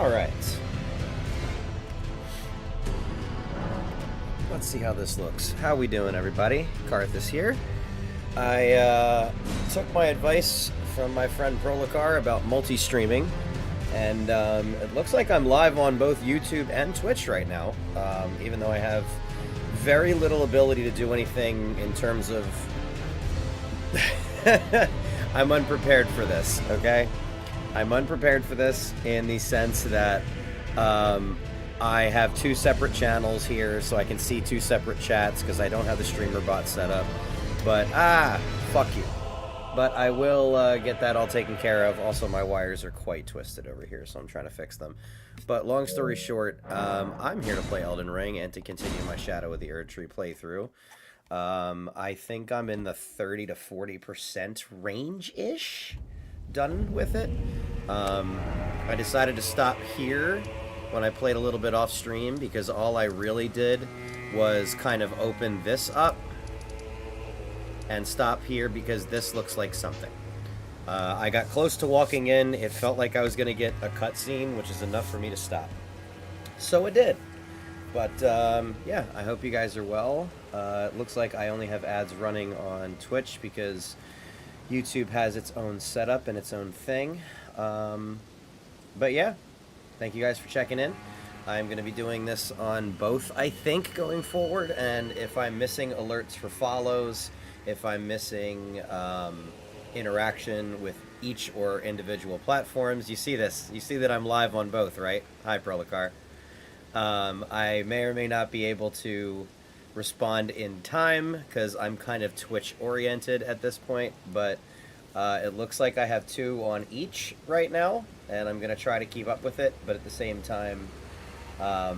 Alright. Let's see how this looks. How we doing, everybody? Karthus here. I took my advice from my friend Prolicar about multi-streaming, and it looks like I'm live on both YouTube and Twitch right now, even though I have very little ability to do anything in terms of... I'm unprepared for this, okay? I'm unprepared for this in the sense that I have two separate channels here, so I can see two separate chats because I don't have the streamer bot set up. But, fuck you. But I will get that all taken care of. Also, my wires are quite twisted over here, so I'm trying to fix them. But long story short, I'm here to play Elden Ring and to continue my Shadow of the Erdtree playthrough. I think I'm in the 30 to 40% range-ish done with it. I decided to stop here when I played a little bit off stream because all I really did was kind of open this up and stop here because this looks like something. I got close to walking in. It felt like I was going to get a cutscene, which is enough for me to stop. So it did. But, yeah, I hope you guys are well. It looks like I only have ads running on Twitch because YouTube has its own setup and its own thing. But, yeah, thank you guys for checking in. I'm going to be doing this on both, I think, going forward. And if I'm missing alerts for follows, if I'm missing interaction with each or individual platforms, you see this. You see that I'm live on both, right? Hi, Prolicar. I may or may not be able to respond in time because I'm kind of Twitch-oriented at this point, but it looks like I have two on each right now, and I'm going to try to keep up with it, but at the same time, I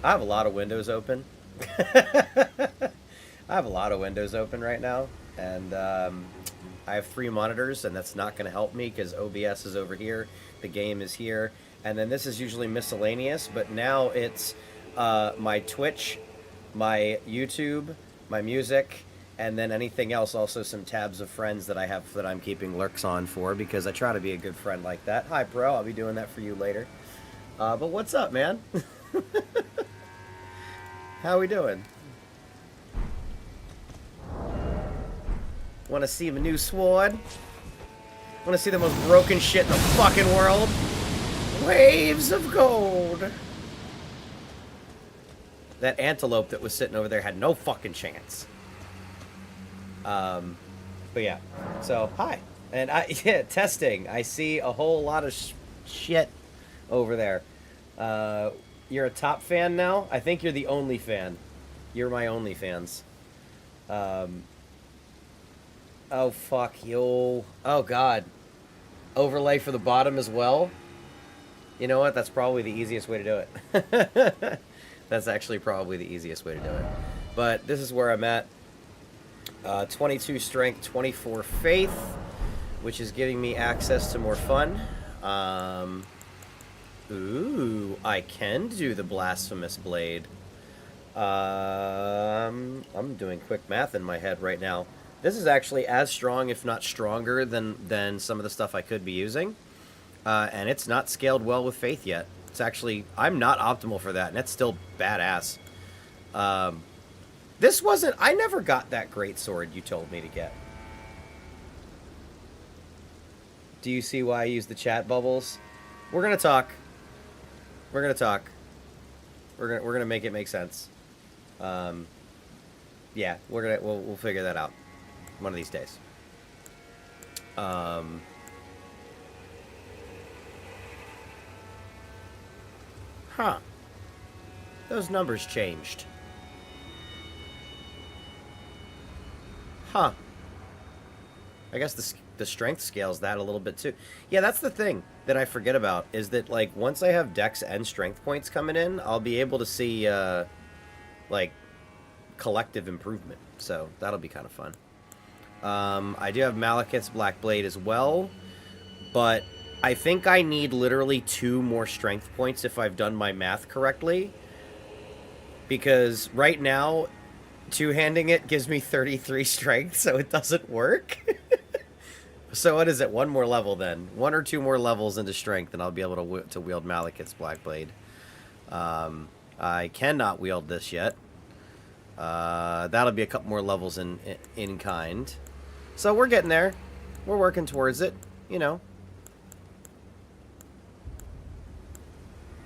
have a lot of windows open. I have a lot of windows open right now, and I have 3 monitors, and that's not going to help me because OBS is over here, the game is here, and then this is usually miscellaneous, but now it's my Twitch, my YouTube, my music, and then anything else, also some tabs of friends that I have that I'm keeping lurks on for because I try to be a good friend like that. Hi, Pro, I'll be doing that for you later. But what's up, man? How we doing? Want to see my new sword? Want to see the most broken shit in the fucking world? Waves of gold! That antelope that was sitting over there had no fucking chance. But yeah. So, hi. And yeah, testing. I see a whole lot of shit over there. You're a top fan now? I think you're the only fan. You're my only fans. Oh, fuck, yo. Oh, God. Overlay for the bottom as well? You know what? That's probably the easiest way to do it. That's actually probably the easiest way to do it. But this is where I'm at. 22 strength, 24 faith, which is giving me access to more fun. Ooh, I can do the blasphemous blade. I'm doing quick math in my head right now. This is actually as strong, if not stronger, than some of the stuff I could be using. And it's not scaled well with Faith yet. It's actually... I'm not optimal for that, and it's still badass. This wasn't... I never got that great sword you told me to get. Do you see why I use the chat bubbles? We're gonna talk. We're gonna talk. We're gonna make it make sense. Yeah, we'll figure that out. One of these days. Huh. Those numbers changed. Huh. I guess the strength scales that a little bit too. Yeah, that's the thing that I forget about, is that, like, once I have dex and strength points coming in, I'll be able to see, like, collective improvement. So, that'll be kind of fun. I do have Malekith's Black Blade as well, but I think I need literally 2 more strength points if I've done my math correctly. Because right now, two-handing it gives me 33 strength, so it doesn't work. So what is it? One more level then. One or two more levels into strength, and I'll be able to wield Malekith's Blackblade. I cannot wield this yet. That'll be a couple more levels in kind. So we're getting there. We're working towards it, you know.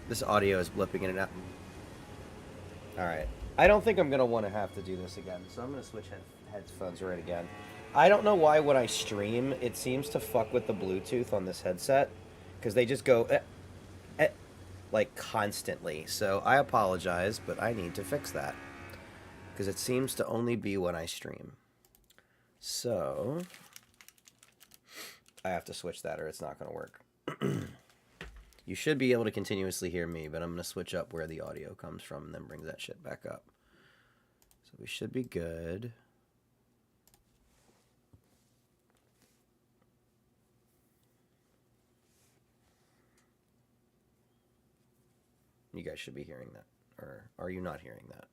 This audio is blipping in and out. Alright. I don't think I'm going to want to have to do this again, so I'm going to switch headphones right again. I don't know why when I stream, it seems to fuck with the Bluetooth on this headset, because they just go, like, constantly. So I apologize, but I need to fix that, because it seems to only be when I stream. So I have to switch that or it's not going to work. You should be able to continuously hear me, but I'm going to switch up where the audio comes from and then bring that shit back up. So we should be good. You guys should be hearing that. Or are you not hearing that?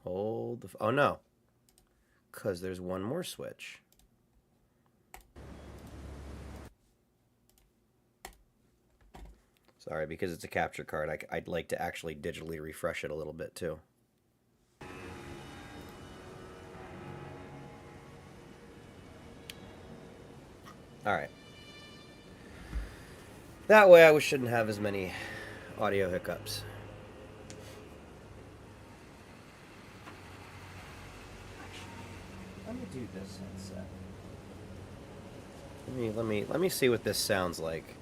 Hold the... Oh, no. Because there's one more switch. Sorry, because it's a capture card, I'd like to actually digitally refresh it a little bit, too. Alright. That way I shouldn't have as many audio hiccups. Let me do this headset. Let me see what this sounds like.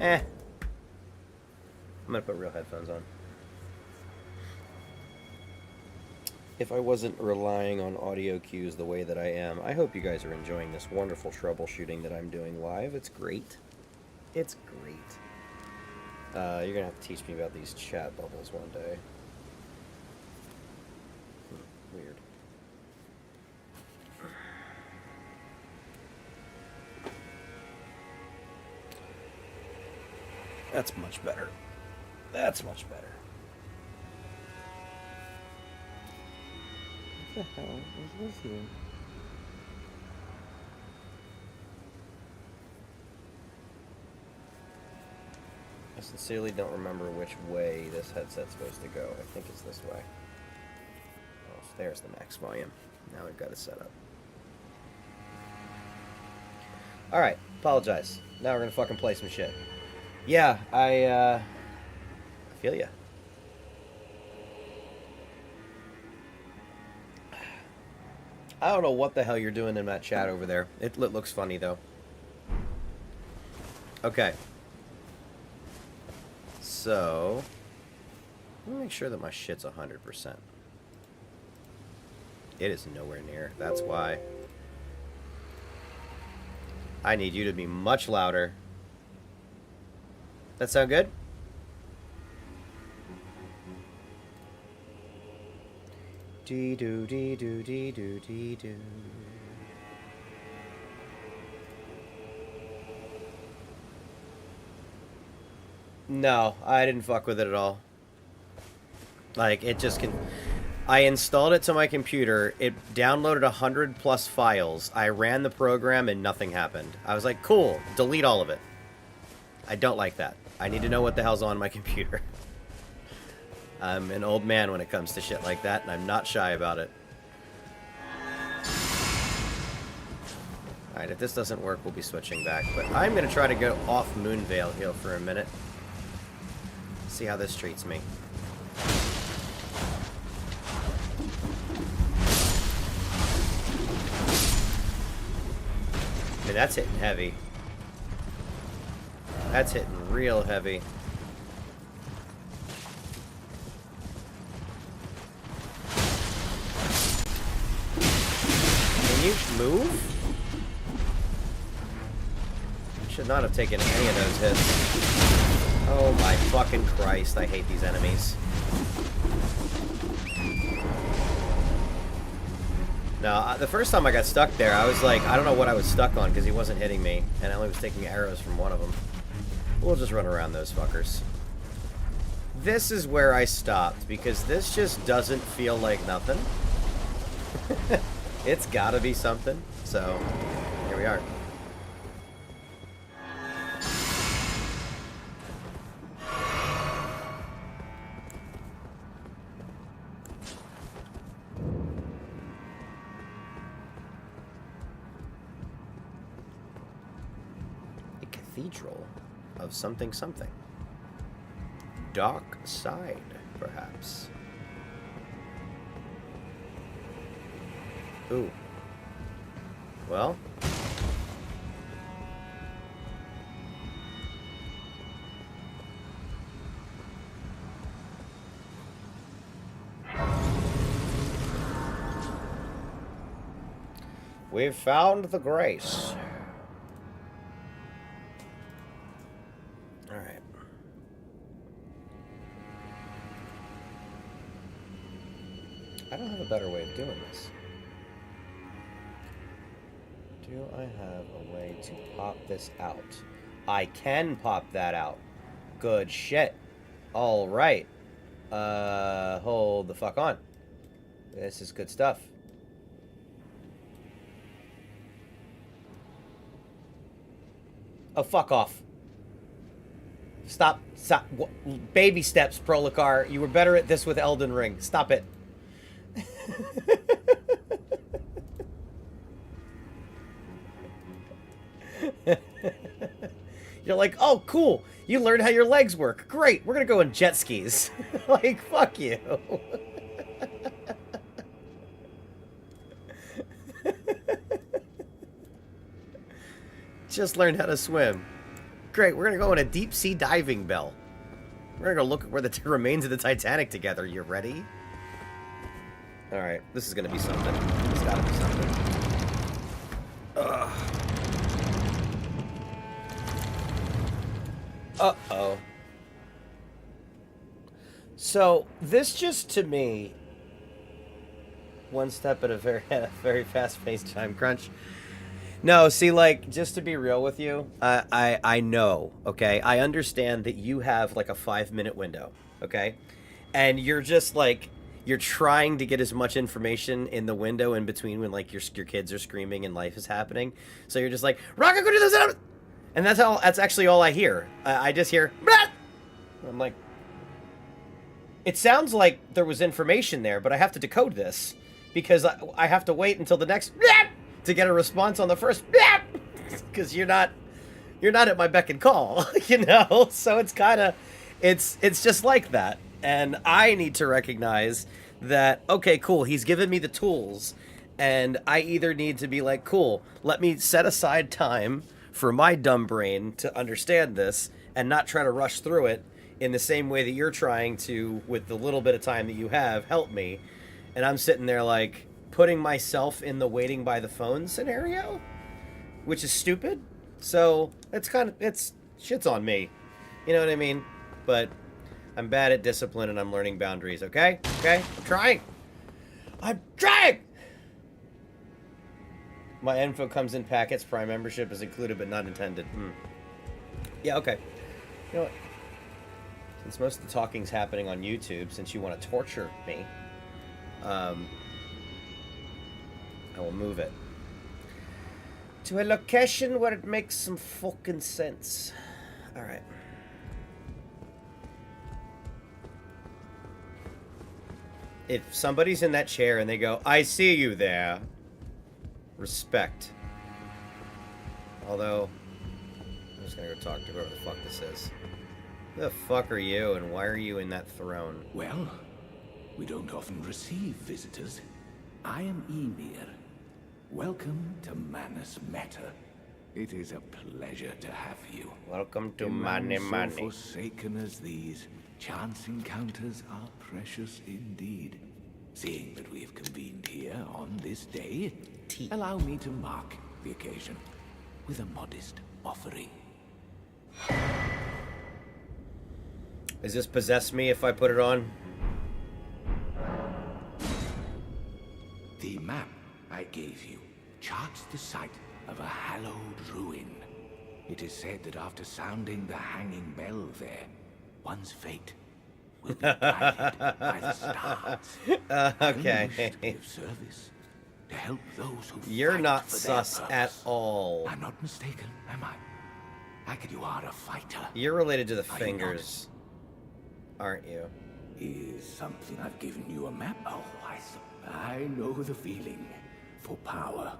I'm gonna put real headphones on. If I wasn't relying on audio cues the way that I am, I hope you guys are enjoying this wonderful troubleshooting that I'm doing live. It's great. It's great. You're gonna have to teach me about these chat bubbles one day. Weird. That's much better. That's much better. What the hell is this here? I sincerely don't remember which way this headset's supposed to go. I think it's this way. Oh, there's the max volume. Now we've got it set up. Alright, apologize. Now we're gonna fucking play some shit. Yeah, I feel ya. I don't know what the hell you're doing in that chat over there. It looks funny, though. Okay. So, let me make sure that my shit's 100%. It is nowhere near. That's why. I need you to be much louder. That sound good? Dee doo dee doo dee doo dee doo. No, I didn't fuck with it at all. Like, it just can... I installed it to my computer, it downloaded 100+ files, I ran the program and nothing happened. I was like, cool, delete all of it. I don't like that. I need to know what the hell's on my computer. I'm an old man when it comes to shit like that, and I'm not shy about it. Alright, if this doesn't work, we'll be switching back. But I'm going to try to go off Moonvale Hill for a minute. See how this treats me. Okay, that's hitting heavy. That's hitting real heavy. Can you move? Should not have taken any of those hits. Oh my fucking Christ, I hate these enemies. No, the first time I got stuck there, I was like, I don't know what I was stuck on because he wasn't hitting me, and I only was taking arrows from one of them. We'll just run around those fuckers. This is where I stopped, because this just doesn't feel like nothing. It's gotta be something. So, here we are. A cathedral of something something. Dark side, perhaps. Ooh. Well. We've found the grace. All right. I don't have a better way of doing this. Do I have a way to pop this out? I can pop that out. Good shit. All right. Hold the fuck on. This is good stuff. Oh, fuck off. Stop. Stop. Baby steps, Prolicar. You were better at this with Elden Ring. Stop it. You're like, oh, cool. You learned how your legs work. Great. We're going to go on jet skis. Like, fuck you. Just learned how to swim. Great. We're going to go on a deep sea diving bell. We're going to go look at where the remains of the Titanic together. You ready? All right. This is going to be something. It's got to be something. Ugh. Uh-oh. So, this just, to me, one step at a very fast-paced time crunch. No, see, like, just to be real with you, I know, okay? I understand that you have, like, a 5-minute window, okay? And you're just, like, you're trying to get as much information in the window in between when, like, your kids are screaming and life is happening. So you're just like, Rocket, go do this! And that's actually all I hear. I just hear, Bleh! I'm like, it sounds like there was information there, but I have to decode this because I have to wait until the next Bleh! To get a response on the first Bleh! Because you're not at my beck and call, you know. So it's kind of, it's just like that, and I need to recognize that. Okay, cool. He's given me the tools, and I either need to be like, cool, let me set aside time for my dumb brain to understand this and not try to rush through it in the same way that you're trying to, with the little bit of time that you have, help me. And I'm sitting there like putting myself in the waiting by the phone scenario, which is stupid. So it's shit's on me. You know what I mean? But I'm bad at discipline and I'm learning boundaries, okay? Okay? I'm trying! My info comes in packets. Prime membership is included but not intended. Yeah, okay. You know what? Since most of the talking's happening on YouTube, since you want to torture me, I will move it to a location where it makes some fucking sense. Alright. If somebody's in that chair and they go, I see you there. Respect. Although, I'm just gonna go talk to whoever the fuck this is. Who the fuck are you, and why are you in that throne? Well, we don't often receive visitors. I am Ymir. Welcome to Manus Meta. It is a pleasure to have you. Welcome to Money. Money. So forsaken as these, chance encounters are precious indeed. Seeing that we have convened here on this day, allow me to mark the occasion with a modest offering. Does this possess me if I put it on? The map I gave you charts the site of a hallowed ruin. It is said that after sounding the hanging bell there, one's fate will be guided by the stars. Okay. I wish to give service, to help those who You're fight not for sus their at purpose. all. I'm not mistaken, am I? You are a fighter. You're related to the Are you fingers, aren't you? Is something I've given you a map? Oh, I know the feeling for power.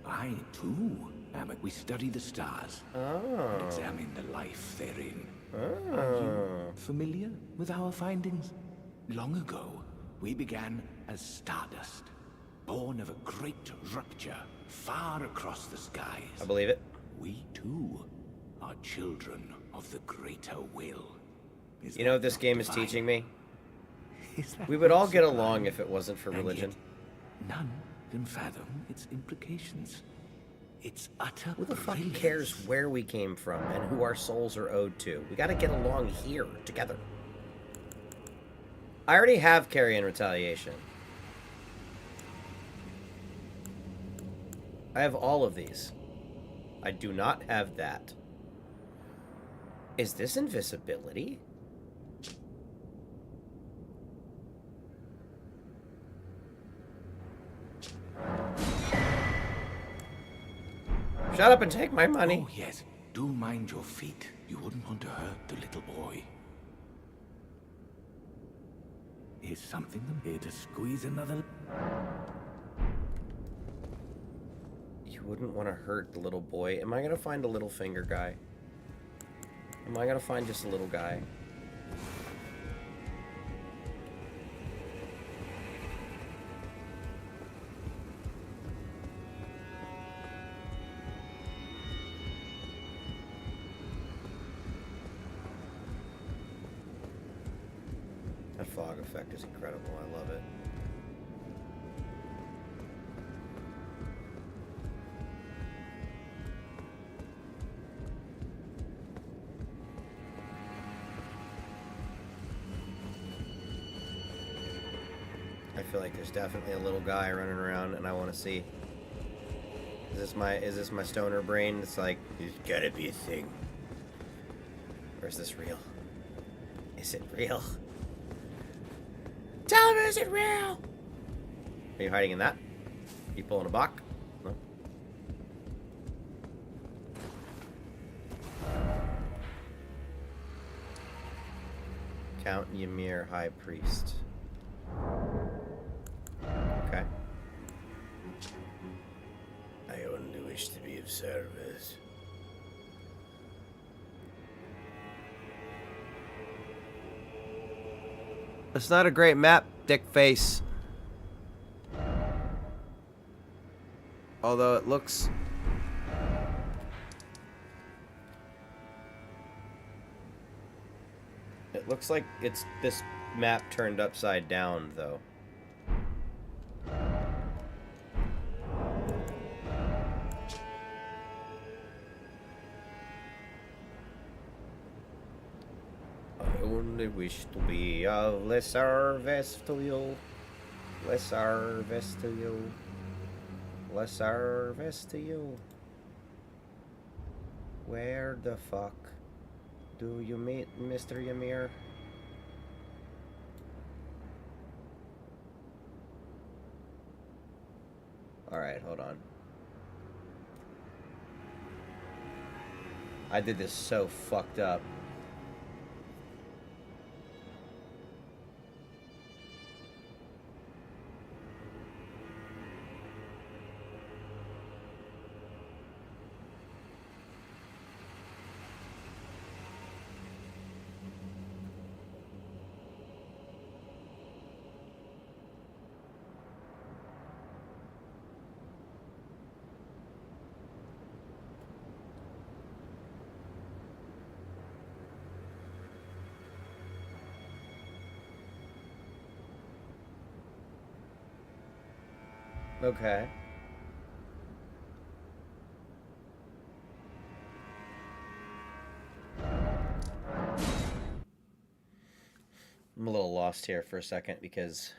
I, too, am. We study the stars. Oh. Examine the life therein. Oh. Are you familiar with our findings? Long ago, we began as stardust, born of a great rupture far across the skies. I believe it. We, too, are children of the greater will. You know what this game is divine? teaching me? Is that We would all not get sublime? along if it wasn't for And religion. yet, none can fathom its implications. Its utter Who the fuck brilliance. cares where we came from and who our souls are owed to? We gotta get along here, together. I already have carry-in retaliation. I have all of these. I do not have that. Is this invisibility? Shut up and take my money. Oh, yes. Do mind your feet. You wouldn't want to hurt the little boy. Is something here to squeeze another? You wouldn't want to hurt the little boy. Am I gonna find a little finger guy? Am I gonna find just a little guy? That fog effect is incredible. I love it. I feel like there's definitely a little guy running around, and I want to see. Is this my stoner brain? It's like, there's gotta be a thing. Or is this real? Is it real? Tell me, is it real? Are you hiding in that? You pulling a Bach? No. Count Ymir, High Priest. Okay. I only wish to be of service. It's not a great map, dick face. Although it looks... It looks like it's this map turned upside down, though. I only wish to be of less service to you. Less service to you. Less service to you. Where the fuck do you meet Mr. Ymir? Alright, hold on. I did this so fucked up. Okay. I'm a little lost here for a second because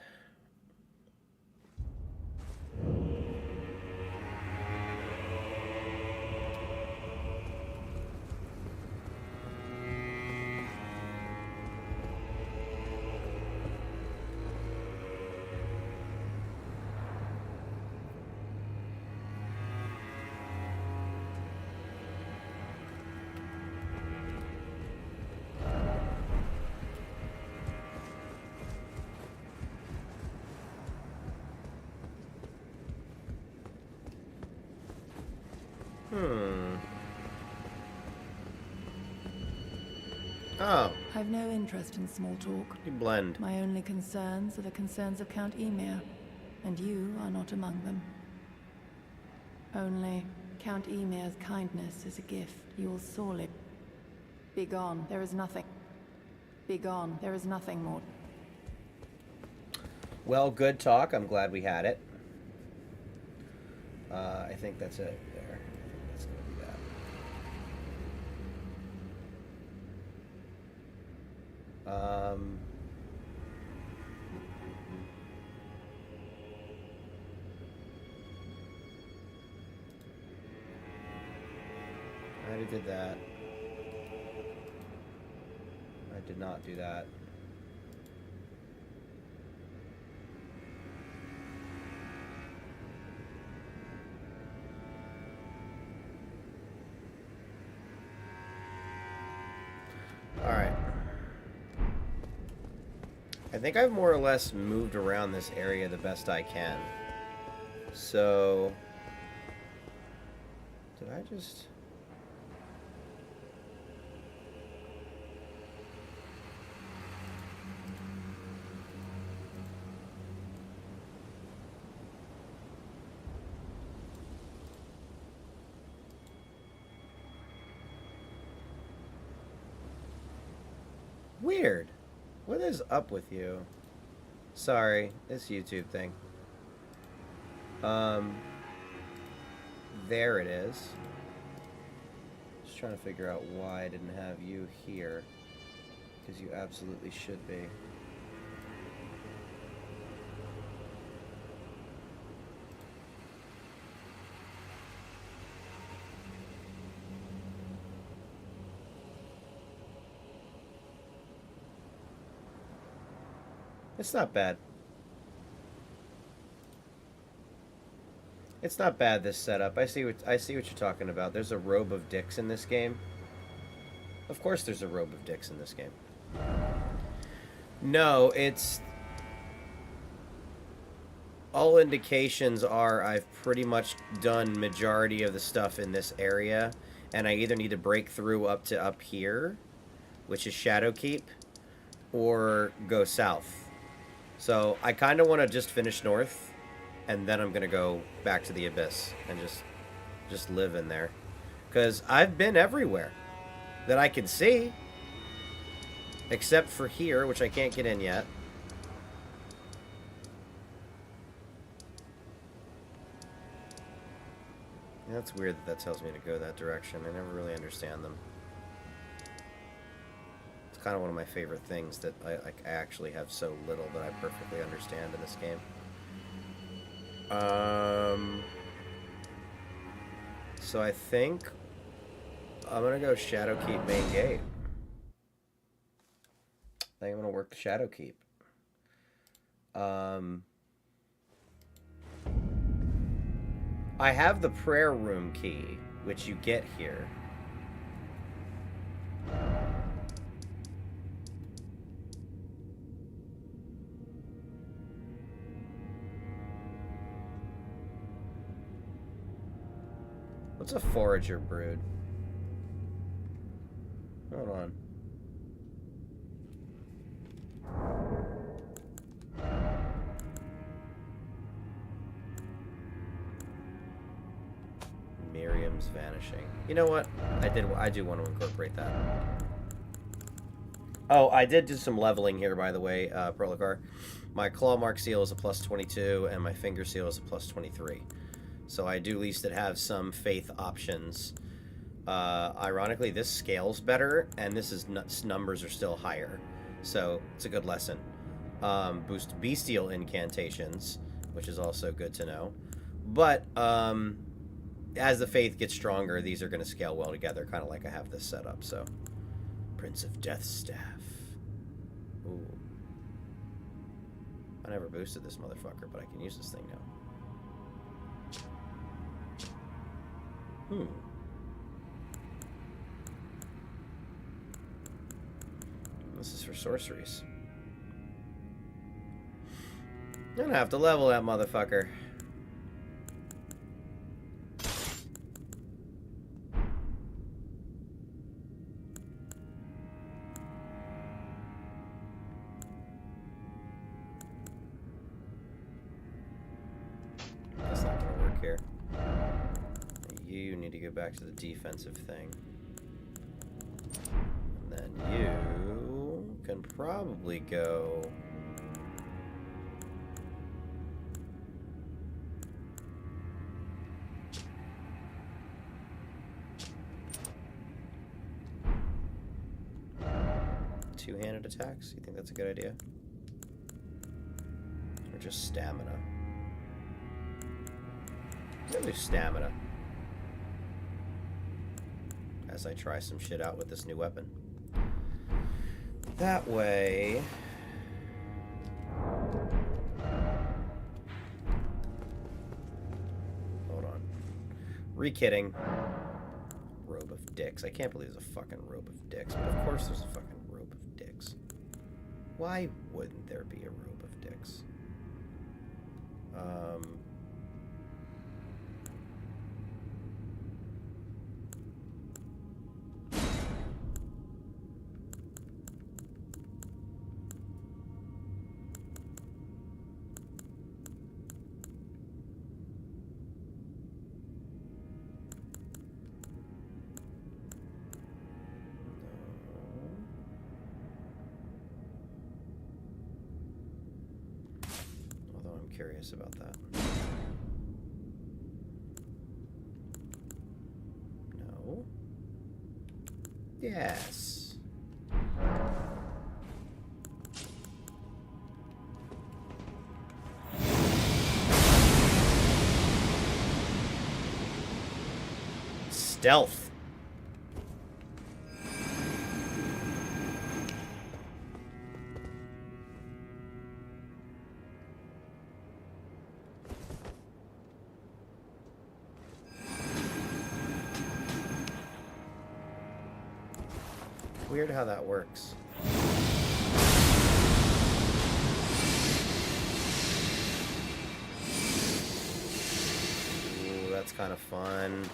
Oh, I've no interest in small talk. you blend. My only concerns are the concerns of Count Emir, and you are not among them. Only, Count Emir's kindness is a gift you will sorely... Begone, there is nothing. Begone, there is nothing more. Well, good talk. I'm glad we had it. I think that's it there. I think that's gonna be that. I already did that. I did not do that. Alright. I think I've more or less moved around this area the best I can. So... Did I just... Weird. What is up with you? Sorry, this YouTube thing. There it is. Just trying to figure out why I didn't have you here. Because you absolutely should be. It's not bad. It's not bad, this setup. I see what you're talking about. There's a robe of dicks in this game. Of course there's a robe of dicks in this game. No, it's... All indications are I've pretty much done majority of the stuff in this area, and I either need to break through up to up here, which is Shadowkeep, or go south. So I kind of want to just finish north, and then I'm going to go back to the Abyss and just live in there. Because I've been everywhere that I can see, except for here, which I can't get in yet. That's weird that tells me to go that direction. I never really understand them. Kind of one of my favorite things that I actually have so little that I perfectly understand in this game. So I think I'm gonna go Shadowkeep main gate. I think I'm gonna work the Shadowkeep. I have the prayer room key, which you get here. What's a forager brood? Hold on. Miriam's vanishing. You know what? I do want to incorporate that. Oh, I did do some leveling here, by the way, Prologar. My claw mark seal is a plus 22, and my finger seal is a plus 23. So I do at least have some faith options. Ironically, this scales better, and numbers are still higher. So it's a good lesson. Boost bestial incantations, which is also good to know. But as the faith gets stronger, these are going to scale well together, kind of like I have this set up. So, Prince of Death's Staff. Ooh. I never boosted this motherfucker, but I can use this thing now. This is for sorceries. I'm gonna have to level that motherfucker. here. You need to go back to the defensive thing. And then you can probably go... two-handed attacks? You think that's a good idea? Or just stamina? I'm gonna do stamina. As I try some shit out with this new weapon. That way... Hold on. Re-kidding. Robe of dicks. I can't believe there's a fucking robe of dicks, but of course there's a fucking robe of dicks. Why wouldn't there be a robe of dicks? Curious about that. No. Yes. Stealth. Weird how that works. Ooh, that's kind of fun.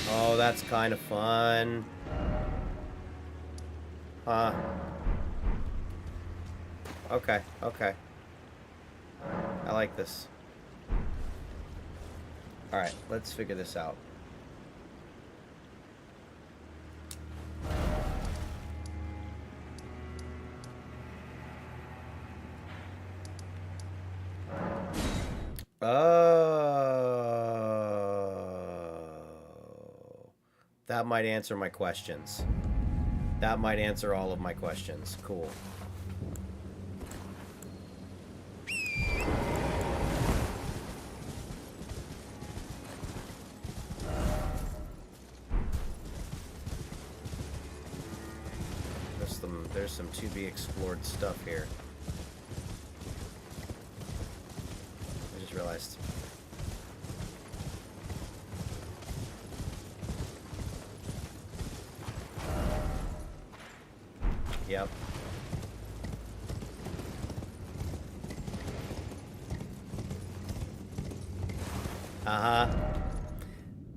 Oh, that's kind of fun. Huh. Okay, okay. I like this. Alright, let's figure this out. Oh, that might answer my questions. That might answer all of my questions. Cool. There's some to be explored stuff here. I just realized. Yep. Uh-huh.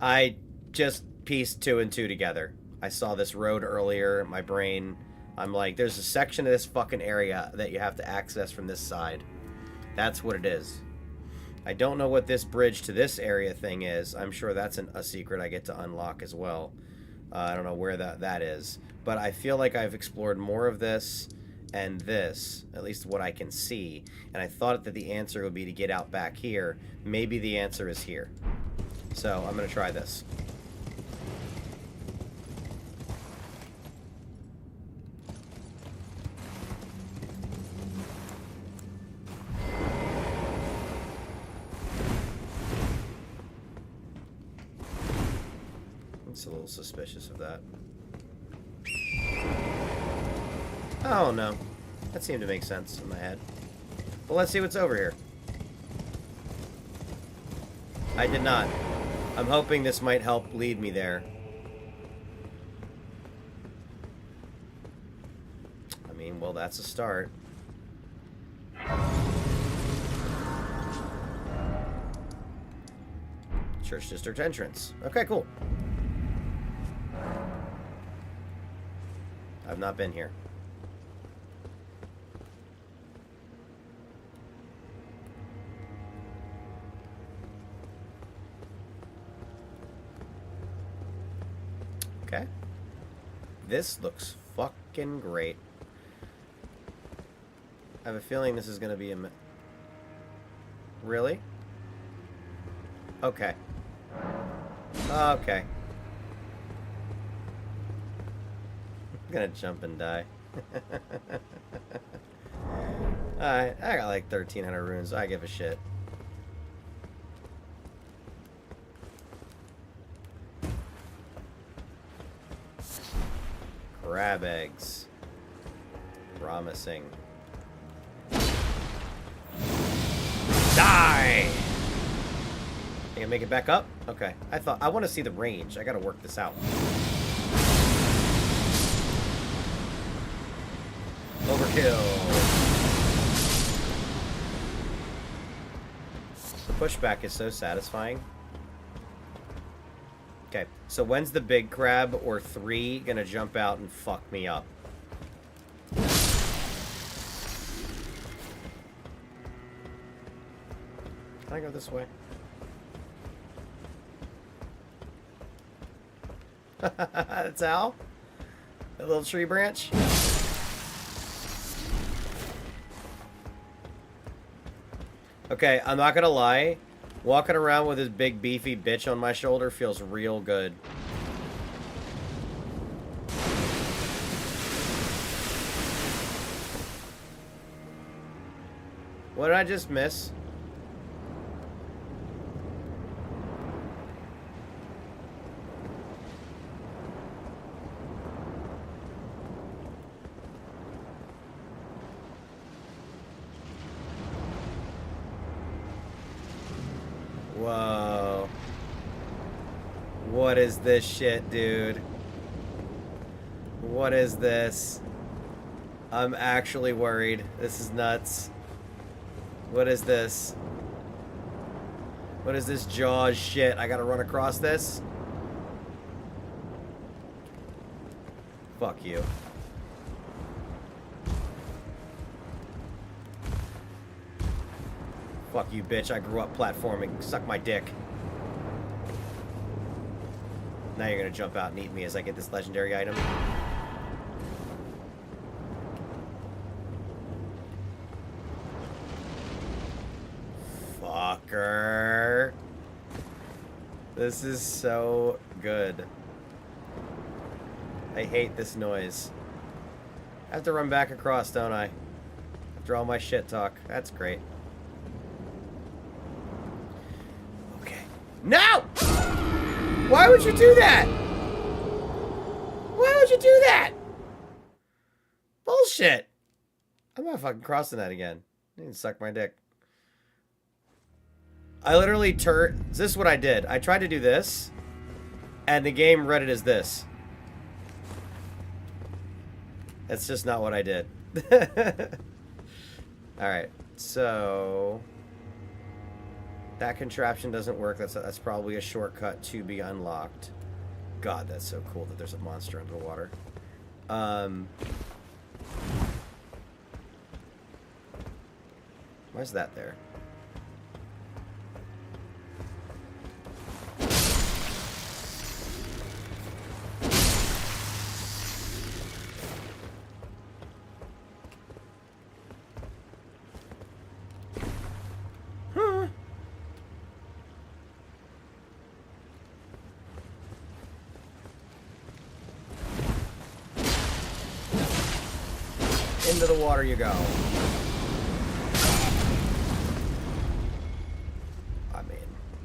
I just pieced 2 and 2 together. I saw this road earlier, my brain... I'm like, there's a section of this fucking area that you have to access from this side. That's what it is. I don't know what this bridge to this area thing is. I'm sure that's a secret I get to unlock as well. I don't know where that is. But I feel like I've explored more of this and this, at least what I can see. And I thought that the answer would be to get out back here. Maybe the answer is here. So I'm going to try this. A little suspicious of that. Oh no, that seemed to make sense in my head. Well, let's see what's over here. I did not. I'm hoping this might help lead me there. I mean, well, that's a start. Church district entrance. Okay, cool. I've not been here. Okay. This looks fucking great. I have a feeling this is going to be a... Really? Okay. Okay. I'm gonna jump and die. Alright, I got like 1,300 runes. I give a shit. Crab eggs. Promising. Die! Can I make it back up? Okay. I want to see the range. I gotta work this out. Overkill. The pushback is so satisfying. Okay, so when's the big crab or 3 gonna jump out and fuck me up? Can I go this way? That's Al? A little tree branch? Okay, I'm not gonna lie. Walking around with this big beefy bitch on my shoulder feels real good. What did I just miss? Whoa. What is this shit, dude? What is this? I'm actually worried. This is nuts. What is this? What is this Jaws shit? I gotta run across this? Fuck you. Fuck you, bitch. I grew up platforming. Suck my dick. Now you're gonna jump out and eat me as I get this legendary item. Fucker. This is so good. I hate this noise. I have to run back across, don't I? After all my shit talk. That's great. Okay. No! Why would you do that? Why would you do that? Bullshit. I'm not fucking crossing that again. You can suck my dick. I literally This is what I did. I tried to do this, and the game read it as this. That's just not what I did. Alright, so... that contraption doesn't work. That's probably a shortcut to be unlocked. God, that's so cool that there's a monster under the water. Why's that there? Into the water you go. I mean,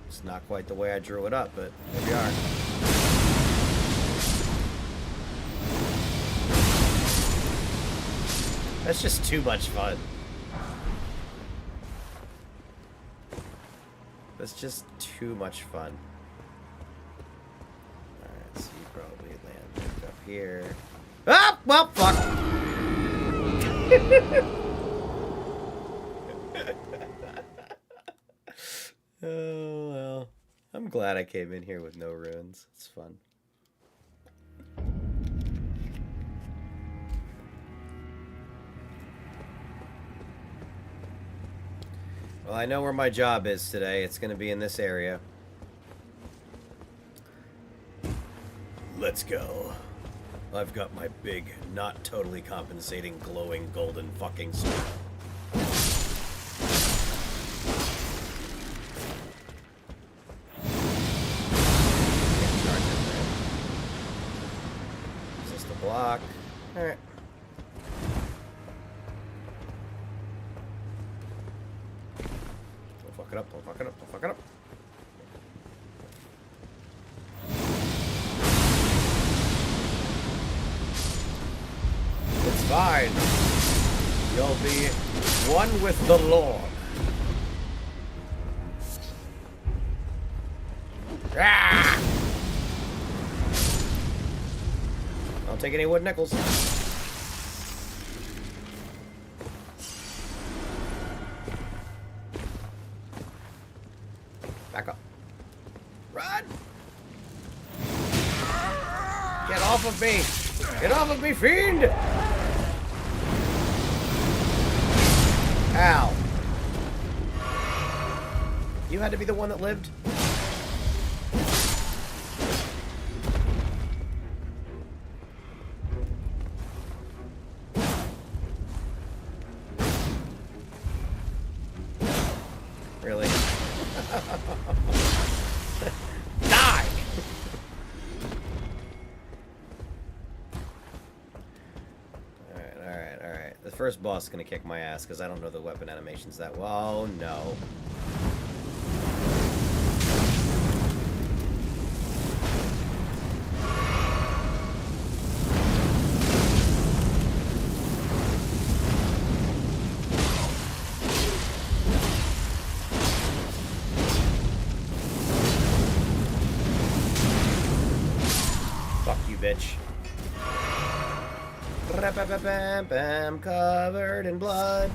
it's not quite the way I drew it up, but here we are. That's just too much fun. That's just too much fun. Alright, so you probably land up here. Ah! Well, fuck! Oh, well. I'm glad I came in here with no runes. It's fun. Well, I know where my job is today. It's going to be in this area. Let's go. I've got my big, not totally compensating, glowing golden fucking sword. Resist the block. Alright. Don't fuck it up, don't fuck it up, don't fuck it up. It's fine. You'll be one with the Lord. Ah! I'll take any wood nickels. Back up. Run! Get off of me! Get off of me, fiend! Ow. You had to be the one that lived? Really? Die! Alright. The first boss is gonna kick my ass because I don't know the weapon animations that well. Oh no. Fuck you, bitch. Bam, bam, covered in blood.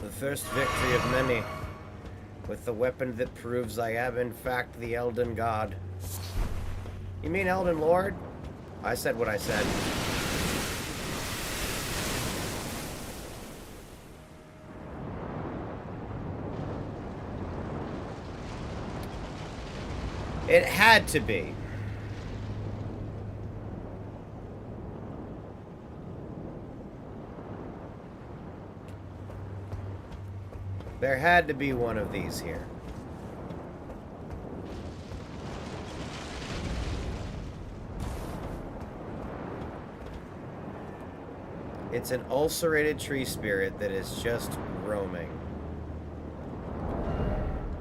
The first victory of many, with the weapon that proves I am in fact the Elden God. You mean Elden Lord? I said what I said. It had to be. There had to be one of these here. It's an ulcerated tree spirit that is just roaming.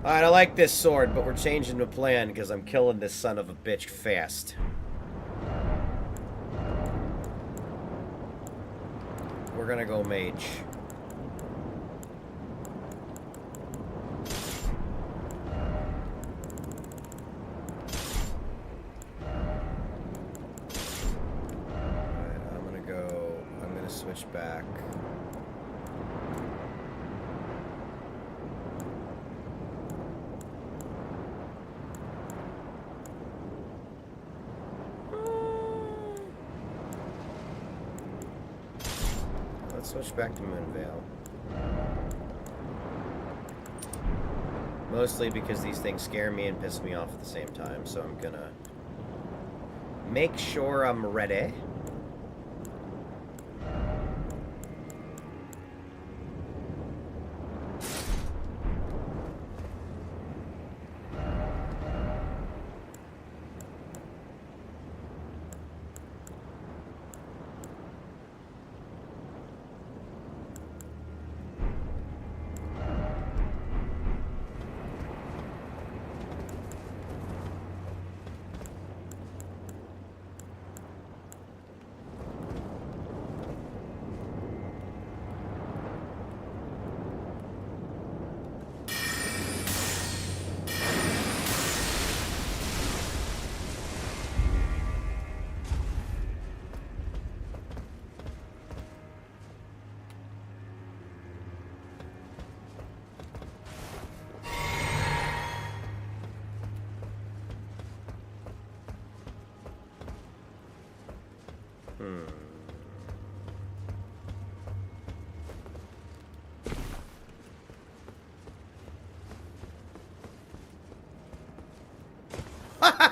Alright, I like this sword, but we're changing the plan because I'm killing this son of a bitch fast. We're gonna go mage. I'm gonna switch back. Let's switch back to Moonvale. Mostly because these things scare me and piss me off at the same time, so I'm gonna make sure I'm ready.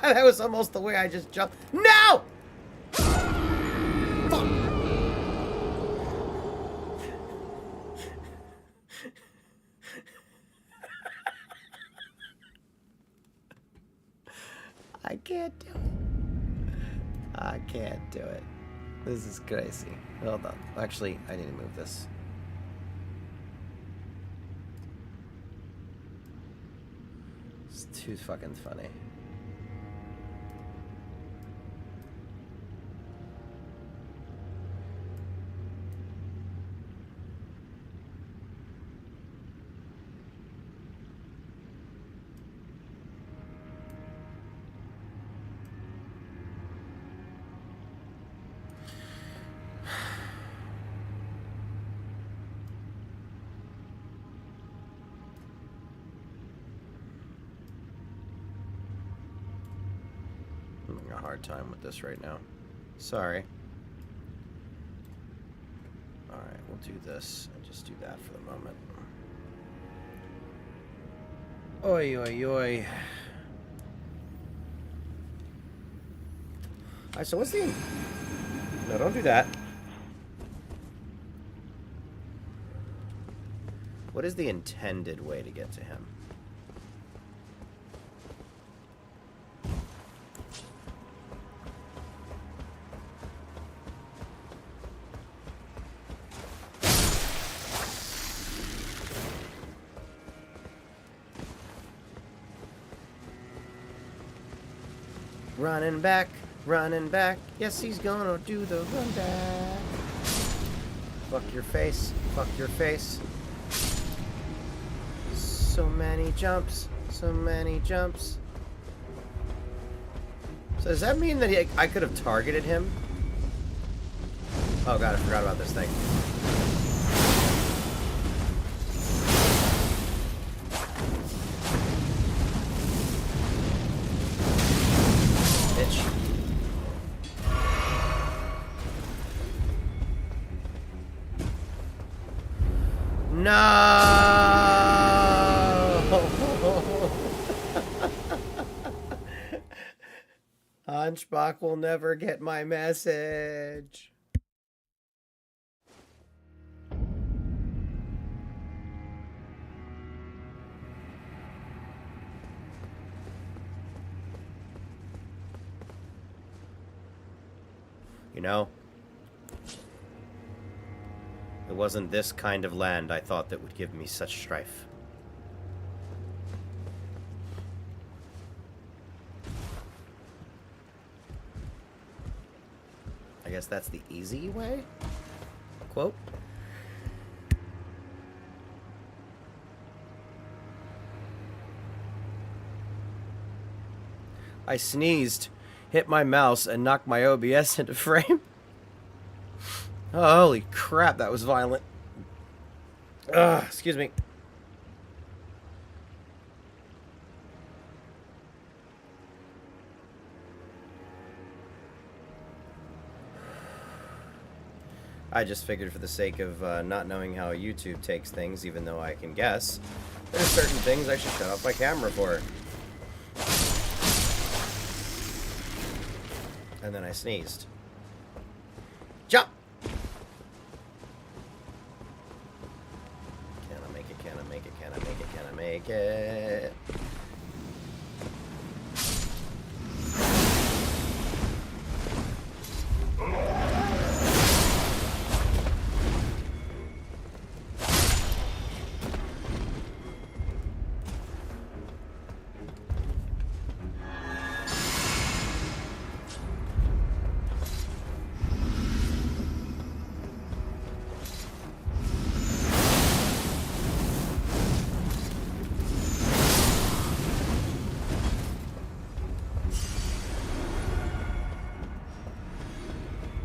That was almost the way I just jumped. No! Fuck. I can't do it. I can't do it. This is crazy. Hold on. Actually, I need to move this. It's too fucking funny. I'm having a hard time with this right now. Sorry. Alright, we'll do this and just do that for the moment. Oi, oi, oi. Alright, so what's the... No, don't do that. What is the intended way to get to him? Running back, running back. Yes, he's gonna do the run back. Fuck your face, fuck your face. So many jumps, so many jumps. So does that mean that I could have targeted him? Oh god, I forgot about this thing. Bitch. No! Hunchback will never get my message. You know, it wasn't this kind of land I thought that would give me such strife. I guess that's the easy way? Quote. I sneezed, hit my mouse, and knocked my OBS into frame. Oh, holy crap, that was violent. Ugh, excuse me. I just figured for the sake of not knowing how YouTube takes things, even though I can guess, there's certain things I should shut off my camera for. And then I sneezed. Jump! Can I make it? Can I make it? Can I make it? Can I make it?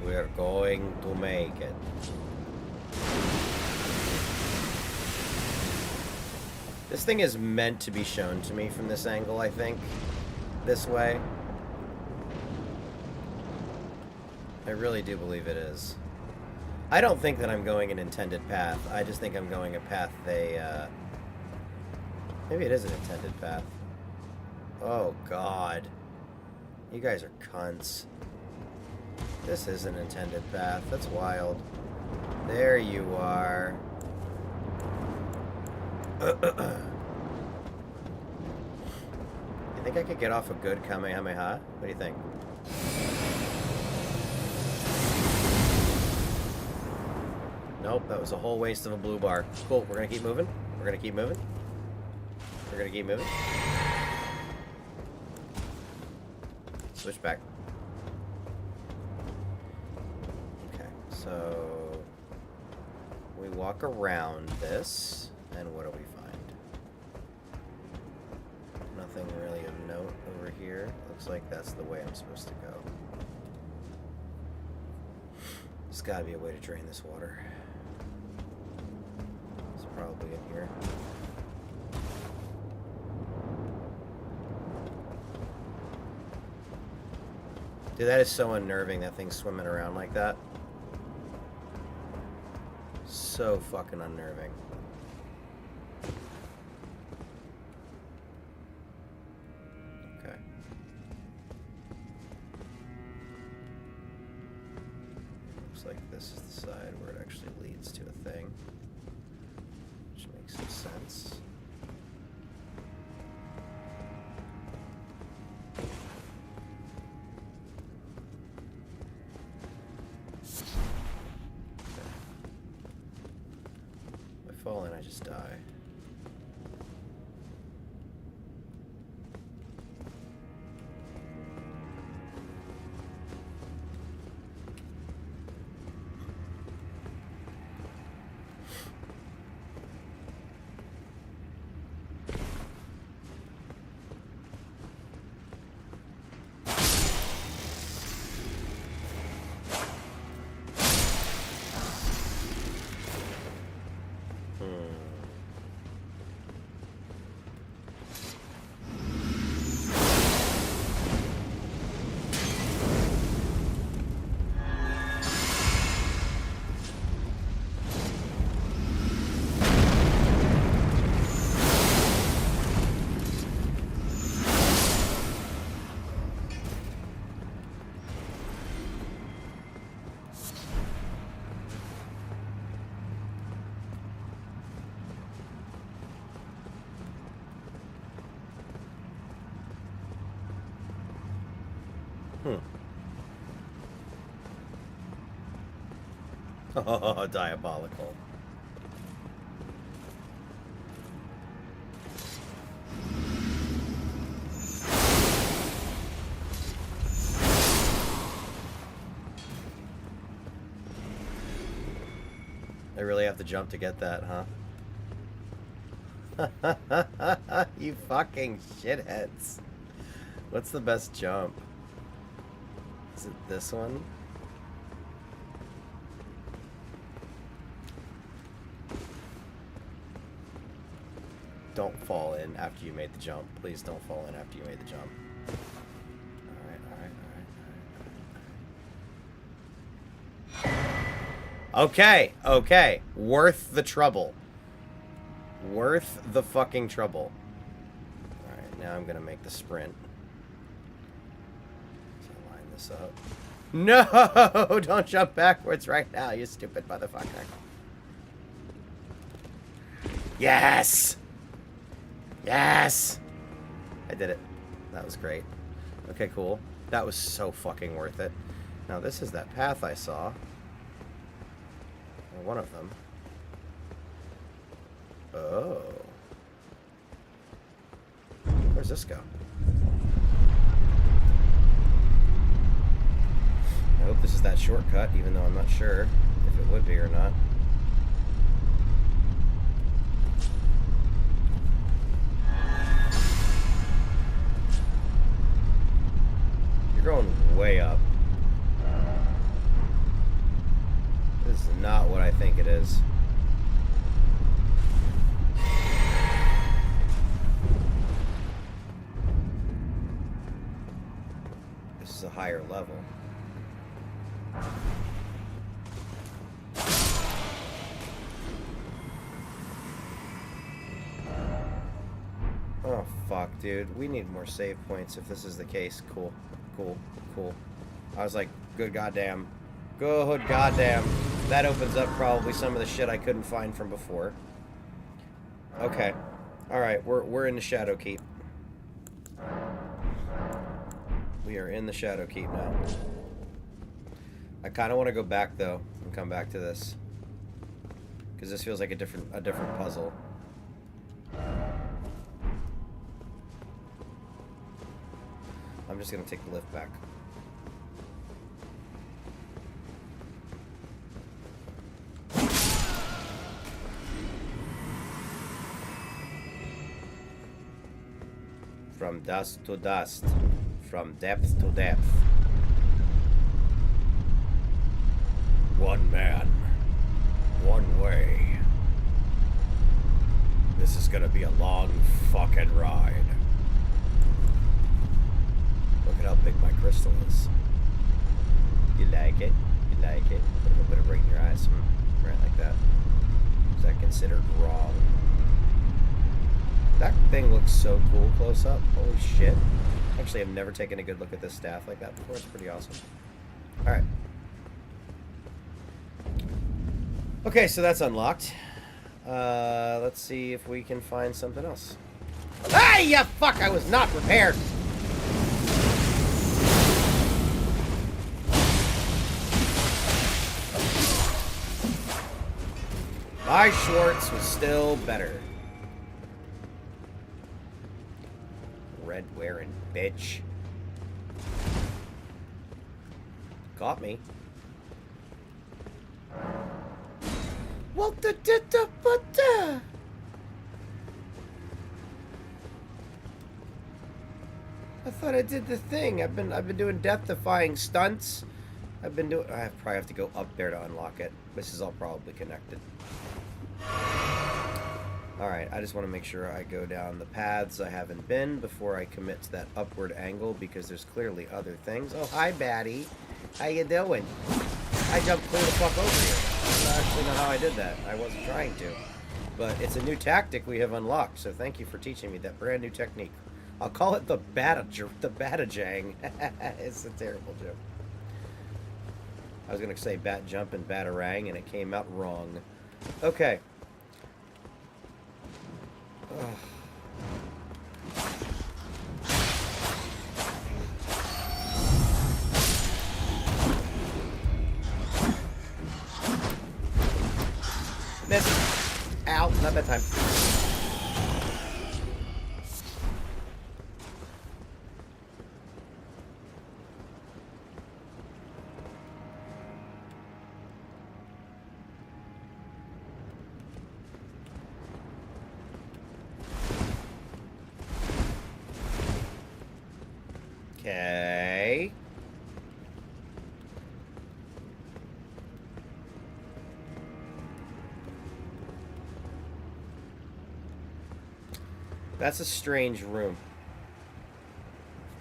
We're going to make it. This thing is meant to be shown to me from this angle, I think. This way. I really do believe it is. I don't think that I'm going an intended path. I just think I'm going a path they, maybe it is an intended path. Oh, God. You guys are cunts. This is an intended path. That's wild. There you are. You think I could get off a good Kamehameha? What do you think? Nope, that was a whole waste of a blue bar. Cool, we're gonna keep moving. We're gonna keep moving. We're gonna keep moving. Switch back. Okay, so we walk around this, and what do we find? Nothing really of note over here. Looks like that's the way I'm supposed to go. There's gotta be a way to drain this water. It's probably in here. Dude, that is so unnerving, that thing swimming around like that. So fucking unnerving. Okay. Looks like this is the side where it actually leads to a thing. Which makes some sense. Fall in, I just die. Oh, diabolical. I really have to jump to get that, huh? You fucking shitheads. What's the best jump? Is it this one? Don't fall in after you made the jump. Please don't fall in after you made the jump. Alright. Okay, okay. Worth the trouble. Worth the fucking trouble. Alright, now I'm gonna make the sprint. So line this up. No! Don't jump backwards right now, you stupid motherfucker. Yes! Yes! I did it. That was great. Okay, cool. That was so fucking worth it. Now, this is that path I saw. Or one of them. Oh. Where's this go? I hope this is that shortcut, even though I'm not sure if it would be or not. You're going way up. This is not what I think it is. This is a higher level. Oh, fuck, dude. We need more save points if this is the case. Cool. Cool. Cool. I was like, good goddamn. Good goddamn. That opens up probably some of the shit I couldn't find from before. Okay. Alright, we're in the Shadow Keep. We are in the Shadow Keep now. I kind of want to go back, though, and come back to this. Because this feels like a different puzzle. I'm just going to take the lift back. From dust to dust. From depth to depth. One man. One way. This is gonna be a long fucking ride. Look at how big my crystal is. You like it? You like it? Put a little bit of right in your eyes. Right like that. Is that considered wrong? That thing looks so cool close up. Holy shit. Actually, I've never taken a good look at this staff like that before. It's pretty awesome. Alright. Okay, so that's unlocked. Let's see if we can find something else. Hey, you fuck! I was not prepared! My Schwartz was still better. Red wearing bitch. Got me. What the I thought I did the thing. I've been doing death-defying stunts. I probably have to go up there to unlock it. This is all probably connected. Alright, I just want to make sure I go down the paths I haven't been before I commit to that upward angle, because there's clearly other things. Oh, hi, Batty. How you doing? I jumped clear the fuck over here. I don't actually know how I did that. I wasn't trying to. But it's a new tactic we have unlocked, so thank you for teaching me that brand new technique. I'll call it the Batajang. It's a terrible joke. I was going to say bat jump and batarang, and it came out wrong. Okay. Ugh. Miss. Ow, not that time. Okay. That's a strange room.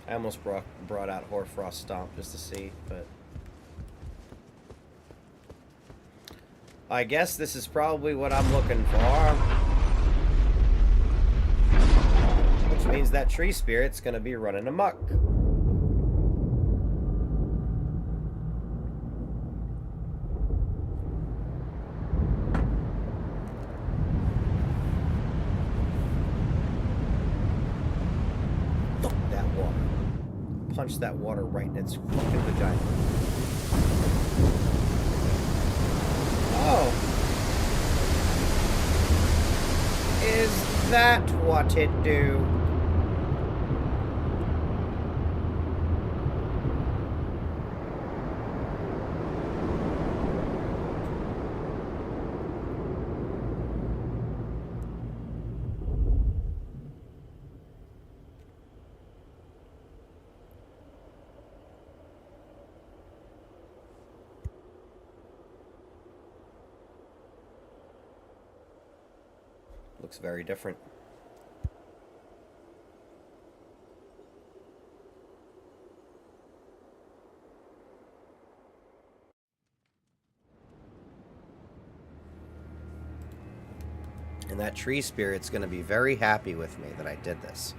I almost brought out Hoarfrost Stomp just to see, but I guess this is probably what I'm looking for. Which means that tree spirit's gonna be running amok. Punch that water right in its fucking vagina. Oh. Is that what it do? Looks very different. And that tree spirit's going to be very happy with me that I did this.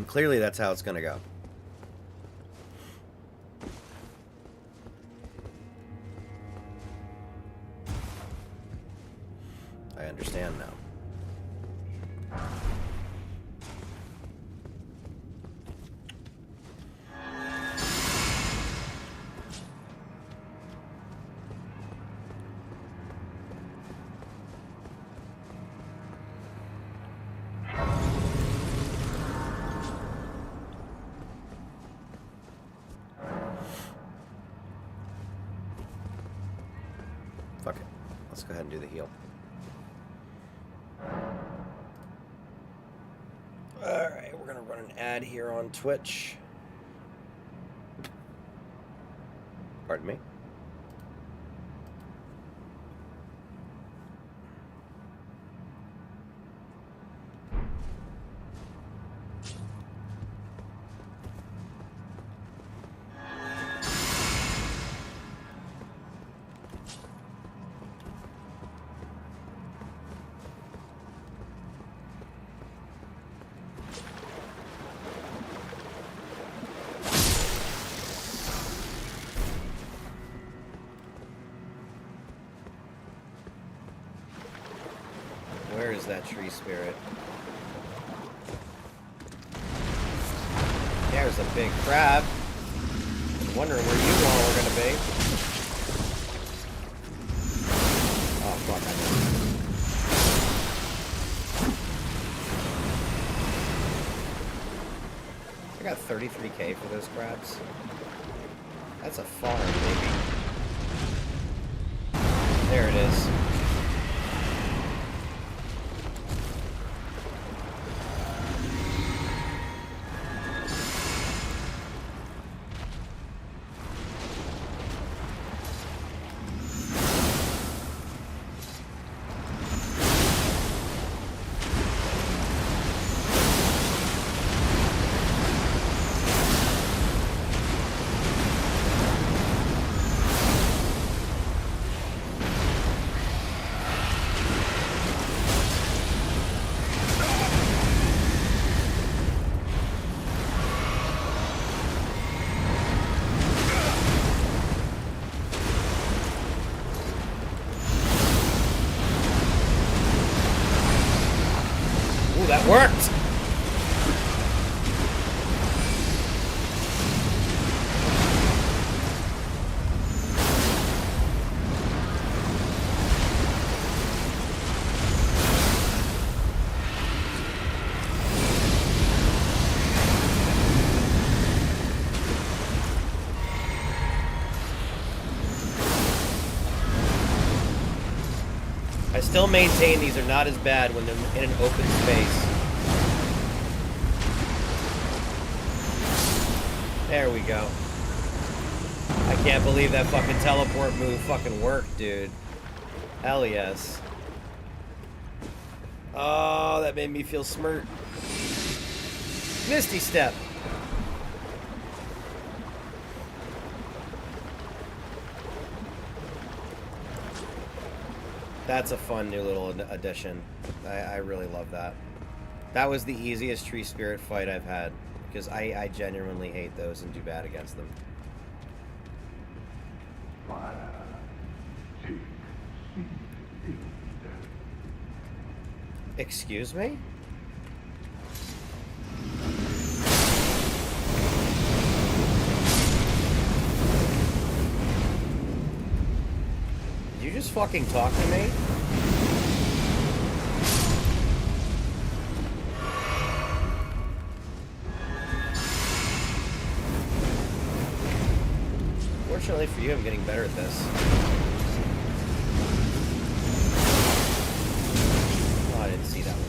Clearly that's how it's gonna go. I understand now. Fuck it. Let's go ahead and do the heal. Alright, we're gonna run an ad here on Twitch. Pardon me. Where is that tree spirit? There's a big crab. I'm wondering where you all are gonna be. Oh fuck, I got 33k for those crabs. That's a farm, baby. There it is. That worked! I still maintain these are not as bad when they're in an open space. There we go. I can't believe that fucking teleport move fucking worked, dude. Hell yes. Oh, that made me feel smirt. Misty Step. That's a fun new little addition. I really love that. That was the easiest tree spirit fight I've had. Because I genuinely hate those and do bad against them. Excuse me? Did you just fucking talk to me? Fortunately for you, I'm getting better at this. Oh, I didn't see that one.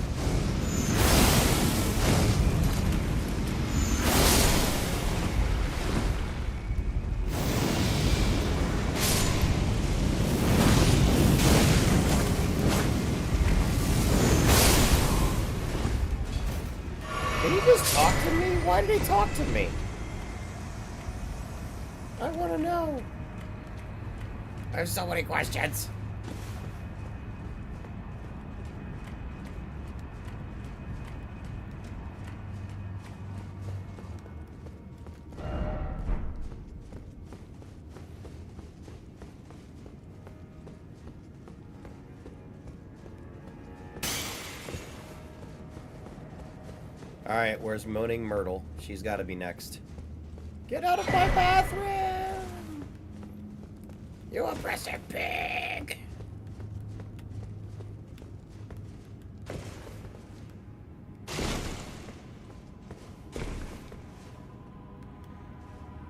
Can you just talk to me? Why did he talk to me? I want to know. I have so many questions. Alright, where's Moaning Myrtle? She's got to be next. Get out of my bathroom! You oppressive pig!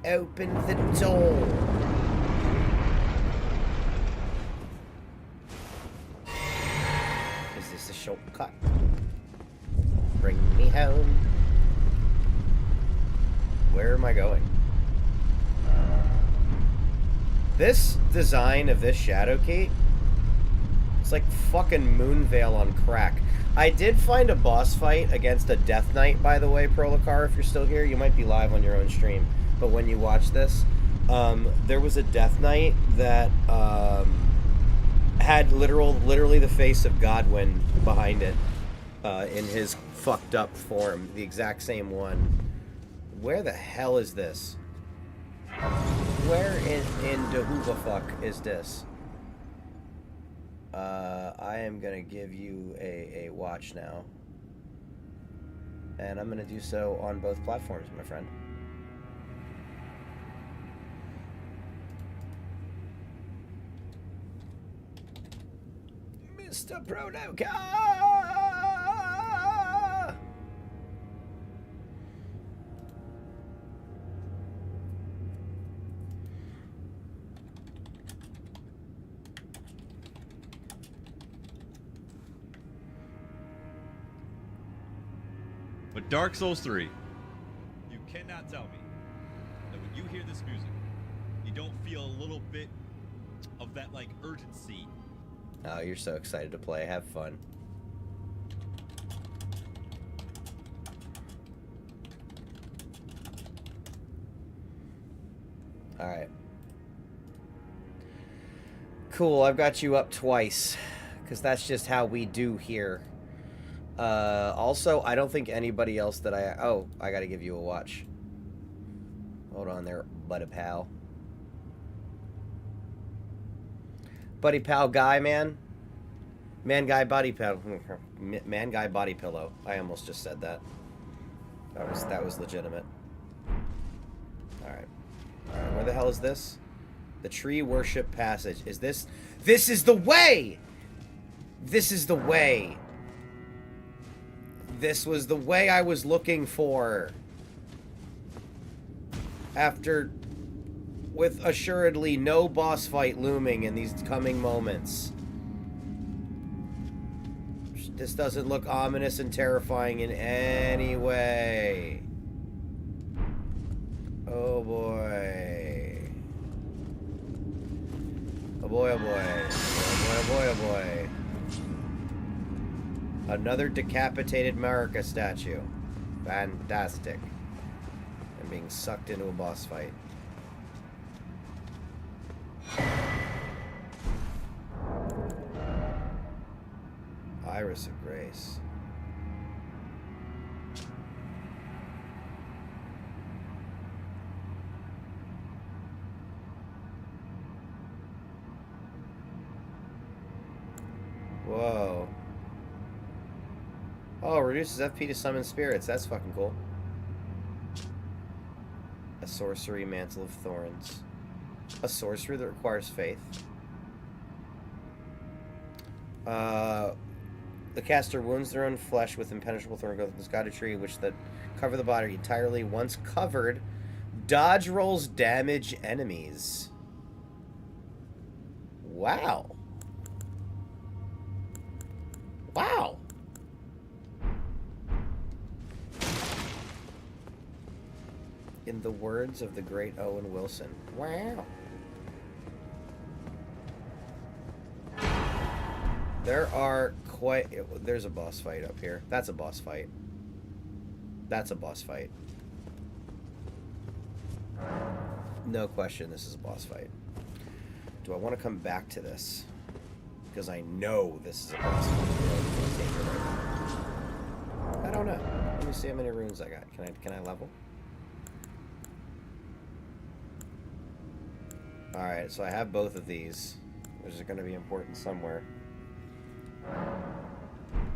Open the door. Is this a shortcut? Bring me home. Where am I going? This design of this Shadowkeep, it's like fucking Moonveil on crack. I did find a boss fight against a Death Knight, by the way, Prolocar. If you're still here, you might be live on your own stream. But when you watch this, there was a Death Knight that had literally the face of Godwyn behind it in his fucked up form, the exact same one. Where the hell is this? Where in Jehovah fuck is this? I am gonna give you a watch now, and I'm gonna do so on both platforms, my friend. Mr. Pronoka! But Dark Souls 3, you cannot tell me that when you hear this music, you don't feel a little bit of that, like, urgency. Oh, you're so excited to play. Have fun. Alright. Cool, I've got you up twice. Because that's just how we do here. Also, I don't think anybody else that I... Oh, I gotta give you a watch. Hold on there, buddy pal. Buddy pal guy, man. Man guy body pillow. Man guy body pillow. I almost just said that. That was legitimate. Alright. Alright, where the hell is this? The Tree Worship Passage. Is this... This is the way! This is the way! This was the way I was looking for. After... with assuredly no boss fight looming in these coming moments. This doesn't look ominous and terrifying in any way. Oh boy. Oh boy, oh boy. Oh boy, oh boy, oh boy. Another decapitated Marika statue. Fantastic. And being sucked into a boss fight. Iris of Grace. Whoa. Oh, reduces FP to summon spirits. That's fucking cool. A sorcery, Mantle of Thorns. A sorcery that requires faith. The caster wounds their own flesh with impenetrable thorn growth. This Erdtree, which that cover the body entirely. Once covered, dodge rolls damage enemies. Wow. Wow. In the words of the great Owen Wilson. Wow. There are quite... There's a boss fight up here. That's a boss fight. That's a boss fight. No question this is a boss fight. Do I want to come back to this? Because I know this is a boss fight. I don't know. Let me see how many runes I got. Can I level? Alright, so I have both of these. Which are going to be important somewhere.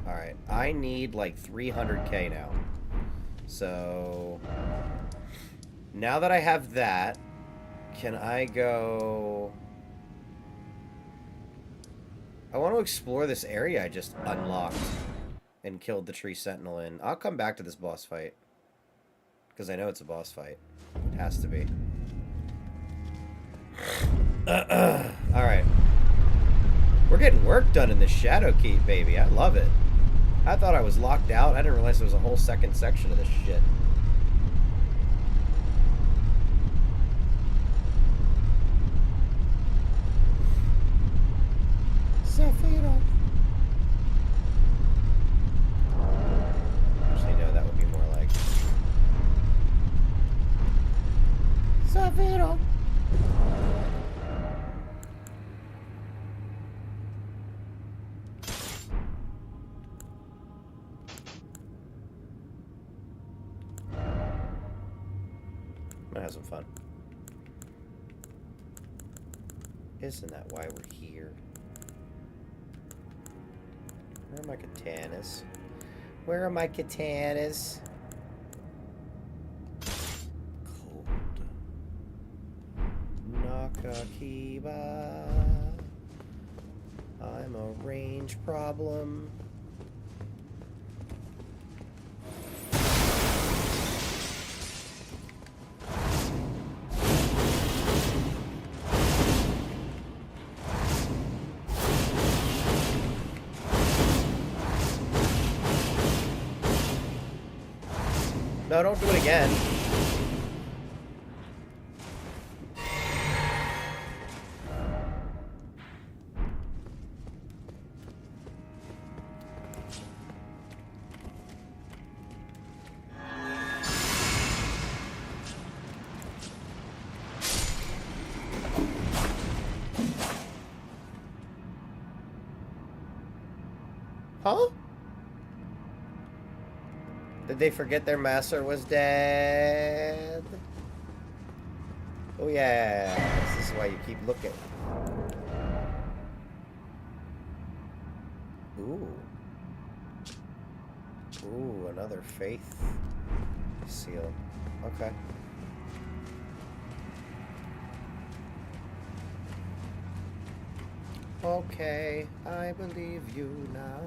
Alright, I need like 300k now. So now that I have that, can I go... I want to explore this area I just unlocked and killed the tree sentinel in. I'll come back to this boss fight, because I know it's a boss fight. It has to be. Alright. We're getting work done in this Shadow Keep, baby. I love it. I thought I was locked out. I didn't realize there was a whole second section of this shit. Zafiro. Actually, no, that would be more like... Zafiro. I'm gonna have some fun. Isn't that why we're here? Where are my katanas? Where are my katanas? Cold. Nakakiba. I'm a range problem. No, don't do it again. Huh? Did they forget their master was dead? Oh yeah, this is why you keep looking. Ooh. Ooh, another faith seal. Okay. Okay, I believe you now.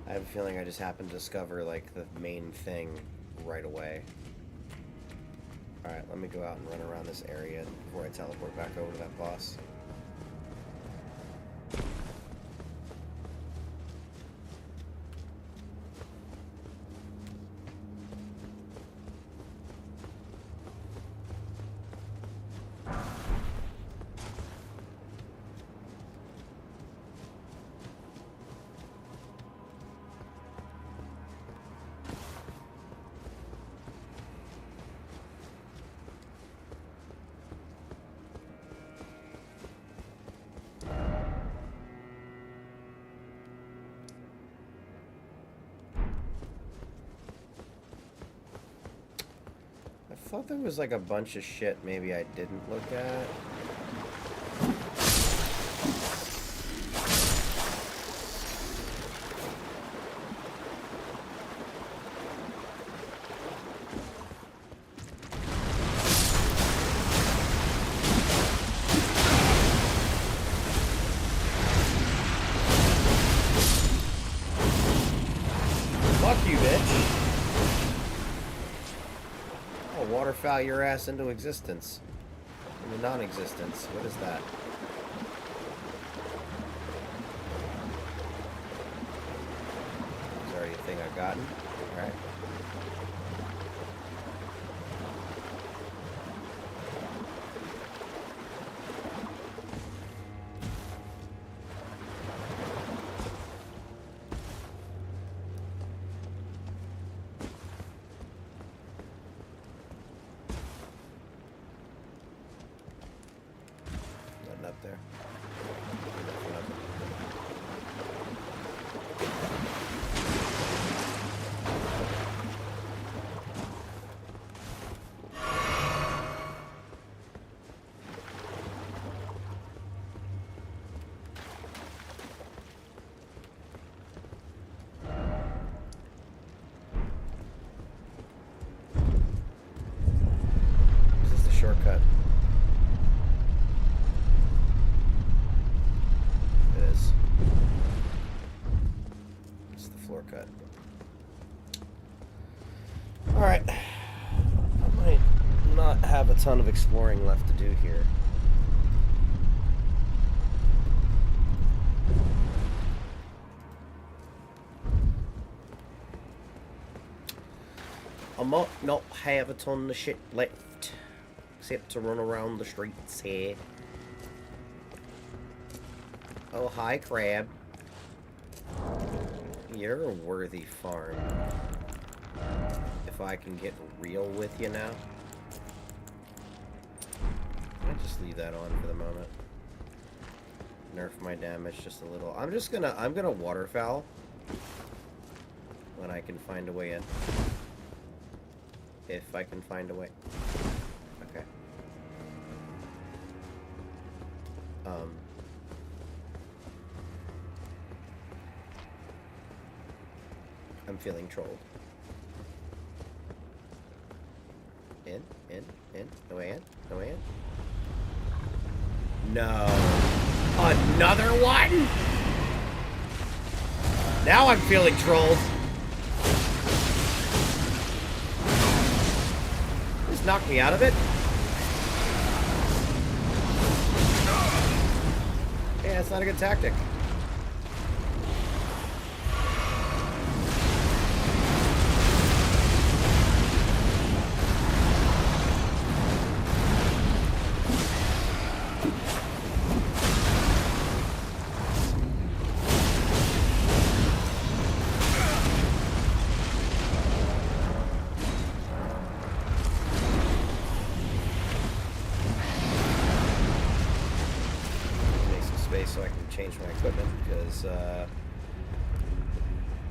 I have a feeling I just happened to discover, like, the main thing right away. Alright, let me go out and run around this area before I teleport back over to that boss. I thought there was like a bunch of shit maybe I didn't look at. Fuck you, bitch. Waterfowl your ass into existence. Into non-existence. What is that? Is already a thing I've gotten? Alright. Alright. I might not have a ton of exploring left to do here. I might not have a ton of shit left, except to run around the streets here. Oh, hi, crab. You're a worthy farm. If I can get real with you now. I'll just leave that on for the moment. Nerf my damage just a little. I'm gonna waterfowl when I can find a way in. If I can find a way. Okay. I'm feeling trolled. In. No way in. No way in. No. Another one? Now I'm feeling trolled. Just knock me out of it. Yeah, it's not a good tactic. So I can change my equipment because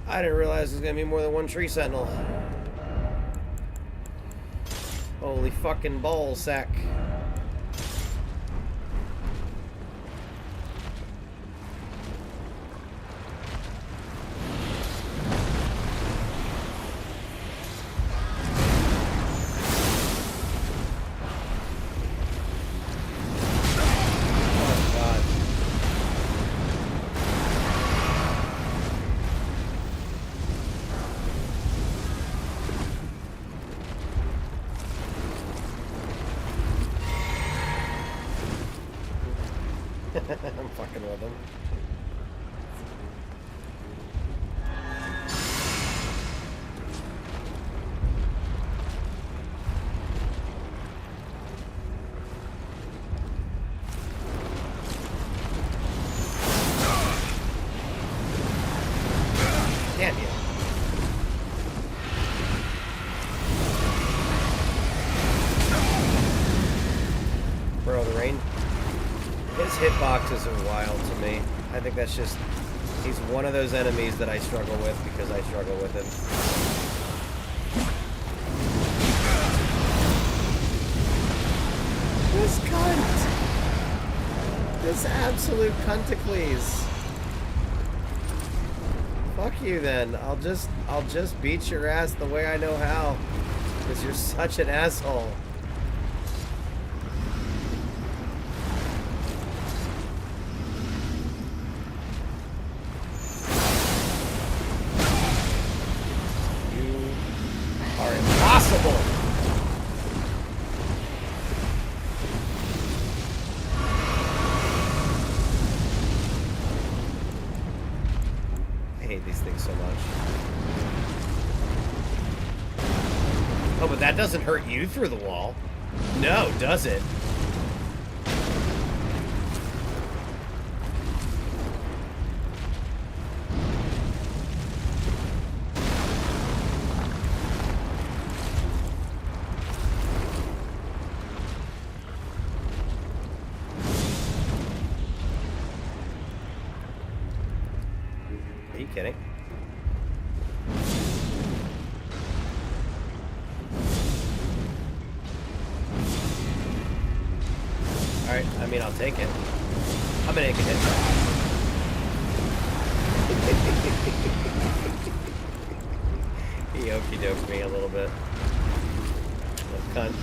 I didn't realize there's gonna be more than one tree sentinel. Holy fucking ball sack. I'm fucking with him. Damn you. Bro, the rain. His hitboxes are wild to me. I think that's just... He's one of those enemies that I struggle with because I struggle with him. This cunt! This absolute cunticles. Fuck you then. I'll just beat your ass the way I know how. Because you're such an asshole. I hate these things so much. Oh, but that doesn't hurt you through the wall. No, does it? Are you kidding? Alright, I mean, I'll take it. I'm gonna make a hit. He okey-doked me a little bit. That cunt.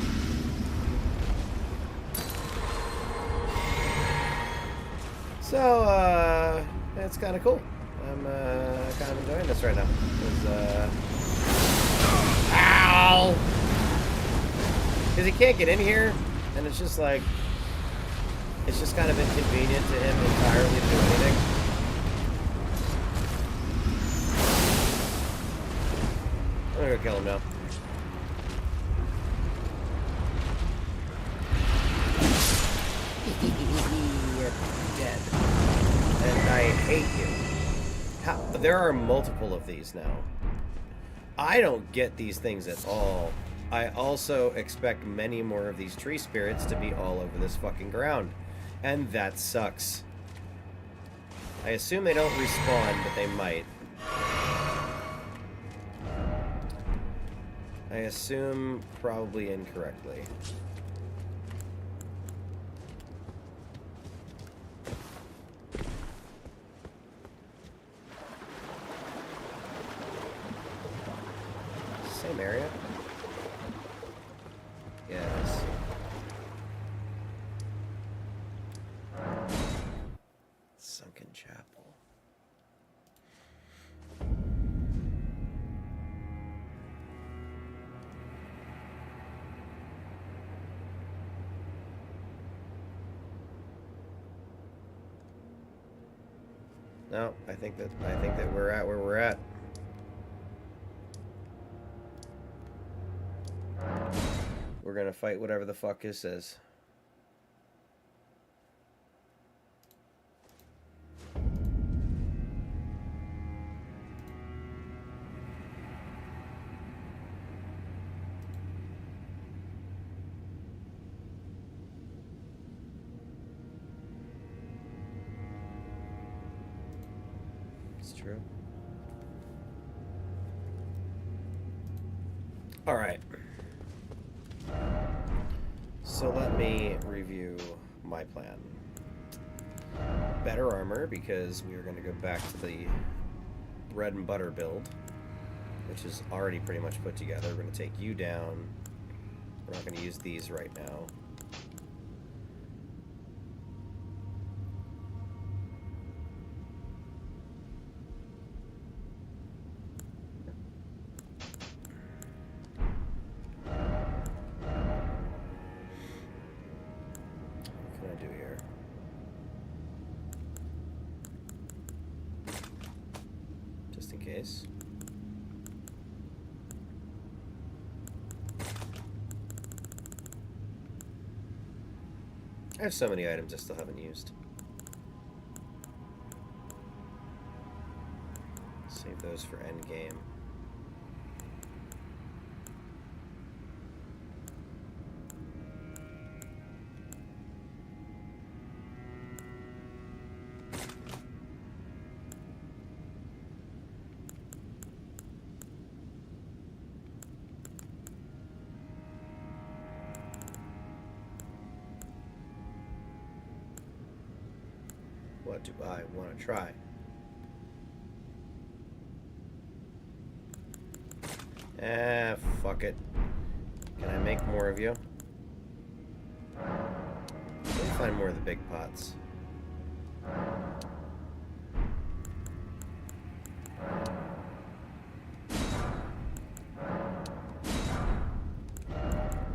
So, it's kind of cool. I'm kind of enjoying this right now. 'Cause, ow! Ow! Because he can't get in here, and it's just like, it's just kind of inconvenient to him entirely to do anything. I'm gonna go kill him now. You're dead. And I hate you. How? There are multiple of these now. I don't get these things at all. I also expect many more of these tree spirits to be all over this fucking ground. And that sucks. I assume they don't respawn, but they might. I assume probably incorrectly. Same area? Yes. Sunken Chapel. No, I think that we're at where we're at. We're gonna fight whatever the fuck this is. It's true. All right. So let me review my plan. Better armor, because we are going to go back to the bread and butter build, which is already pretty much put together. We're going to take you down. We're not going to use these right now. Case. I have so many items I still haven't used. Save those for endgame. What do I want to try? Ah, fuck it. Can I make more of you? Let me find more of the big pots.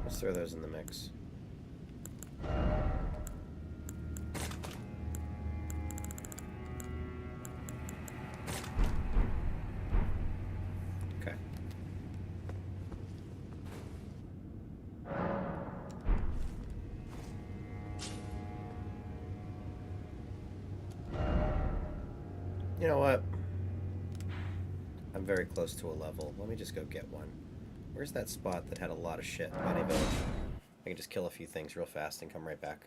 Let's throw those in the mix. You know what? I'm very close to a level. Let me just go get one. Where's that spot that had a lot of shit? Bunny Village. I can just kill a few things real fast and come right back.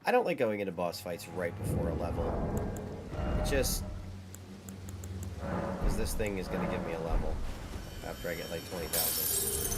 I don't like going into boss fights right before a level. It just... because this thing is going to give me a level after I get like 20,000.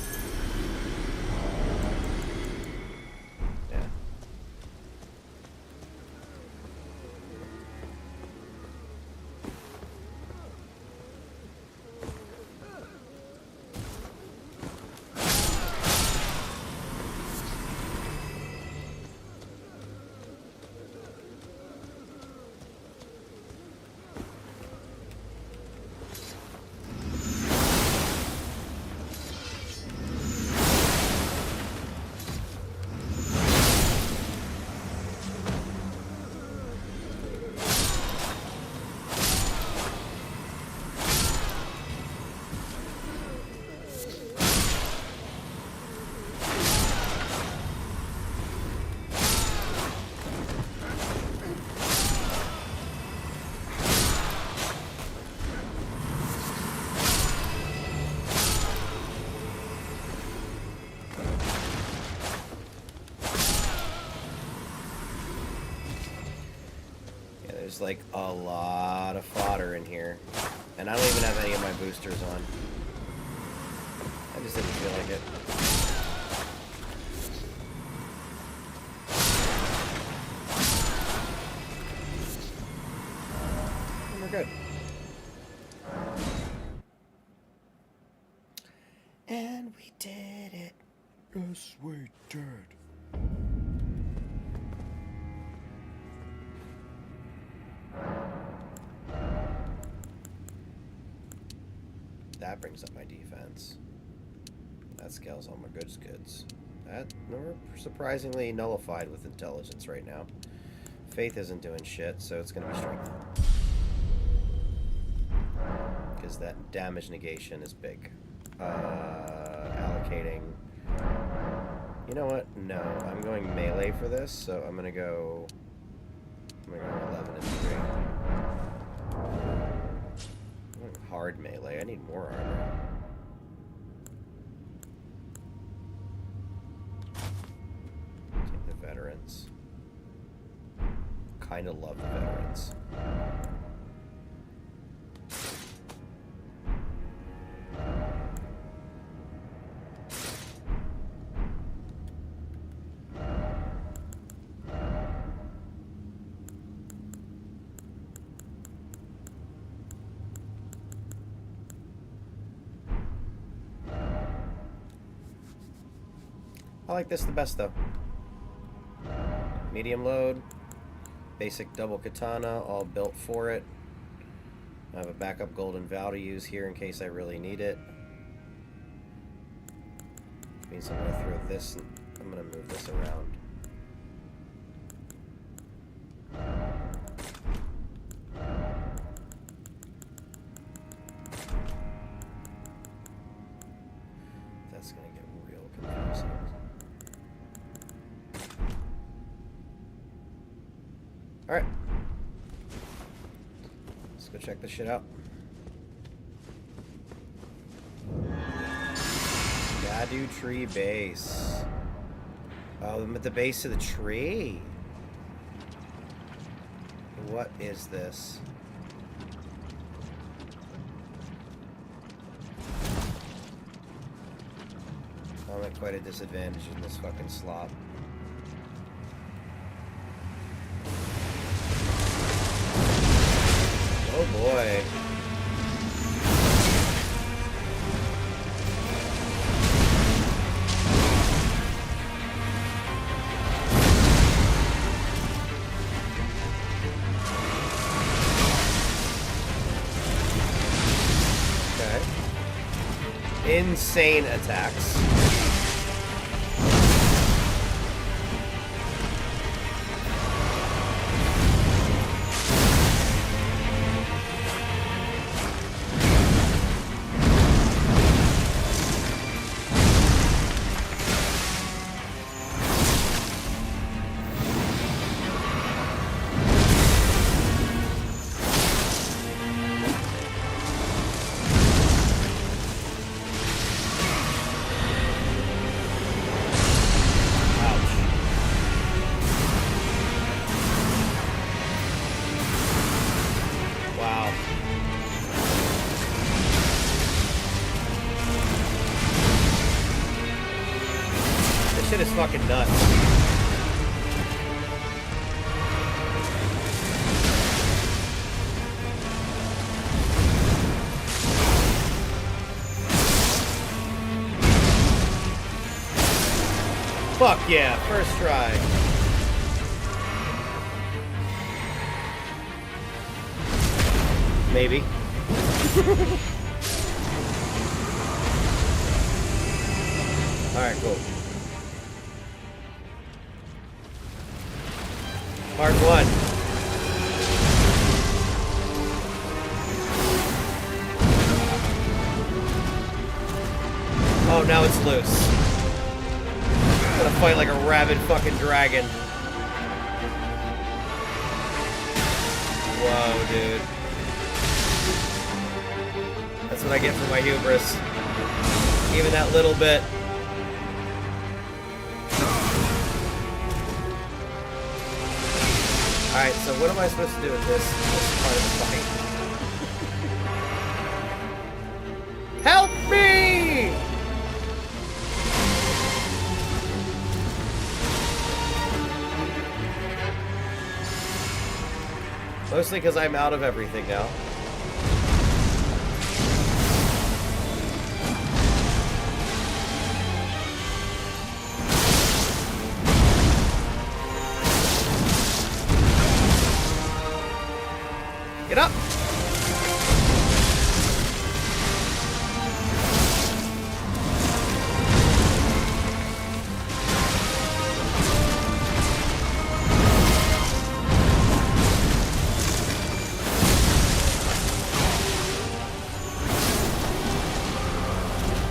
There's like a lot of fodder in here. And I don't even have any of my boosters on. I just didn't feel like it. And we're good. And we did it. Yes, we did. That brings up my defense. That scales all my goods. That, we're surprisingly nullified with intelligence right now. Faith isn't doing shit, so it's going to be strength. Because that damage negation is big. Allocating... You know what? No, I'm going melee for this, so I'm gonna go 11 and 3. I'm going hard melee. I need more armor. Take the veterans. Kinda love the veterans. I like this the best though. Medium load, basic double katana, all built for it. I have a backup golden vow to use here in case I really need it. Which means I'm gonna throw this and I'm gonna move this around. That's gonna get real confusing. Alright. Let's go check this shit out. Erdtree base. Oh, I'm at the base of the tree. What is this? I'm at quite a disadvantage in this fucking slot. Oh boy. Okay. Insane attacks. Shit is fucking nuts. Fuck yeah, first try. Maybe. Alright, cool. Part 1. Oh, now it's loose. I'm gonna fight like a rabid fucking dragon. Whoa, dude. That's what I get for my hubris. Even that little bit. Alright, so what am I supposed to do with this part of the fight? Help me! Mostly because I'm out of everything now. Get up!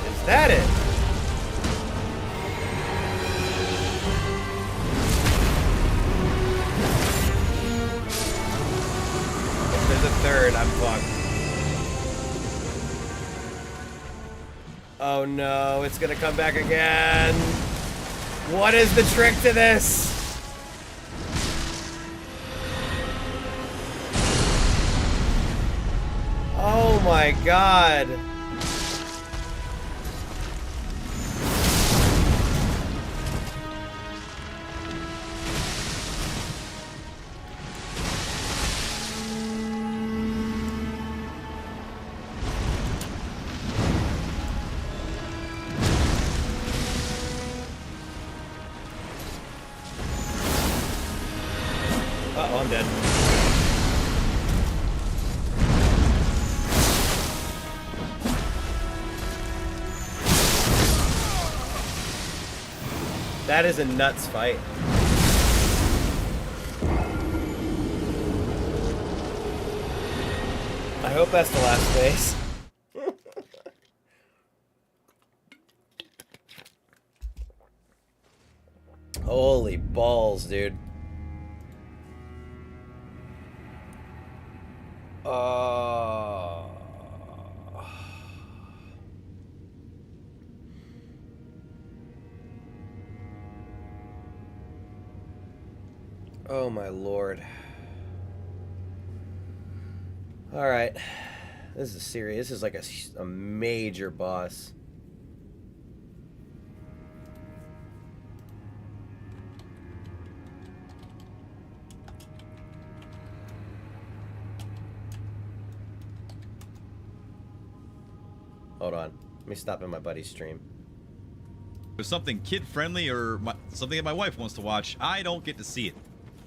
Is that it? There's a third, I'm fucked. Oh no, it's gonna come back again. What is the trick to this? Oh my god. Uh-oh, I'm dead. That is a nuts fight. I hope that's the last phase. Holy balls, dude. Oh my lord. Alright. This is serious. This is like a major boss. Hold on. Let me stop in my buddy's stream. There's something kid-friendly or something that my wife wants to watch. I don't get to see it.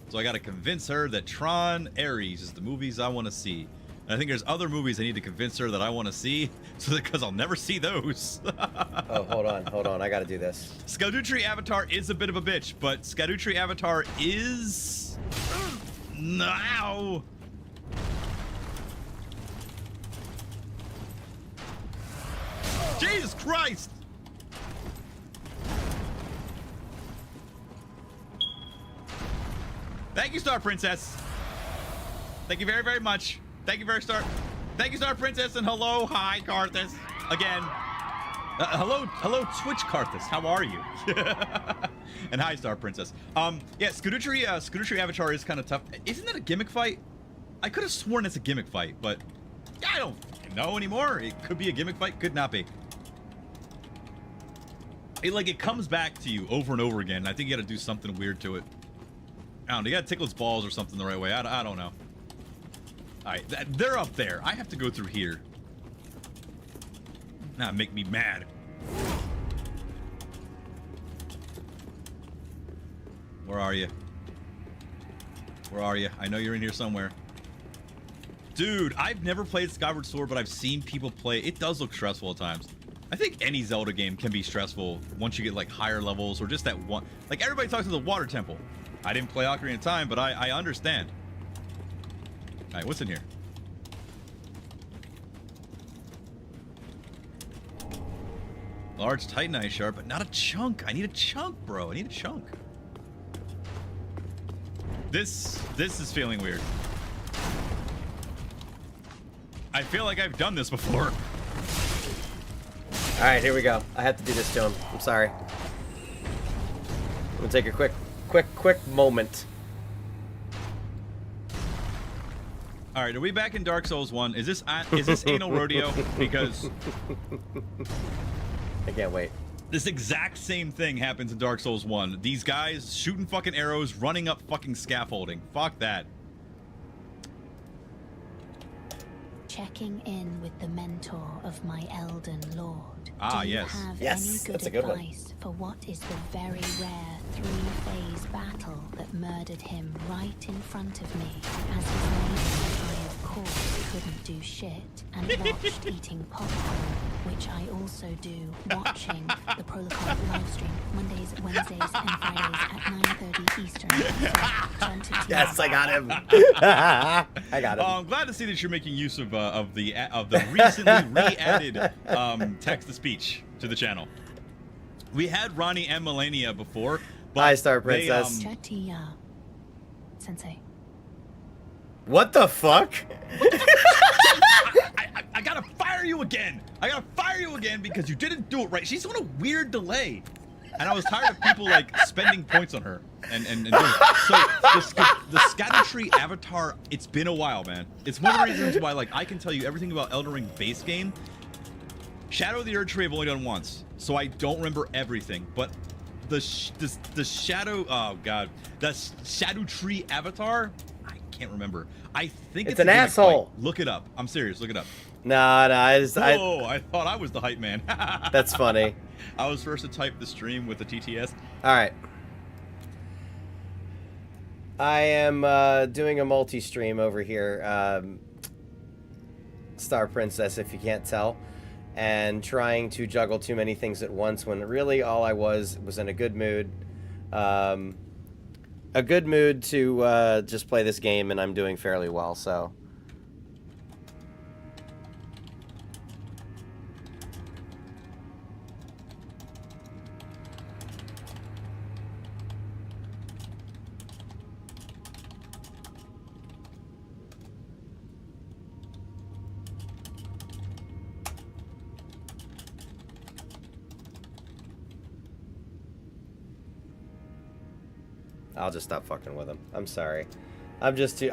So I got to convince her that Tron Ares is the movies I want to see. And I think there's other movies I need to convince her that I want to see, so because I'll never see those. Oh, hold on. I got to do this. Erdtree Avatar is a bit of a bitch, but Erdtree Avatar is... Now... Jesus Christ! Thank you, Star Princess. Thank you very, very much. Thank you, Thank you, Star Princess, and hello, hi, Karthus. Again. Hello, Twitch Karthus. How are you? And hi, Star Princess. Yeah, Erdtree Avatar is kind of tough. Isn't that a gimmick fight? I could have sworn it's a gimmick fight, but I don't know anymore. It could be a gimmick fight, could not be. It comes back to you over and over again. I think you got to do something weird to it. I don't know. You got to tickle its balls or something the right way. I don't know. All right, they're up there. I have to go through here. Now make me mad. Where are you? Where are you? I know you're in here somewhere. Dude, I've never played Skyward Sword, but I've seen people play. It does look stressful at times. I think any Zelda game can be stressful once you get like higher levels or just that one. Like everybody talks about the water temple. I didn't play Ocarina of Time, but I understand. All right, what's in here? Large Titanite shard, but not a chunk. I need a chunk, bro. I need a chunk. This is feeling weird. I feel like I've done this before. All right, here we go. I have to do this to him. I'm sorry. I'm gonna take a quick moment. All right, are we back in Dark Souls 1? Is this anal rodeo? Because I can't wait. this exact same thing happens in Dark Souls 1. These guys shooting fucking arrows, running up fucking scaffolding. Fuck that. Checking in with the mentor of my Elden Lord. Ah, Do you yes. have Yes, any good that's a good one. advice for what is the very rare 3-phase battle that murdered him right in front of me? As his neighbor, I of course couldn't do shit and watched eating popcorn, which I also do, watching the Protocol livestream Mondays, Wednesdays, and Fridays at 9:30 Eastern. So, turn to Yes, I got him. I got him. I'm glad to see that you're making use of the recently re-added text to speech to the channel. We had Ronnie and Melania before, but Hi, Star they, Princess. Chattia. Sensei. What the fuck? I gotta fire you again. I gotta fire you again because you didn't do it right. She's on a weird delay, and I was tired of people like spending points on her and doing so. The Scadutree avatar. It's been a while, man. It's one of the reasons why like I can tell you everything about Elden Ring base game. Shadow of the Erdtree I've only done once, so I don't remember everything. But the shadow, oh god, the Scadutree avatar, I can't remember. I think It's a an gimmick asshole. fight. Look it up. I'm serious. Look it up. Nah, I Whoa! I thought I was the hype man. that's funny. I was first to type the stream with the TTS. All right. I am doing a multi-stream over here, Star Princess, if you can't tell, and trying to juggle too many things at once when really all I was in a good mood. A good mood to just play this game, and I'm doing fairly well, so... I'll just stop fucking with them. I'm sorry. I'm just too...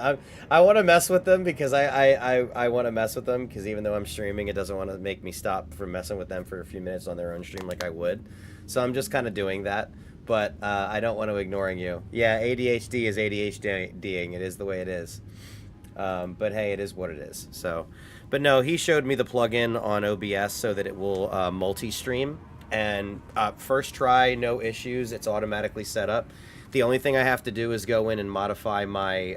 I want to mess with them because I want to mess with them because even though I'm streaming, it doesn't want to make me stop from messing with them for a few minutes on their own stream like I would. So I'm just kind of doing that. But I don't want to ignoring you. Yeah, ADHD is ADHDing. It is the way it is. But hey, it is what it is. So, but no, he showed me the plugin on OBS so that it will multi-stream. And first try, no issues. It's automatically set up. The only thing I have to do is go in and modify my,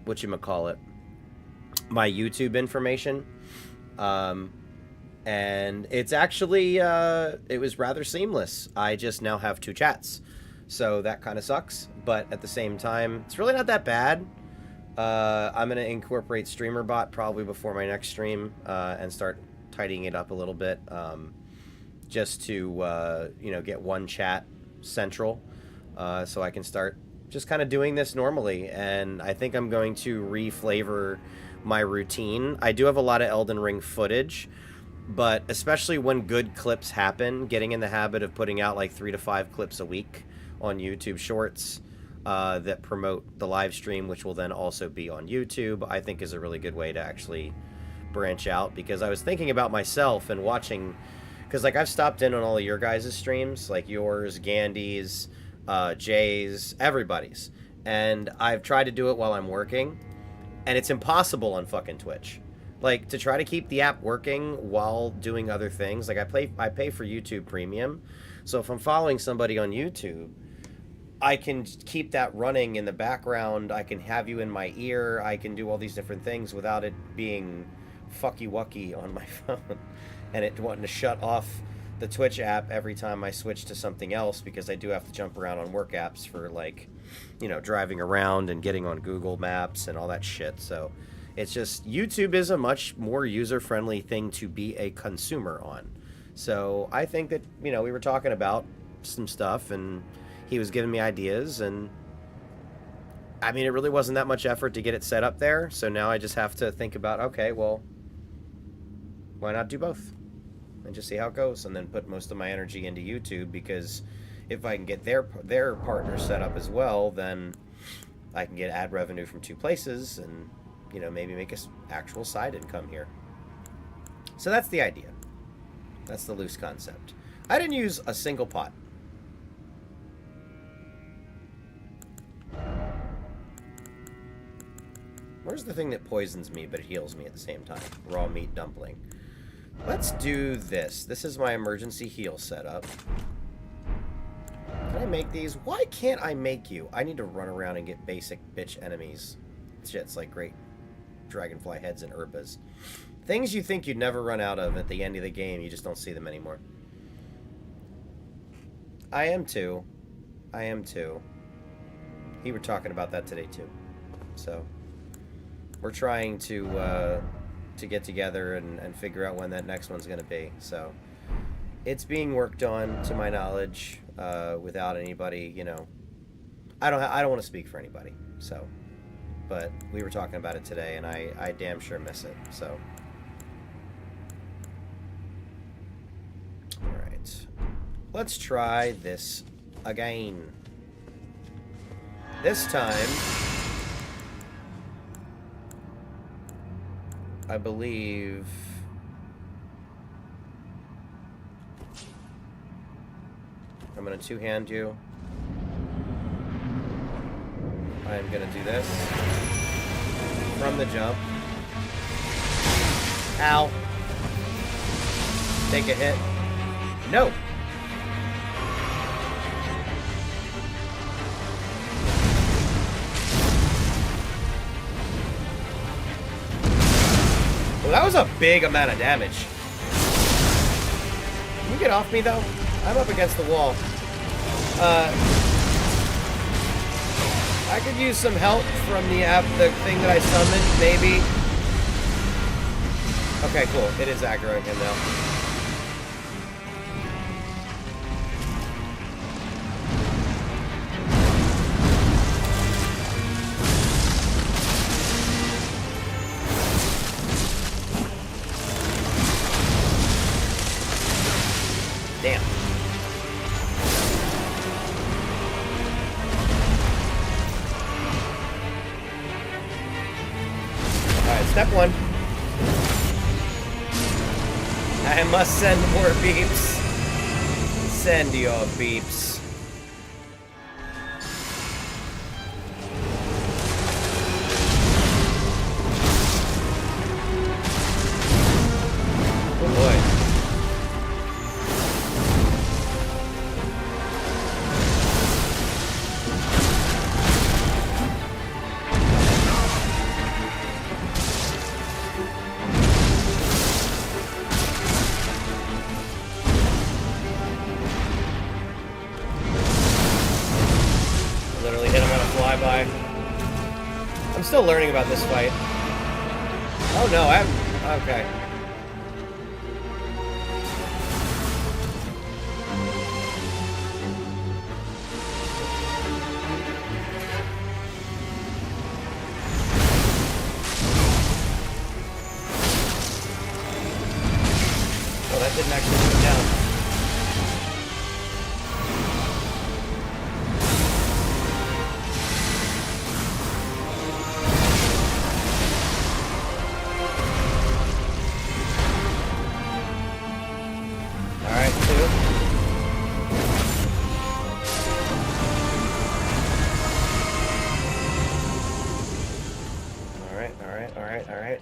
whatchamacallit, my YouTube information. And it's actually, it was rather seamless. I just now have 2 chats. So that kind of sucks. But at the same time, it's really not that bad. I'm going to incorporate StreamerBot probably before my next stream and start tidying it up a little bit. Just to, you know, get one chat central. So I can start just kind of doing this normally, and I think I'm going to reflavor my routine. I do have a lot of Elden Ring footage, but especially when good clips happen, getting in the habit of putting out like 3 to 5 clips a week on YouTube Shorts that promote the live stream, which will then also be on YouTube, I think is a really good way to actually branch out, because I was thinking about myself and watching, because like I've stopped in on all of your guys' streams, like yours, Gandy's, Jay's, everybody's, and I've tried to do it while I'm working, and it's impossible on fucking Twitch. Like, to try to keep the app working while doing other things, like I pay for YouTube Premium, so if I'm following somebody on YouTube, I can keep that running in the background, I can have you in my ear, I can do all these different things without it being fucky-wucky on my phone, and it wanting to shut off the Twitch app every time I switch to something else, because I do have to jump around on work apps for, like, you know, driving around and getting on Google Maps and all that shit. So it's just, YouTube is a much more user-friendly thing to be a consumer on. So I think that, you know, we were talking about some stuff and he was giving me ideas, and I mean, it really wasn't that much effort to get it set up there. So now I just have to think about, okay, well, why not do both? And just see how it goes, and then put most of my energy into YouTube, because if I can get their partner set up as well, then I can get ad revenue from 2 places and, you know, maybe make actual side income here. So that's the idea. That's the loose concept. I didn't use a single pot. Where's the thing that poisons me but it heals me at the same time? Raw meat dumpling. Let's do this. This is my emergency heal setup. Can I make these? Why can't I make you? I need to run around and get basic bitch enemies. Shit's like great dragonfly heads and herbas. Things you think you'd never run out of at the end of the game, you just don't see them anymore. I am too. I am too. We were talking about that today too. So we're trying to get together and figure out when that next one's going to be. So it's being worked on, to my knowledge, without anybody, you know. I don't want to speak for anybody. So, but we were talking about it today, and I damn sure miss it. So, all right, let's try this again. This time, I believe I'm going to two-hand you. I'm going to do this from the jump. Ow. Take a hit. No. Well, that was a big amount of damage. Can you get off me, though? I'm up against the wall. I could use some help from the thing that I summoned, maybe. Okay, cool. It is aggroing him now. Damn. Alright, step 1. I must send more beeps. Send your beeps. Oh boy. Literally hit him on a flyby. I'm still learning about this fight. Oh no, okay. Well, that didn't actually put him down. Alright, 2. Alright.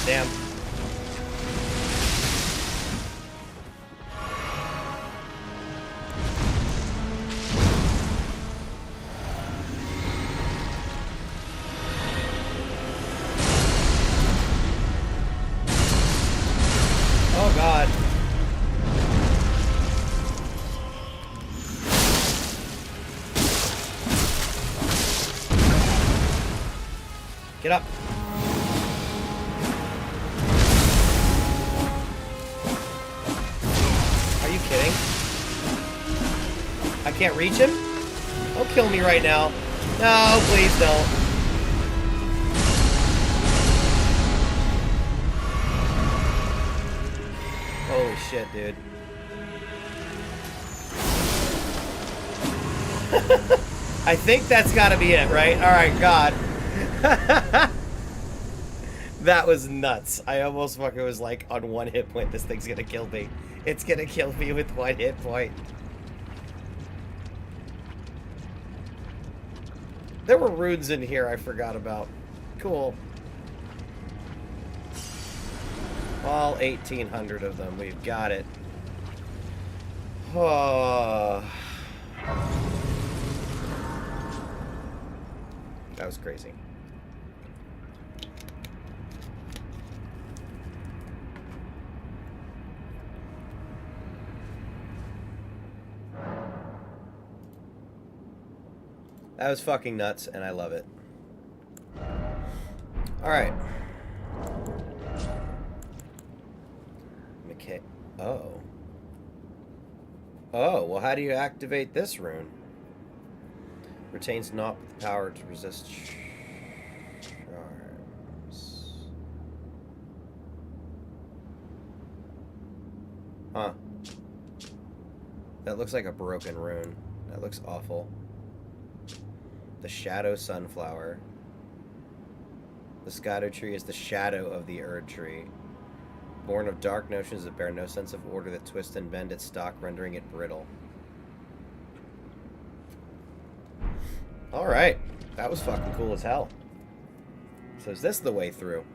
Damn. Oh God. Get up. Are you kidding? I can't reach him? Don't kill me right now. No, please don't. Holy shit, dude. I think that's gotta be it, right? Alright, God. That was nuts. I almost fucking was like, on 1 hit point, this thing's gonna kill me. It's gonna kill me with 1 hit point. There were runes in here I forgot about. Cool. All 1,800 of them. We've got it. Oh. That was crazy. That was fucking nuts, and I love it. Alright. McKay. Oh. Oh, well, how do you activate this rune? Retains not the power to resist charms. Huh. That looks like a broken rune. That looks awful. The Shadow Sunflower. The Erdtree is the shadow of the Erdtree. Born of dark notions that bear no sense of order, that twist and bend its stalk, rendering it brittle. Alright. That was fucking cool as hell. So is this the way through?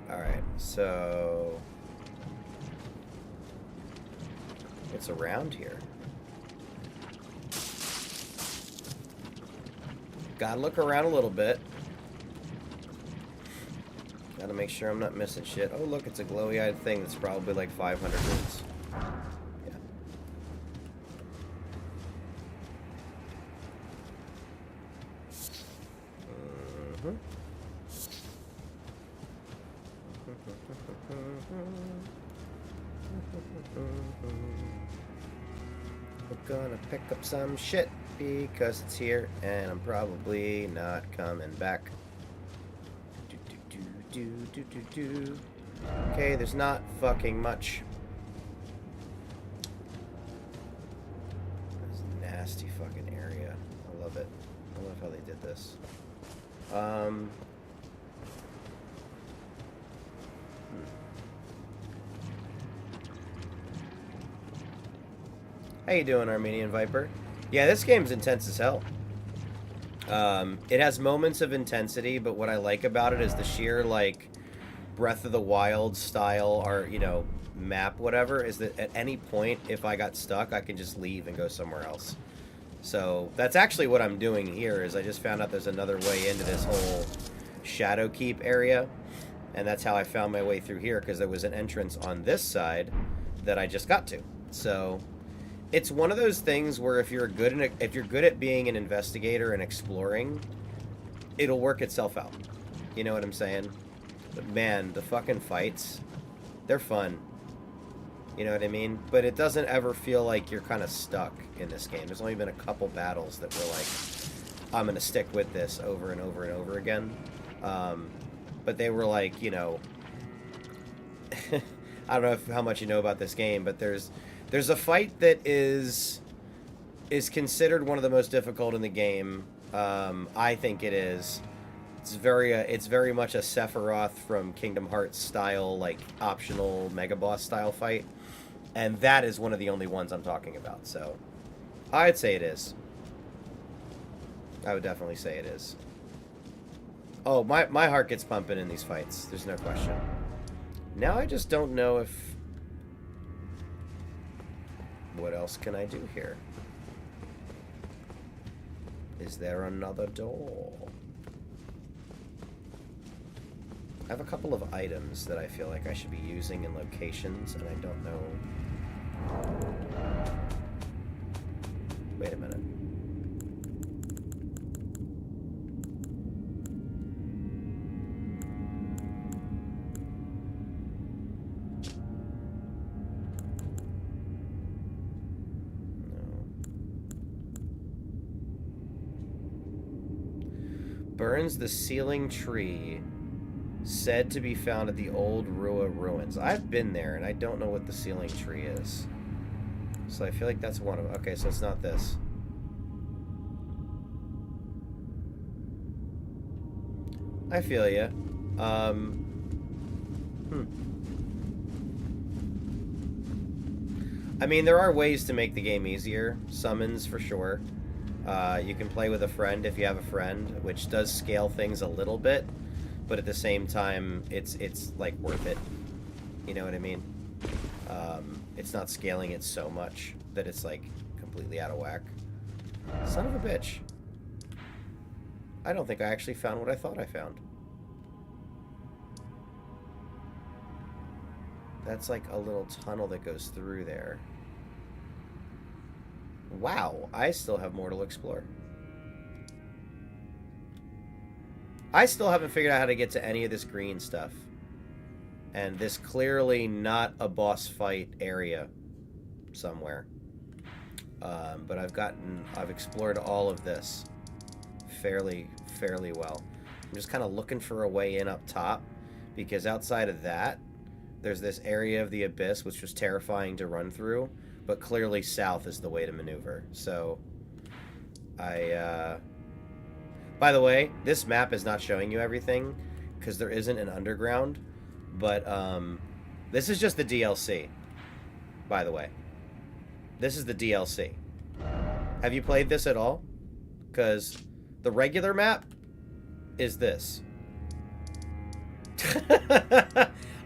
Alright. So what's around here? Gotta look around a little bit. Gotta make sure I'm not missing shit. Oh, look, it's a glowy-eyed thing that's probably like 500 runes. Yeah. We're gonna pick up some shit because it's here, and I'm probably not coming back. Okay, there's not fucking much. This nasty fucking area. I love it. I love how they did this. How you doing, Armenian Viper? Yeah, this game's intense as hell. It has moments of intensity, but what I like about it is the sheer, like, Breath of the Wild style, or, you know, map, whatever, is that at any point, if I got stuck, I can just leave and go somewhere else. So, that's actually what I'm doing here, is I just found out there's another way into this whole Shadowkeep area, and that's how I found my way through here, because there was an entrance on this side that I just got to. So it's one of those things where if you're good at being an investigator and exploring, it'll work itself out. You know what I'm saying? But man, the fucking fights, they're fun. You know what I mean? But it doesn't ever feel like you're kind of stuck in this game. There's only been a couple battles that were like, I'm going to stick with this over and over and over again. But they were like, you know, I don't know how much you know about this game, but there's a fight that is considered one of the most difficult in the game. I think it is. It's very much a Sephiroth from Kingdom Hearts style, like optional Mega Boss style fight, and that is one of the only ones I'm talking about. So, I'd say it is. I would definitely say it is. Oh, my heart gets pumping in these fights. There's no question. Now I just don't know if... What else can I do here? Is there another door? I have a couple of items that I feel like I should be using in locations, and I don't know. Wait a minute. Burns the ceiling tree, said to be found at the old Rua ruins. I've been there, and I don't know what the ceiling tree is. So I feel like that's one of them. Okay, so it's not this. I feel ya. I mean, there are ways to make the game easier. Summons, for sure. You can play with a friend if you have a friend, which does scale things a little bit, but at the same time, it's like worth it. You know what I mean? It's not scaling it so much that it's like completely out of whack. Son of a bitch. I don't think I actually found what I thought I found. That's like a little tunnel that goes through there. Wow, I still have more to explore. I still haven't figured out how to get to any of this green stuff. And this clearly not a boss fight area somewhere. But I've explored all of this fairly well. I'm just kind of looking for a way in up top, because outside of that, there's this area of the abyss which was terrifying to run through, but clearly south is the way to maneuver. So, by the way, this map is not showing you everything, because there isn't an underground, but, this is just the DLC, by the way. This is the DLC. Have you played this at all? Because the regular map is this.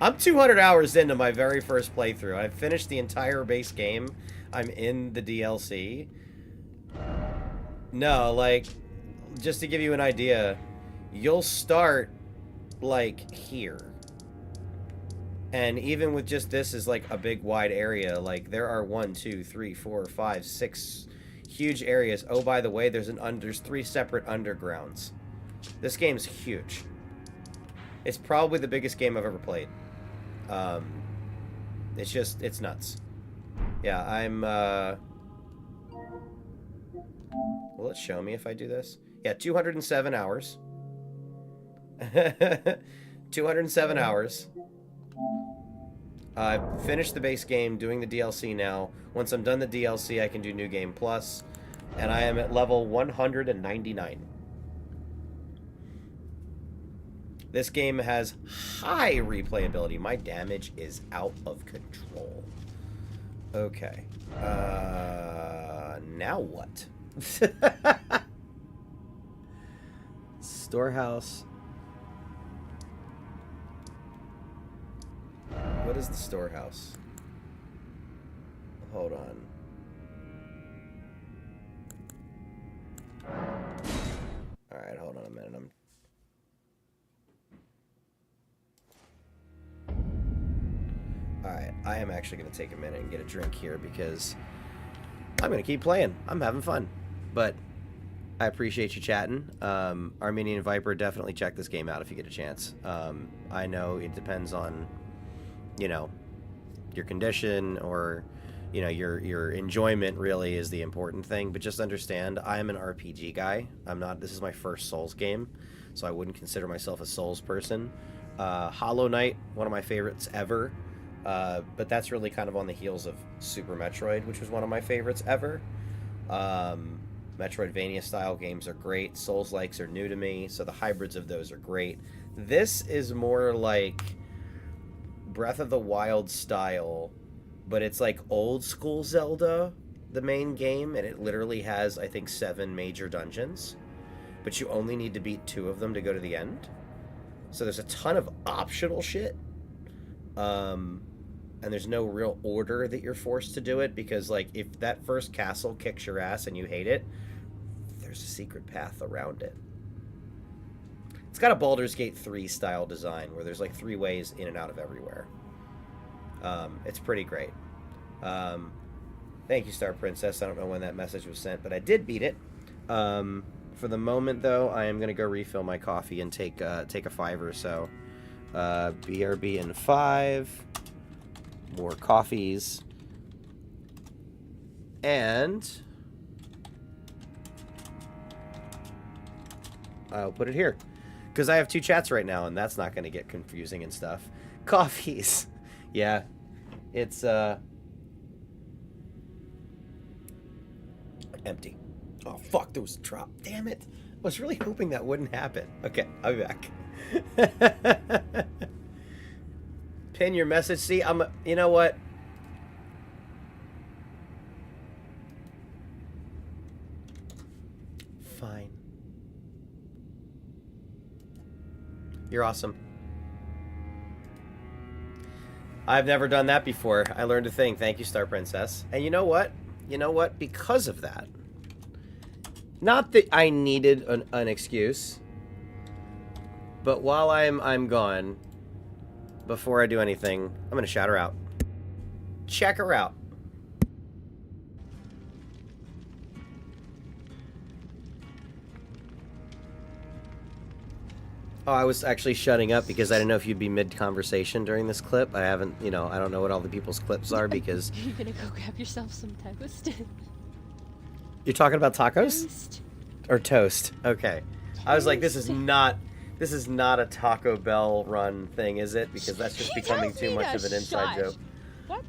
I'm 200 hours into my very first playthrough. I've finished the entire base game. I'm in the DLC. No, like, just to give you an idea, you'll start, like, here. And even with just this is like a big wide area, like, there are 1, 2, 3, 4, 5, 6 huge areas. Oh, by the way, there's 3 separate undergrounds. This game's huge. It's probably the biggest game I've ever played. It's nuts. Yeah, I'm, will it show me if I do this? Yeah, 207 hours. 207 hours. I've finished the base game, doing the DLC now. Once I'm done the DLC, I can do New Game Plus. And I am at level 199. This game has high replayability. My damage is out of control. Okay. Now what? Storehouse. What is the storehouse? Hold on. Alright, hold on a minute. Alright, I am actually going to take a minute and get a drink here because I'm going to keep playing. I'm having fun. But I appreciate you chatting. Armenian Viper, definitely check this game out if you get a chance. I know it depends on, you know, your condition or, you know, your enjoyment really is the important thing. But just understand, I'm an RPG guy. This is my first Souls game, so I wouldn't consider myself a Souls person. Hollow Knight, one of my favorites ever. But that's really kind of on the heels of Super Metroid, which was one of my favorites ever. Metroidvania style games are great. Souls-likes are new to me, so the hybrids of those are great. This is more like Breath of the Wild style, but it's like old school Zelda, the main game, and it literally has, I think, 7 major dungeons, but you only need to beat 2 of them to go to the end. So there's a ton of optional shit. And there's no real order that you're forced to do it, because, like, if that first castle kicks your ass and you hate it, there's a secret path around it. got a Baldur's Gate 3 style design where there's like 3 ways in and out of everywhere. It's pretty great. Thank you, Star Princess. I don't know when that message was sent, but I did beat it. For the moment, though, I am going to go refill my coffee and take a $5 or so. BRB in 5. More coffees. And I'll put it here. Because I have 2 chats right now, and that's not going to get confusing and stuff. Coffees. Yeah. It's, empty. Oh, fuck, there was a drop. Damn it. I was really hoping that wouldn't happen. Okay, I'll be back. Pin your message. See, you know what? Fine. You're awesome. I've never done that before. I learned a thing. Thank you, Star Princess. And you know what? You know what? Because of that, not that I needed an excuse, but while I'm gone, before I do anything, I'm gonna shout her out. Check her out. Oh, I was actually shutting up because I didn't know if you'd be mid-conversation during this clip. I haven't, I don't know what all the people's clips are because... You're gonna go grab yourself some toast? You're talking about tacos? Toast. Or toast. Okay. Toast. I was like, this is not a Taco Bell run thing, is it? Because that's just becoming too much of an inside joke. What?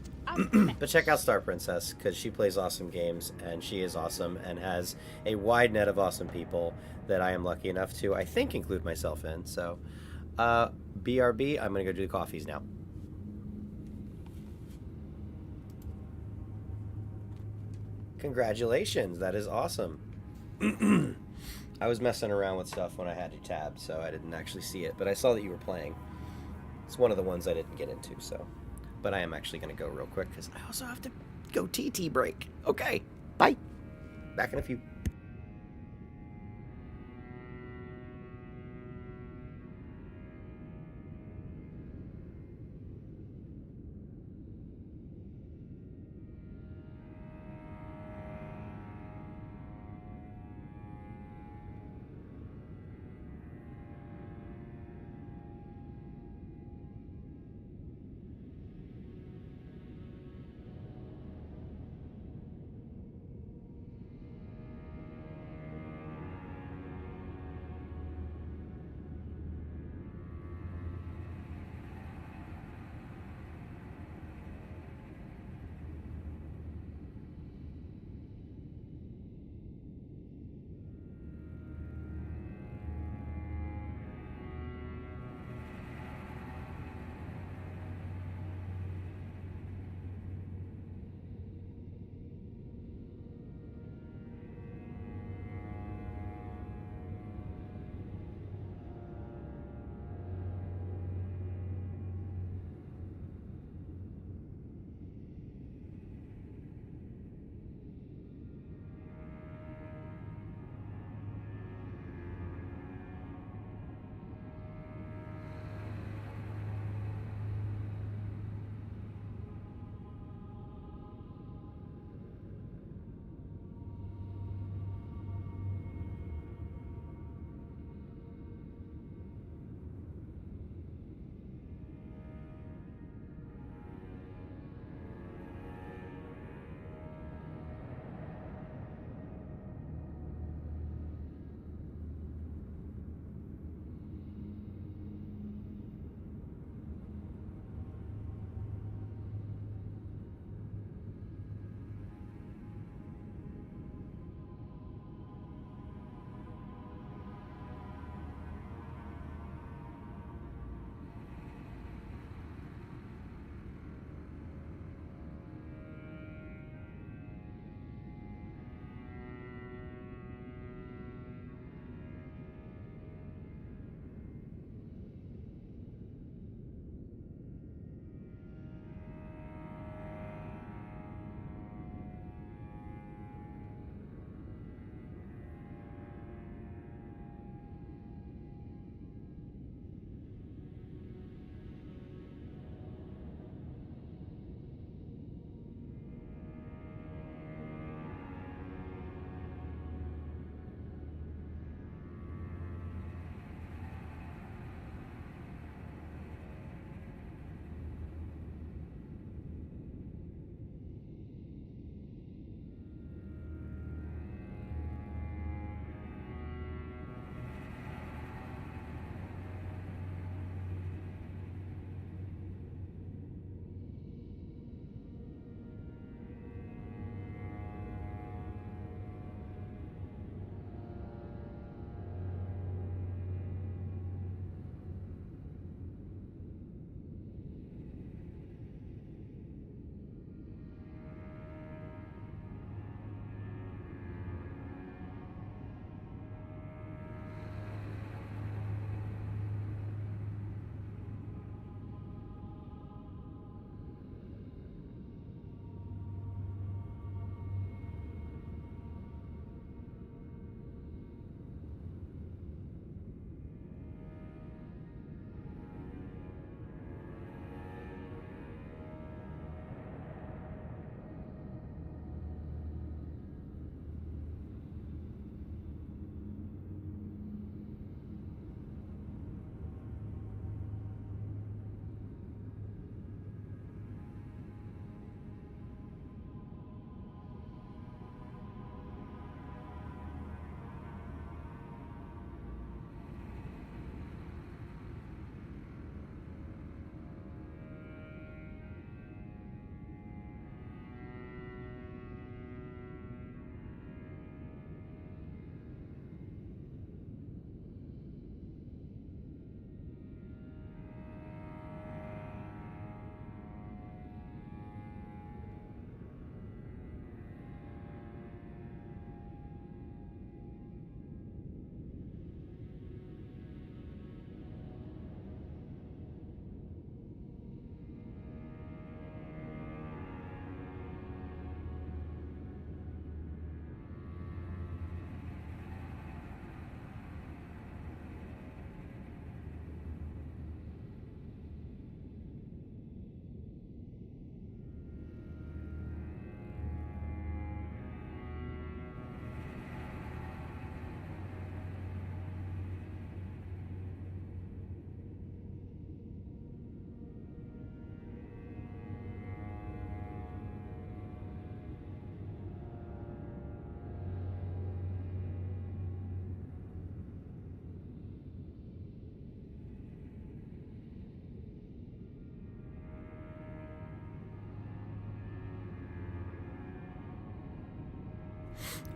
But check out Star Princess, because she plays awesome games, and she is awesome, and has a wide net of awesome people that I am lucky enough to, I think, include myself in. So, BRB, I'm going to go do the coffees now. Congratulations, that is awesome. I was messing around with stuff when I had you tabbed, so I didn't actually see it, but I saw that you were playing. It's one of the ones I didn't get into, so... But I am actually going to go real quick, because I also have to go TT break. Okay, bye. Back in a few.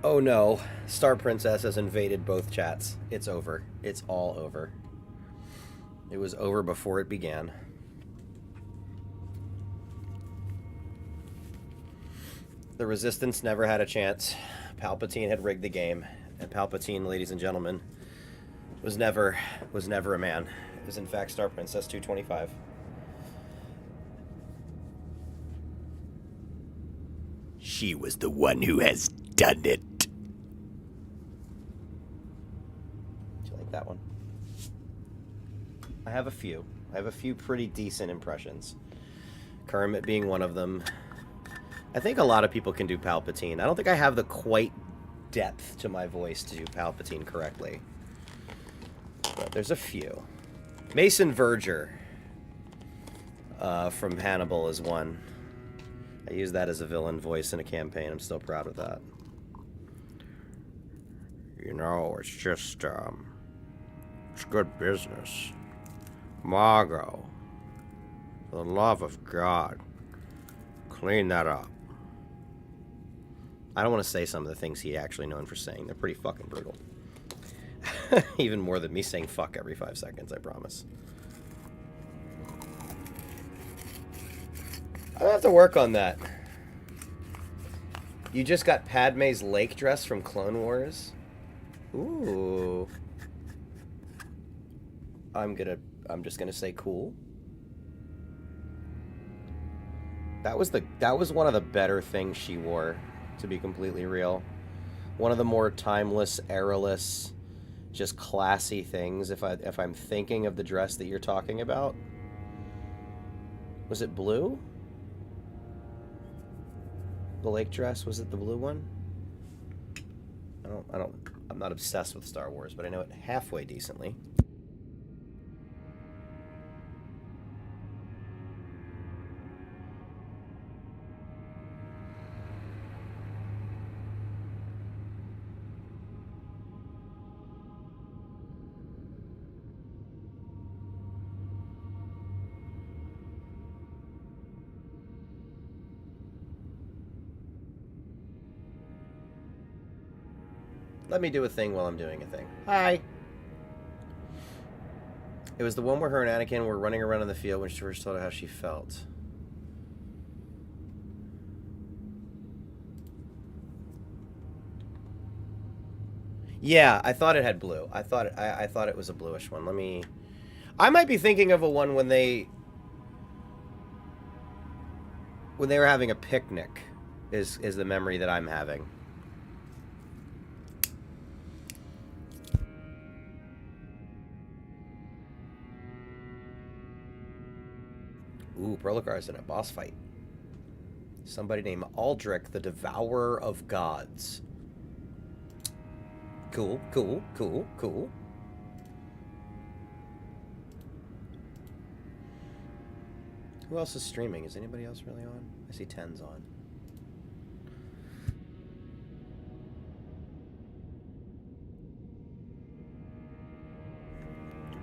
Oh no, Star Princess has invaded both chats. It's over. It's all over. It was over before it began. The Resistance never had a chance. Palpatine had rigged the game, and Palpatine, ladies and gentlemen, was never a man. It was in fact Star Princess 225. She was the one who has done it. Do you like that one? I have a few. I have a few pretty decent impressions. Kermit being one of them. I think a lot of people can do Palpatine. I don't think I have the quite depth to my voice to do Palpatine correctly. But there's a few. Mason Verger from Hannibal is one. I used that as a villain voice in a campaign. I'm still proud of that. You know, it's just, it's good business. Margot, for the love of God, clean that up. I don't want to say some of the things he's actually known for saying. They're pretty fucking brutal. Even more than me saying fuck every 5 seconds, I promise. I'll have to work on that. You just got Padme's lake dress from Clone Wars? Ooh. I'm just gonna say cool. That was one of the better things she wore, to be completely real. One of the more timeless, errorless, just classy things. If I'm thinking of the dress that you're talking about. Was it blue? The lake dress, was it the blue one? I'm not obsessed with Star Wars, but I know it halfway decently. Let me do a thing while I'm doing a thing. Hi. It was the one where her and Anakin were running around in the field when she first told her how she felt. Yeah, I thought it had blue. I thought it was a bluish one. Let me... I might be thinking of a one when they were having a picnic is the memory that I'm having. Ooh, Prologar's in a boss fight. Somebody named Aldrich, the Devourer of Gods. Cool, cool, cool, cool. Who else is streaming? Is anybody else really on? I see 10's on.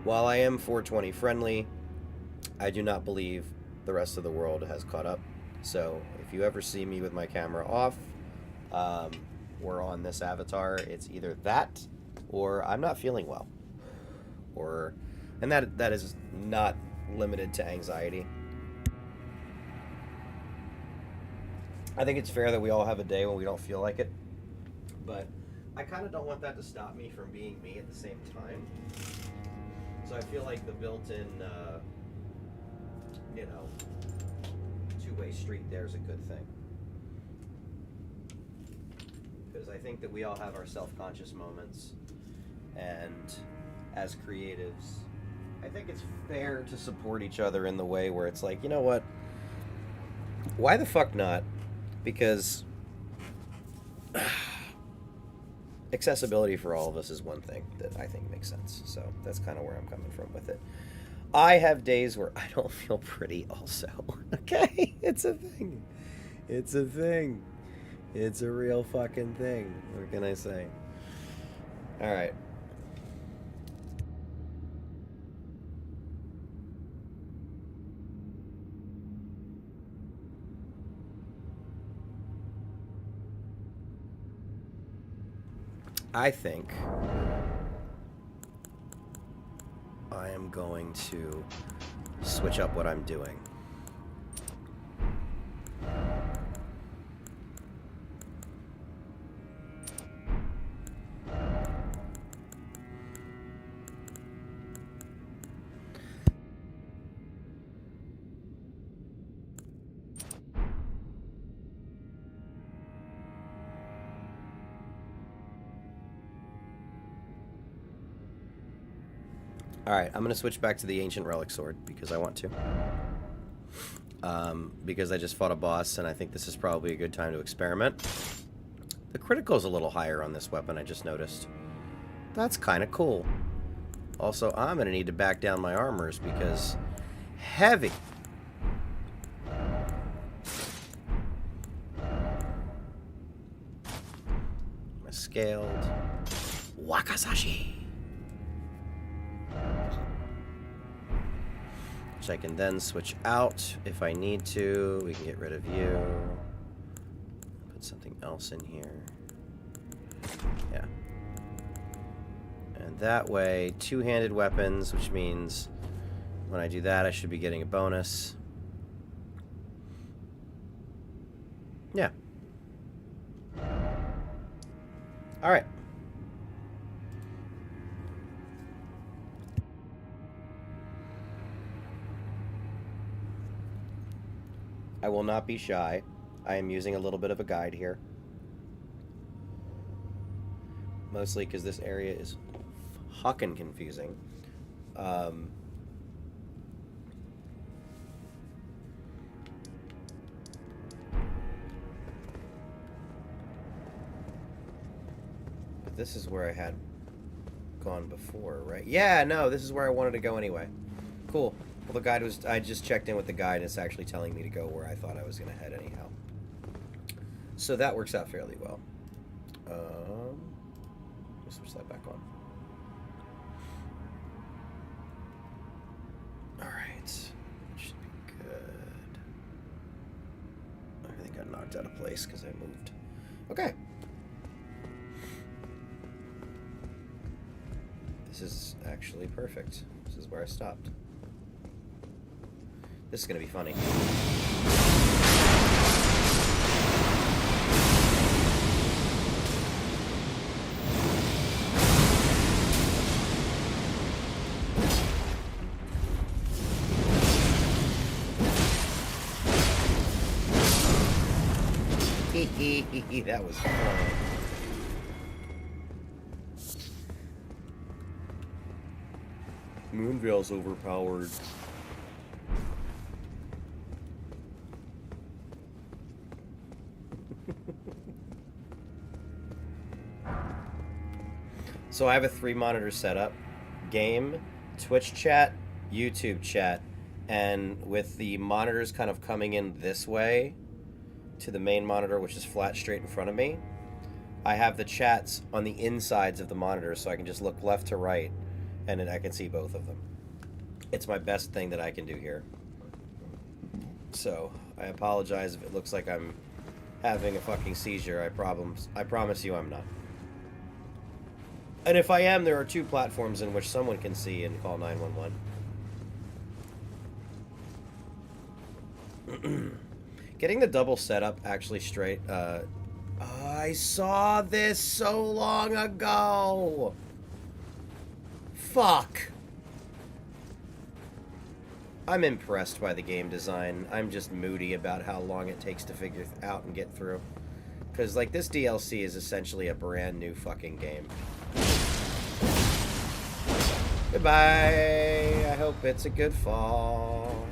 While I am 420 friendly, I do not believe the rest of the world has caught up. So if you ever see me with my camera off, or on this avatar, it's either that or I'm not feeling well. And that is not limited to anxiety. I think it's fair that we all have a day when we don't feel like it, but I kind of don't want that to stop me from being me at the same time. So I feel like the built-in, two-way street there is a good thing. Because I think that we all have our self-conscious moments, and as creatives, I think it's fair to support each other in the way where it's like, you know what? Why the fuck not? Because accessibility for all of us is one thing that I think makes sense. So that's kind of where I'm coming from with it. I have days where I don't feel pretty also. Okay? It's a thing. It's a thing. It's a real fucking thing. What can I say? All right. I think I am going to switch up what I'm doing. Alright, I'm going to switch back to the Ancient Relic Sword, because I want to. Because I just fought a boss, and I think this is probably a good time to experiment. The critical's a little higher on this weapon, I just noticed. That's kind of cool. Also, I'm going to need to back down my armors, because... heavy! My scaled... Wakasashi! Which I can then switch out if I need to. We can get rid of you. Put something else in here. Yeah. And that way, two-handed weapons, which means when I do that, I should be getting a bonus. Yeah. Alright. I will not be shy. I am using a little bit of a guide here. Mostly because this area is fucking confusing. But this is where I had gone before, right? Yeah, no, this is where I wanted to go anyway. Cool. Well, the guide was... I just checked in with the guide, and it's actually telling me to go where I thought I was going to head anyhow. So that works out fairly well. Let's switch that back on. Alright. Should be good. Everything got knocked out of place because I moved. Okay. This is actually perfect. This is where I stopped. This is going to be funny. That was fun. Moonveil's overpowered. So I have a 3-monitor setup. Game, Twitch chat, YouTube chat, and with the monitors kind of coming in this way to the main monitor, which is flat straight in front of me, I have the chats on the insides of the monitor, so I can just look left to right, and then I can see both of them. It's my best thing that I can do here. So, I apologize if it looks like I'm having a fucking seizure. I promise you I'm not. And if I am, there are 2 platforms in which someone can see and call 911. Getting the double setup actually straight, I saw this so long ago! Fuck! I'm impressed by the game design. I'm just moody about how long it takes to figure out and get through. Because, like, this DLC is essentially a brand new fucking game. Goodbye! I hope it's a good fall.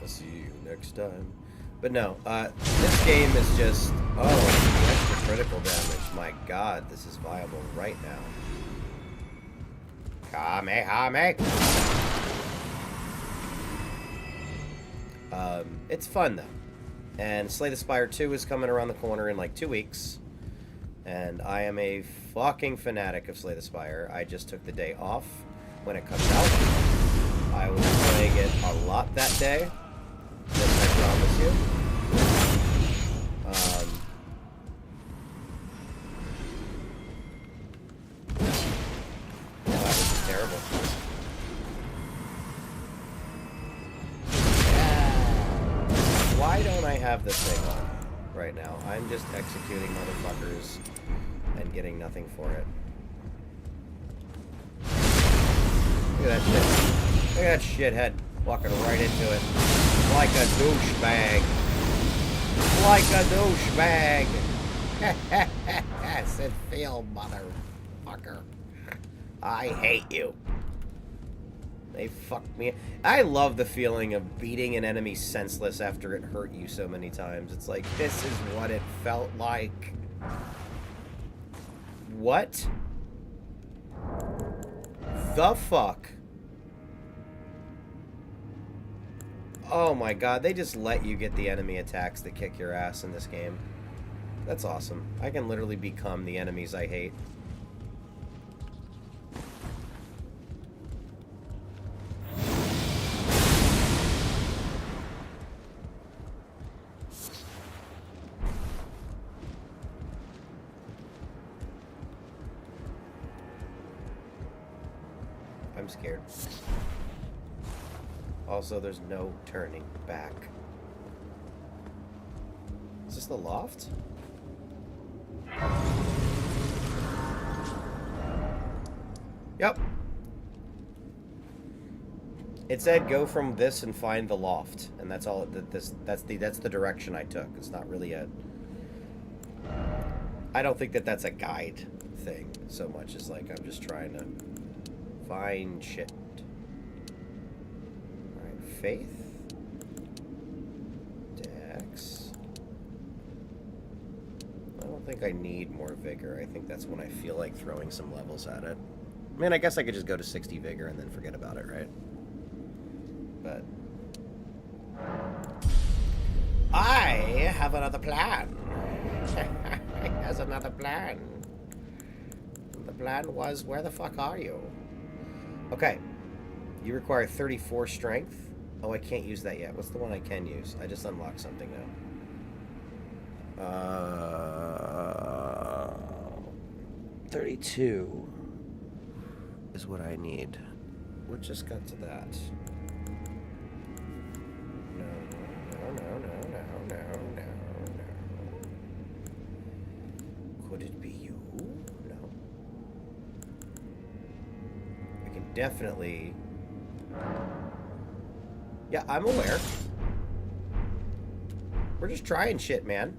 I'll see you next time. But no, this game is just... Oh, extra critical damage. My god, this is viable right now. Kamehame! It's fun, though. And Slay the Spire 2 is coming around the corner in like 2 weeks. And I am a fucking fanatic of Slay the Spire. I just took the day off when it comes out. I was playing it a lot that day. This I promise you. Why don't I have this thing on right now? I'm just executing motherfuckers and getting nothing for it. Look at that shit. Look at that shithead walking right into it. Like a douchebag. Like a douchebag. Sit still, motherfucker. I hate you. They fucked me. I love the feeling of beating an enemy senseless after it hurt you so many times. It's like, this is what it felt like. What the fuck? Oh my god, they just let you get the enemy attacks that kick your ass in this game. That's awesome. I can literally become the enemies I hate. I'm scared. Also, there's no turning back. Is this the loft? Yep. It said go from this and find the loft, and that's all. That's the direction I took. It's not really a. I don't think that that's a guide thing so much as like I'm just trying to find shit. All right, faith, Dex. I don't think I need more vigor. I think that's when I feel like throwing some levels at it. I mean, I guess I could just go to 60 vigor and then forget about it, right? But I have another plan. He has another plan. The plan was, where the fuck are you? Okay. You require 34 strength. Oh, I can't use that yet. What's the one I can use? I just unlocked something now. 32 is what I need. What just got to that? No. Could it be you? No. I can definitely... Yeah, I'm aware. We're just trying shit, man.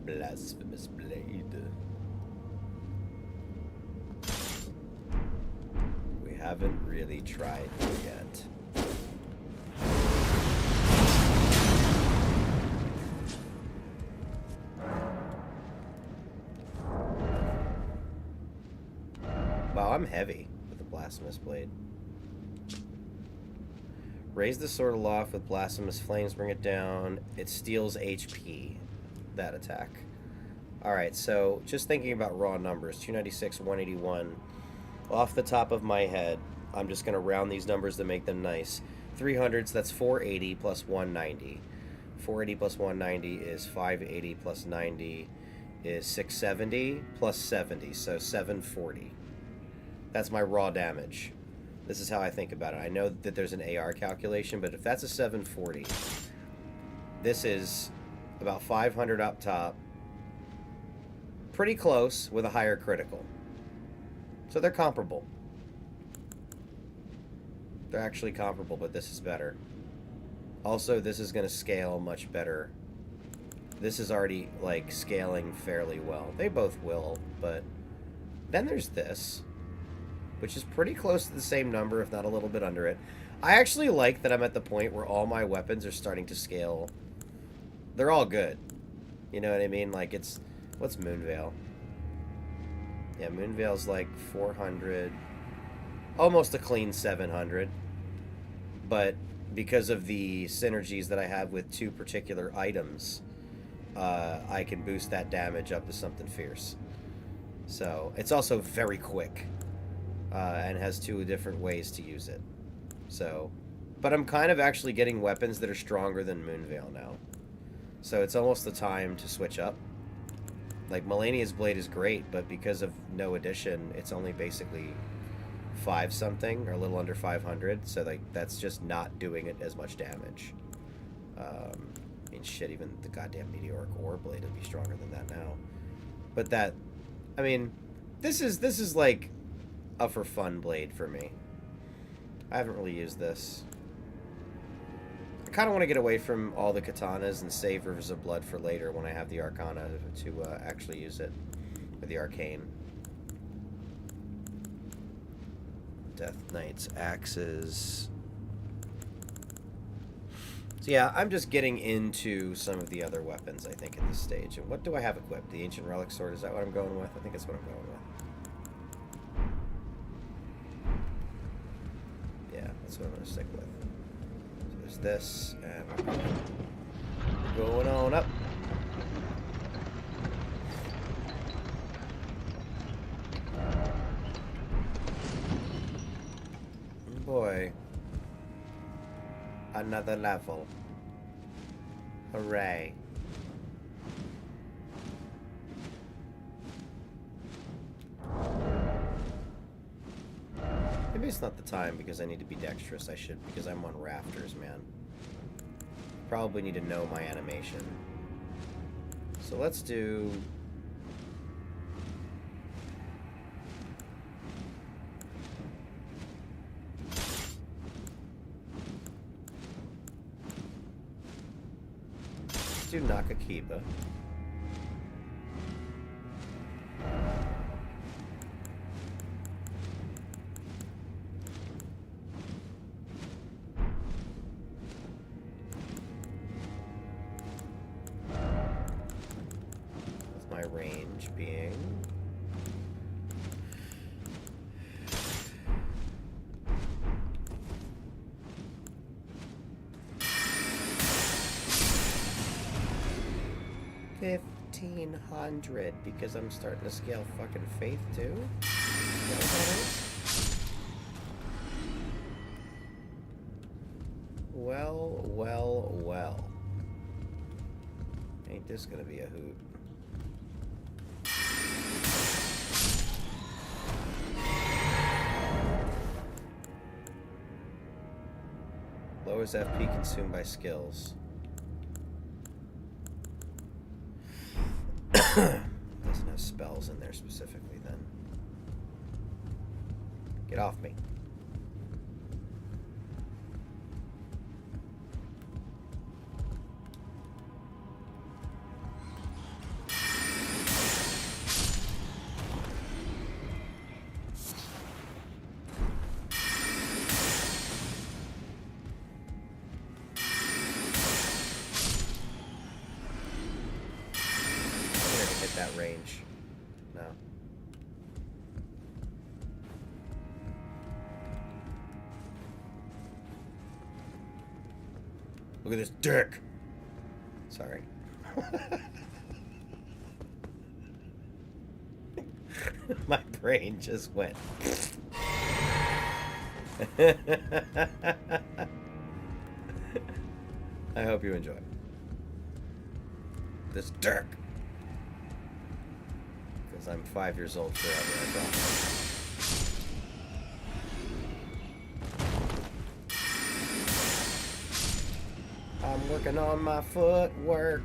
Blasphemous blade. We haven't really tried it yet. Wow, I'm heavy with the blasphemous blade. Raise the sword aloft with blasphemous flames, bring it down. It steals HP. That attack. Alright, so just thinking about raw numbers, 296, 181. Off the top of my head, I'm just going to round these numbers to make them nice. 300s, that's 480 plus 190. 480 plus 190 is 580 plus 90 is 670 plus 70, so 740. That's my raw damage. This is how I think about it. I know that there's an AR calculation, but if that's a 740, this is about 500 up top. Pretty close with a higher critical. So they're comparable. They're actually comparable, but this is better. Also, this is going to scale much better. This is already, like, scaling fairly well. They both will, but then there's this, which is pretty close to the same number, if not a little bit under it. I actually like that I'm at the point where all my weapons are starting to scale. They're all good. You know what I mean? Like, it's... What's Moonveil? Yeah, Moonveil's like 400. Almost a clean 700. But because of the synergies that I have with two particular items, I can boost that damage up to something fierce. So, it's also very quick. And has two different ways to use it. So, But I'm kind of actually getting weapons that are stronger than Moonveil now. So it's almost the time to switch up. Like, Melania's blade is great, but because of no addition, it's only basically 5 something, or a little under 500, so like that's just not doing it as much damage. I mean, shit, even the goddamn meteoric ore blade would be stronger than that now. But that, I mean, this is like a for fun blade for me. I haven't really used this. I kind of want to get away from all the katanas and save Rivers of Blood for later when I have the Arcana to actually use it, or the Arcane. Death Knight's axes. So yeah, I'm just getting into some of the other weapons, I think, at this stage. And what do I have equipped? The Ancient Relic Sword, is that what I'm going with? I think that's what I'm going with. Yeah, that's what I'm going to stick with. So there's this, and we're going on up. Boy. Another level. Hooray. Maybe it's not the time because I need to be dexterous. I should, because I'm on rafters, man. Probably need to know my animation. So let's do... do Nakakiba. With my range being... $1,500 because I'm starting to scale fucking faith too. Is that what that is? Well, well, well. Ain't this gonna be a hoot? Lowest FP consumed by skills. Doesn't have spells in there specifically then. Get off me. That range. No. Look at this dick. Sorry. My brain just went. I hope you enjoy. This dick. I'm 5 years old forever, I promise. I'm working on my footwork.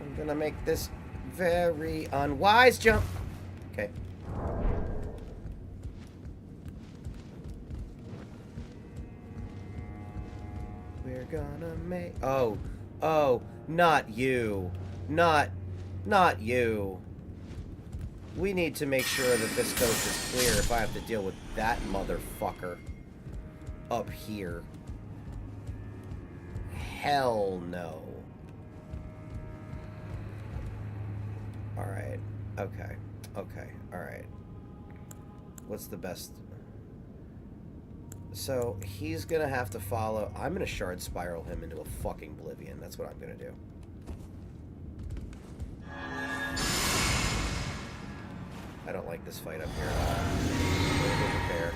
I'm gonna make this very unwise jump. Okay. We're gonna make... Oh, not you. Not you. We need to make sure that this coast is clear if I have to deal with that motherfucker up here. Hell no. Alright. Okay. Alright. What's the best? So, he's gonna have to follow... I'm gonna shard spiral him into a fucking oblivion. That's what I'm gonna do. I don't like this fight up here at all. I'm gonna go prepare.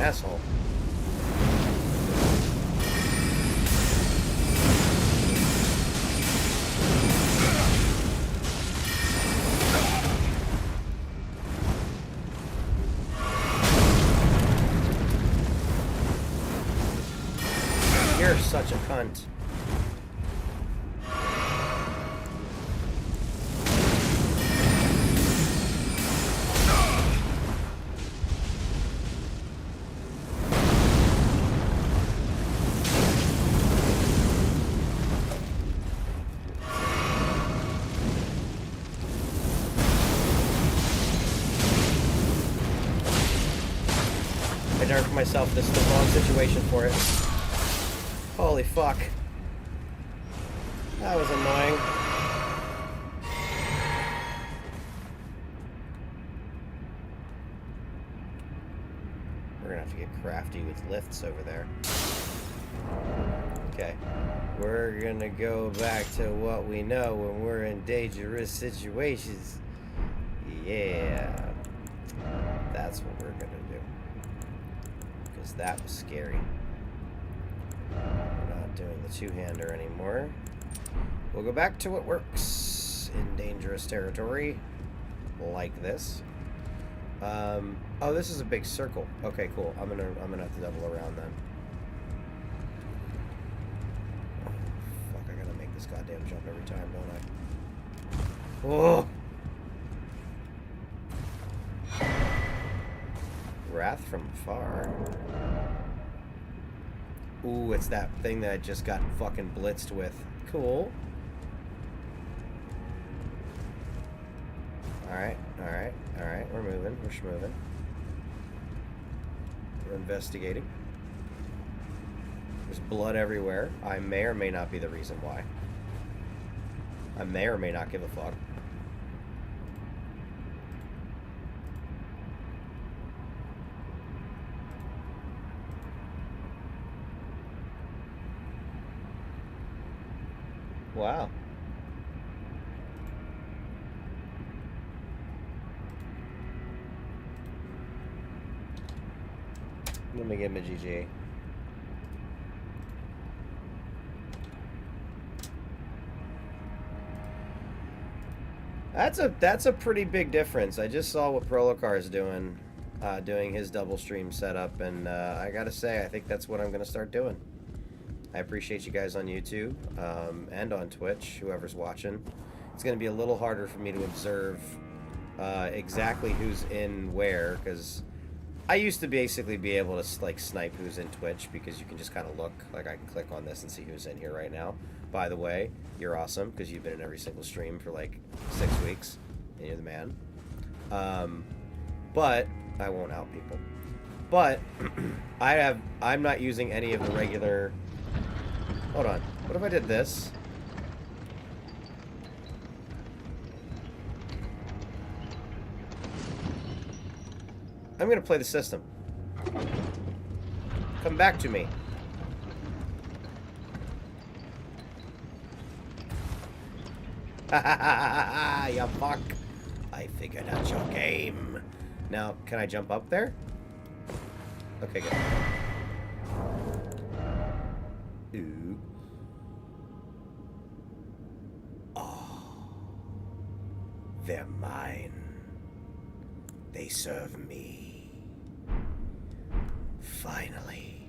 asshole. You're such a cunt. I nerfed myself. This is the wrong situation for it. Holy fuck. That was annoying. We're gonna have to get crafty with lifts over there. Okay. We're gonna go back to what we know when we're in dangerous situations. Yeah. That's what we're gonna do. Because that was scary. We're not doing the two-hander anymore. We'll go back to what works in dangerous territory. Like this. Oh, this is a big circle. Okay, cool. I'm gonna have to double around then. Oh, fuck, I gotta make this goddamn jump every time, don't I? Oh! Wrath from afar. Ooh, it's that thing that I just got fucking blitzed with. Cool. Alright, alright, alright. We're moving. We're schmoving. We're investigating. There's blood everywhere. I may or may not be the reason why. I may or may not give a fuck. Wow. Let me give him a GG. That's a pretty big difference. I just saw what Prolocar is doing his double stream setup, and I gotta say, I think that's what I'm gonna start doing. I appreciate you guys on YouTube and on Twitch, whoever's watching. It's going to be a little harder for me to observe exactly who's in where, because I used to basically be able to like snipe who's in Twitch, because you can just kind of look, like I can click on this and see who's in here right now. By the way, you're awesome, because you've been in every single stream for like 6 weeks, and you're the man. But I won't out people. But I'm not using any of the regular... Hold on. What if I did this? I'm gonna play the system. Come back to me. Ha ha ha ha! You fuck! I figured out your game. Now, can I jump up there? Okay, good. Ooh. Oh. They're mine. They serve me. Finally.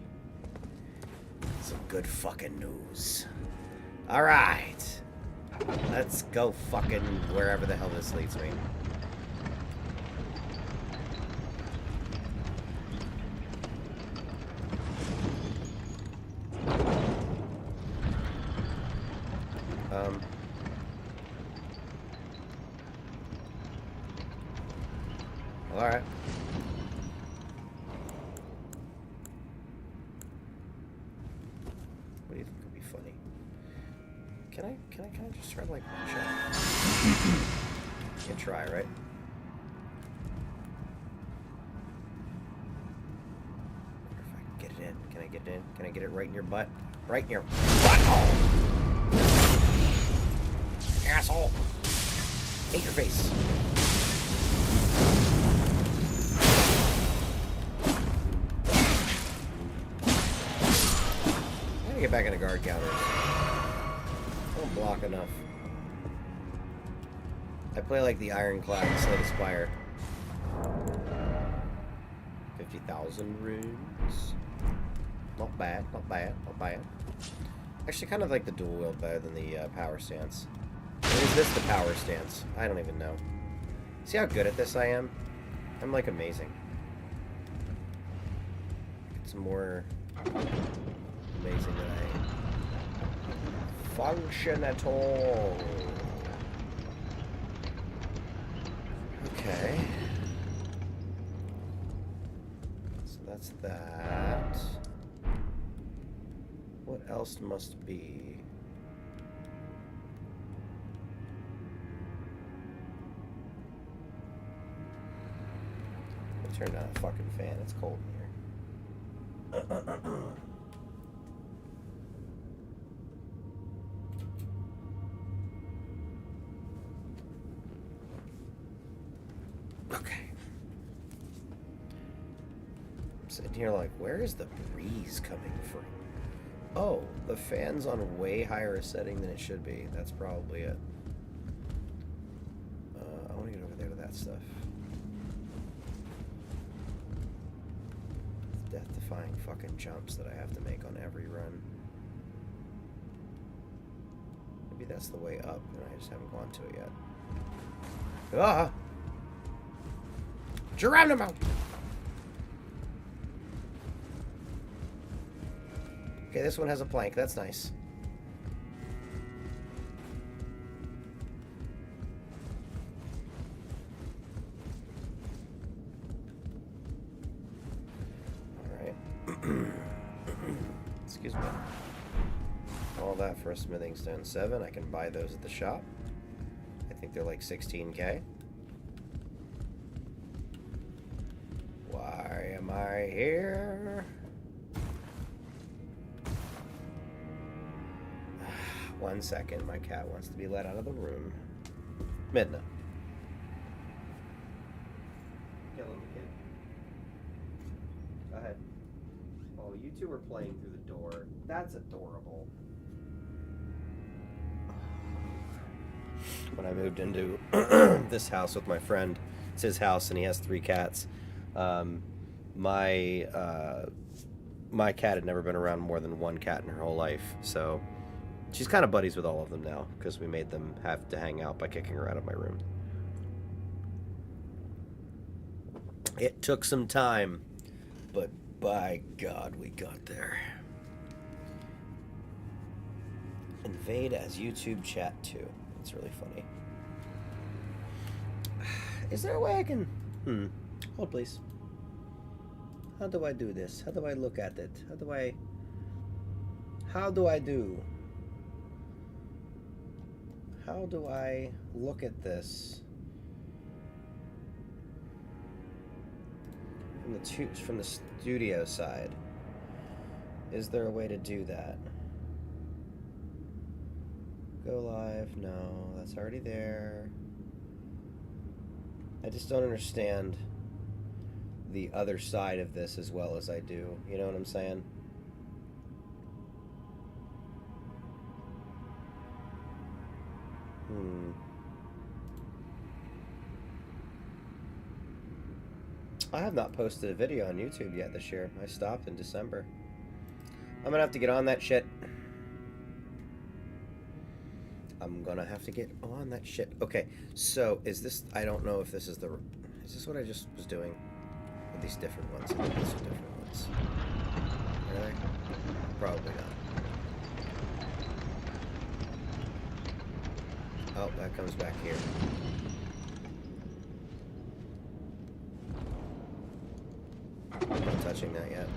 Some good fucking news. Alright. Let's go fucking wherever the hell this leads me. Alright. What do you think would be funny? Can I just try like one shot? You can try, right? If I can get it in. Can I get it in? Can I get it right in your butt? Right in your butthole! Asshole! Hate your face. gotta get back into guard counters. I don't block enough. I play like the Ironclad Slay the Spire. 50,000 runes. Not bad, not bad, not bad. Actually, kind of like the dual wield better than the power stance. Or is this the power stance? I don't even know. See how good at this I am? I'm like amazing. It's more amazing than I function at all. Okay. So that's that. What else must be? I'll turn down a fucking fan. It's cold in here. Okay. I'm sitting here like, where is the breeze coming from? Oh, the fan's on way higher a setting than it should be. That's probably it. I want to get over there to that stuff. Death-defying fucking jumps that I have to make on every run. Maybe that's the way up, and I just haven't gone to it yet. Ah! Geronimo! Okay, this one has a plank. That's nice. Alright. Excuse me. All that for a smithing stone 7. I can buy those at the shop. I think they're like 16k. Why am I here? 1 second, my cat wants to be let out of the room. Midna. Yeah, little kid. Go ahead. Oh, you two are playing through the door. That's adorable. When I moved into this house with my friend, it's his house and he has 3 cats. My cat had never been around more than 1 cat in her whole life, so she's kind of buddies with all of them now because we made them have to hang out by kicking her out of my room. It took some time, but by God, we got there. Invade as YouTube chat too. It's really funny. Is there a way I can... Hold please. How do I do this? How do I look at it? How do I do? How do I look at this? From the studio side. Is there a way to do that? Go live? No, that's already there. I just don't understand the other side of this as well as I do. You know what I'm saying? I have not posted a video on YouTube yet this year. I stopped in December. I'm gonna have to get on that shit. Okay, so is this... I don't know if this is the... Is this what I just was doing? With these different ones? I think these are different ones. Really? Probably not. Oh, that comes back here. I'm not touching that yet.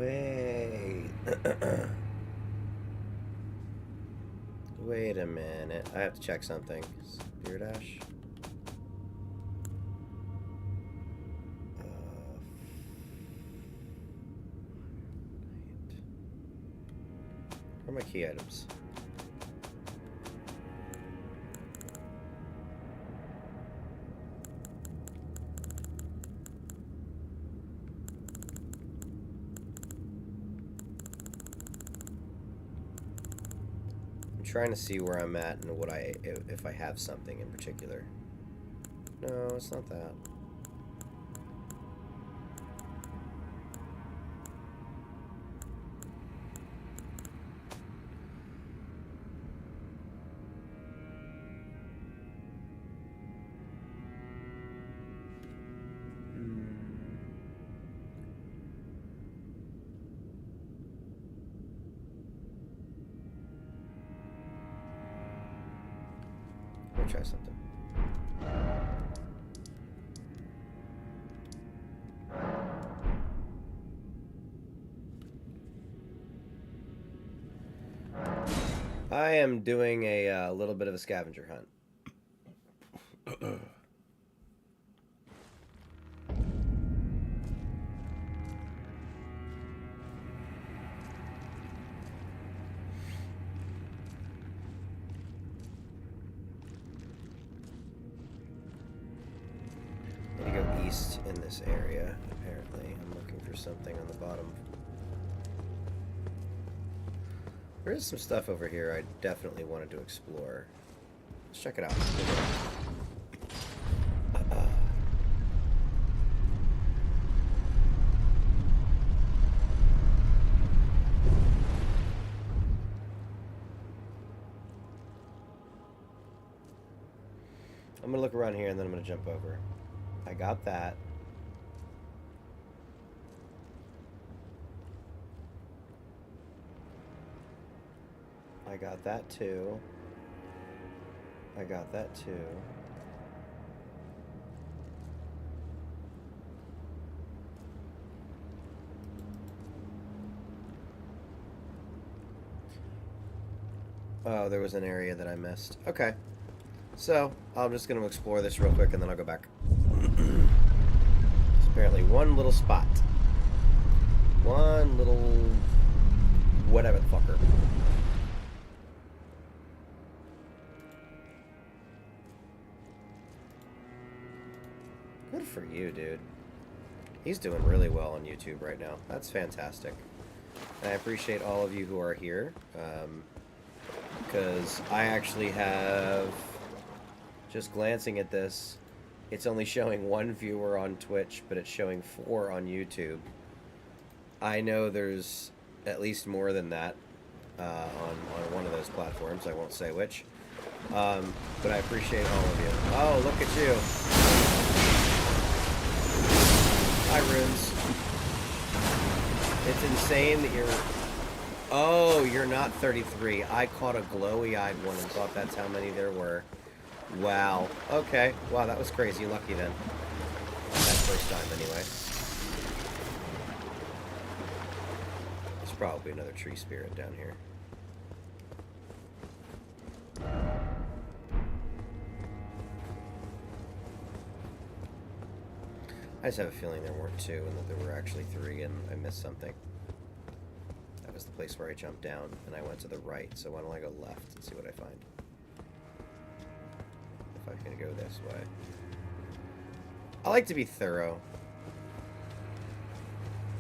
Wait. Wait a minute. I have to check something. Spirit Ash. Where are my key items? I'm trying to see where I'm at and what if I have something in particular. No, it's not that. Let me try something. I am doing a little bit of a scavenger hunt. I need to go east in this area, apparently. I'm looking for something on the bottom. There is some stuff over here I definitely wanted to explore. Let's check it out. I'm gonna look around here and then I'm gonna jump over. I got that. I got that too. I got that too. Oh, there was an area that I missed. Okay. So, I'm just going to explore this real quick and then I'll go back. It's apparently one little spot. One little... whatever the fucker. Good for you, dude. He's doing really well on YouTube right now. That's fantastic. And I appreciate all of you who are here. Because I actually have... just glancing at this, it's only showing 1 viewer on Twitch, but it's showing 4 on YouTube. I know there's at least more than that on one of those platforms. I won't say which. But I appreciate all of you. Oh, look at you. Hi, Runes. It's insane that you're... Oh, you're not 33. I caught a glowy-eyed one and thought that's how many there were. Wow. Okay. Wow, that was crazy lucky then. That first time, anyway. There's probably another tree spirit down here. I just have a feeling there weren't 2 and that there were actually 3 and I missed something. That was the place where I jumped down and I went to the right, so why don't I go left and see what I find. If I'm gonna go this way. I like to be thorough.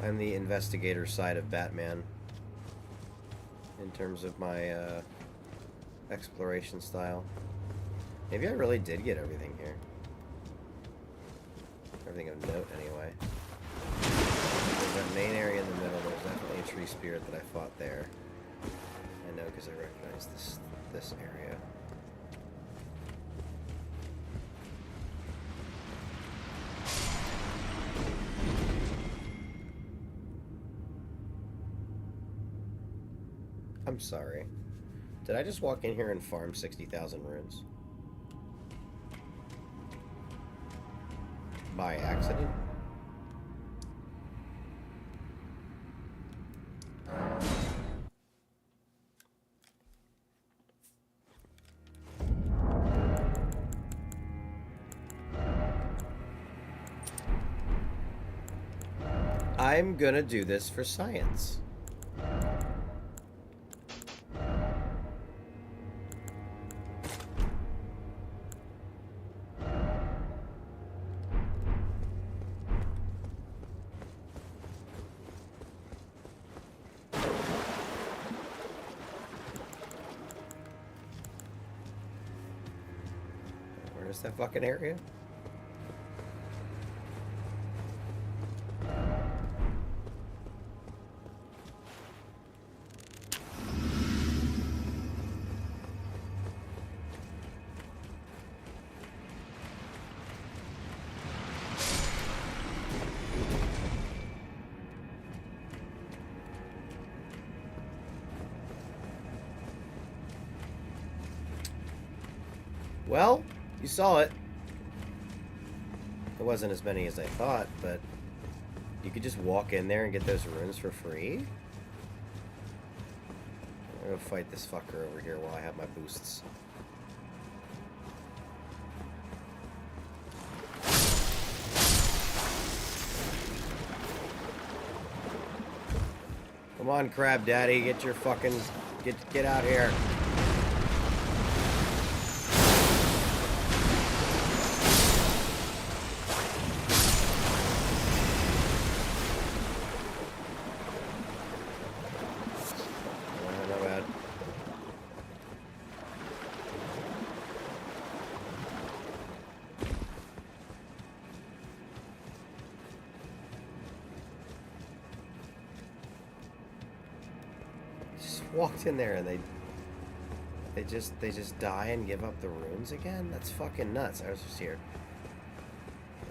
I'm the investigator side of Batman in terms of my exploration style. Maybe I really did get everything here. Everything of note, anyway. There's that main area in the middle. There's definitely a tree spirit that I fought there. I know because I recognize this area. I'm sorry. Did I just walk in here and farm 60,000 runes? By accident? I'm gonna do this for science. Where's that fucking area? Well, you saw it. It wasn't as many as I thought, but you could just walk in there and get those runes for free. I'm gonna fight this fucker over here while I have my boosts. Come on, Crab Daddy, get your fucking get out here. Not bad. Just walked in there and they just die and give up the runes again? That's fucking nuts. I was just here.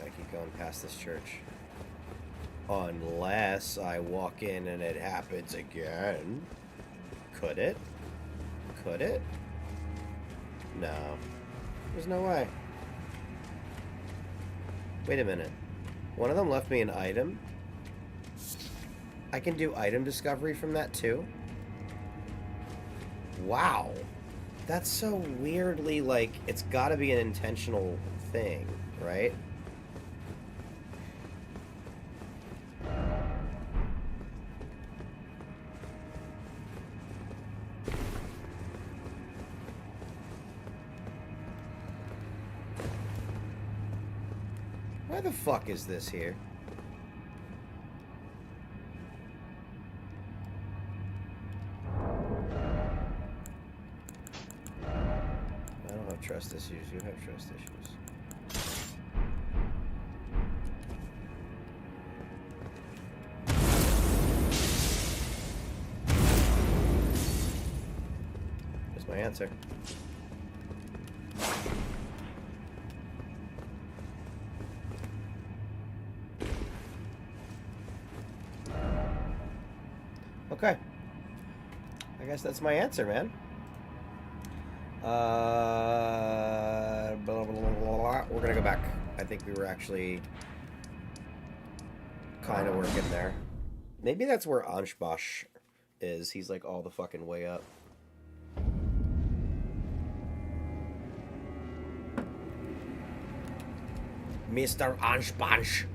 I keep going past this church. Unless I walk in and it happens again. Could it? Could it? No. There's no way. Wait a minute. One of them left me an item. I can do item discovery from that too? Wow. That's so weirdly, like, it's gotta be an intentional thing, right? Why the fuck is this here? I don't have trust issues. You have trust issues. That's my answer. Okay. I guess that's my answer, man. Blah, blah, blah, blah. We're gonna go back. I think we were actually kind of working there. Maybe that's where Anshbash is. He's like all the fucking way up. Mr. Anshbash.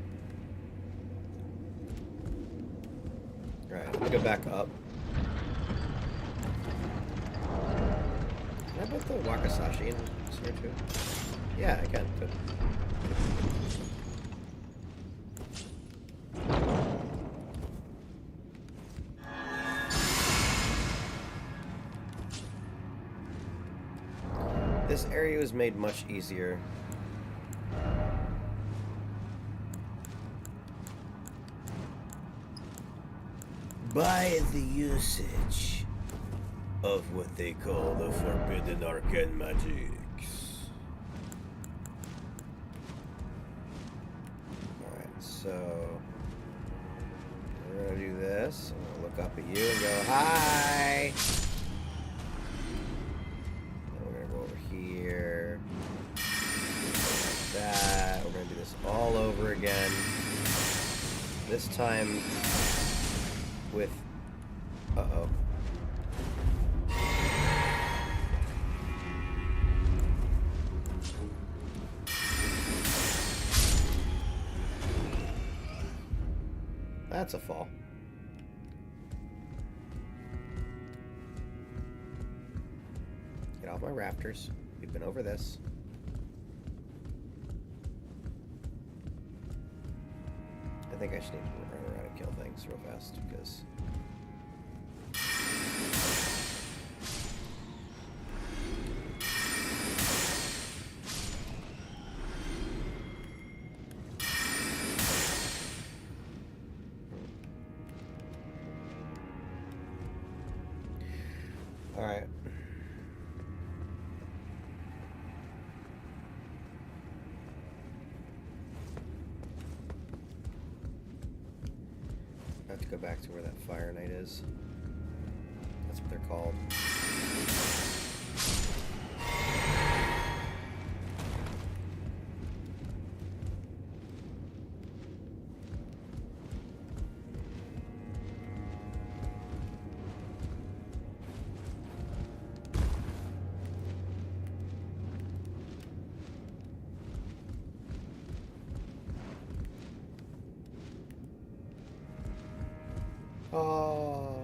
Alright, I'm gonna go back up. Can I put the Wakasashi in here too? Yeah, I can. Good. This area was made much easier. By the usage of what they call the forbidden arcane magics. Alright, so we're gonna do this. I'm gonna look up at you and go, hi! Then we're gonna go over here. Like that. We're gonna do this all over again. This time with uh-oh. That's a fall. Get off my rafters. We've been over this. I think I just need to run around and kill things real fast, because... Alright. I have to go back to where that Fire Knight is. That's what they're called. Oh.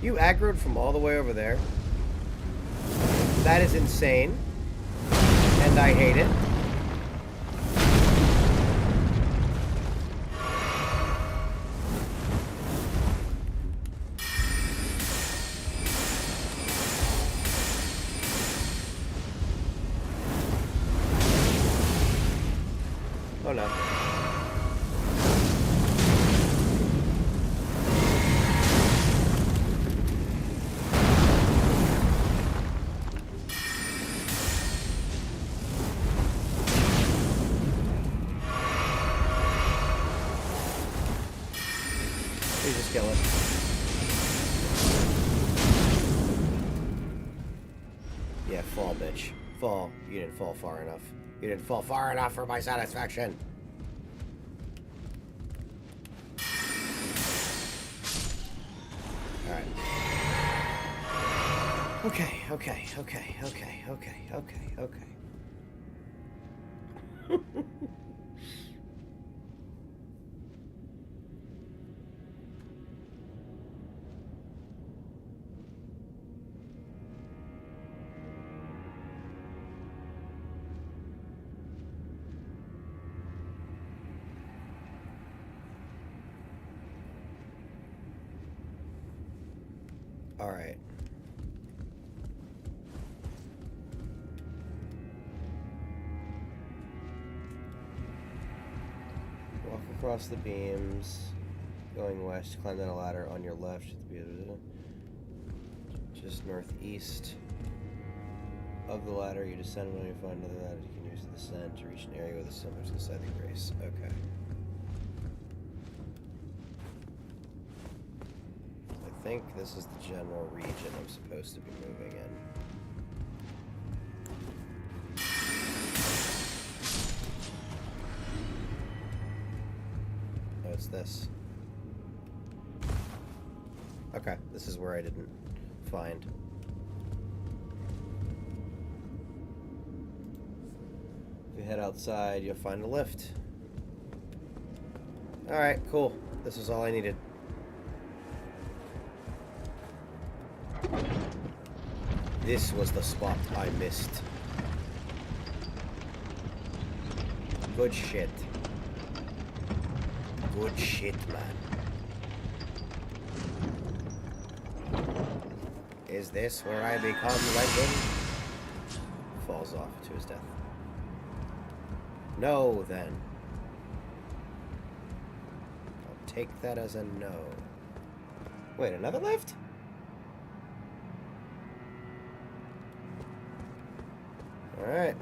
You aggroed from all the way over there? That is insane. And I hate it. Oh no. You just kill it. Yeah, fall, bitch. Fall. You didn't fall far enough. You didn't fall far enough for my satisfaction. Alright. Okay. Alright. Walk across the beams, going west, climb down a ladder on your left, just northeast of the ladder. You descend when you find another ladder you can use to descend to reach an area with a similar to the side of the grace. Okay. I think this is the general region I'm supposed to be moving in. Oh, it's this. Okay, this is where I didn't find. If you head outside, you'll find a lift. Alright, cool. This is all I needed. This was the spot I missed. Good shit. Good shit, man. Is this where I become legend? Falls off to his death. No, then. I'll take that as a no. Wait, another lift? Alright.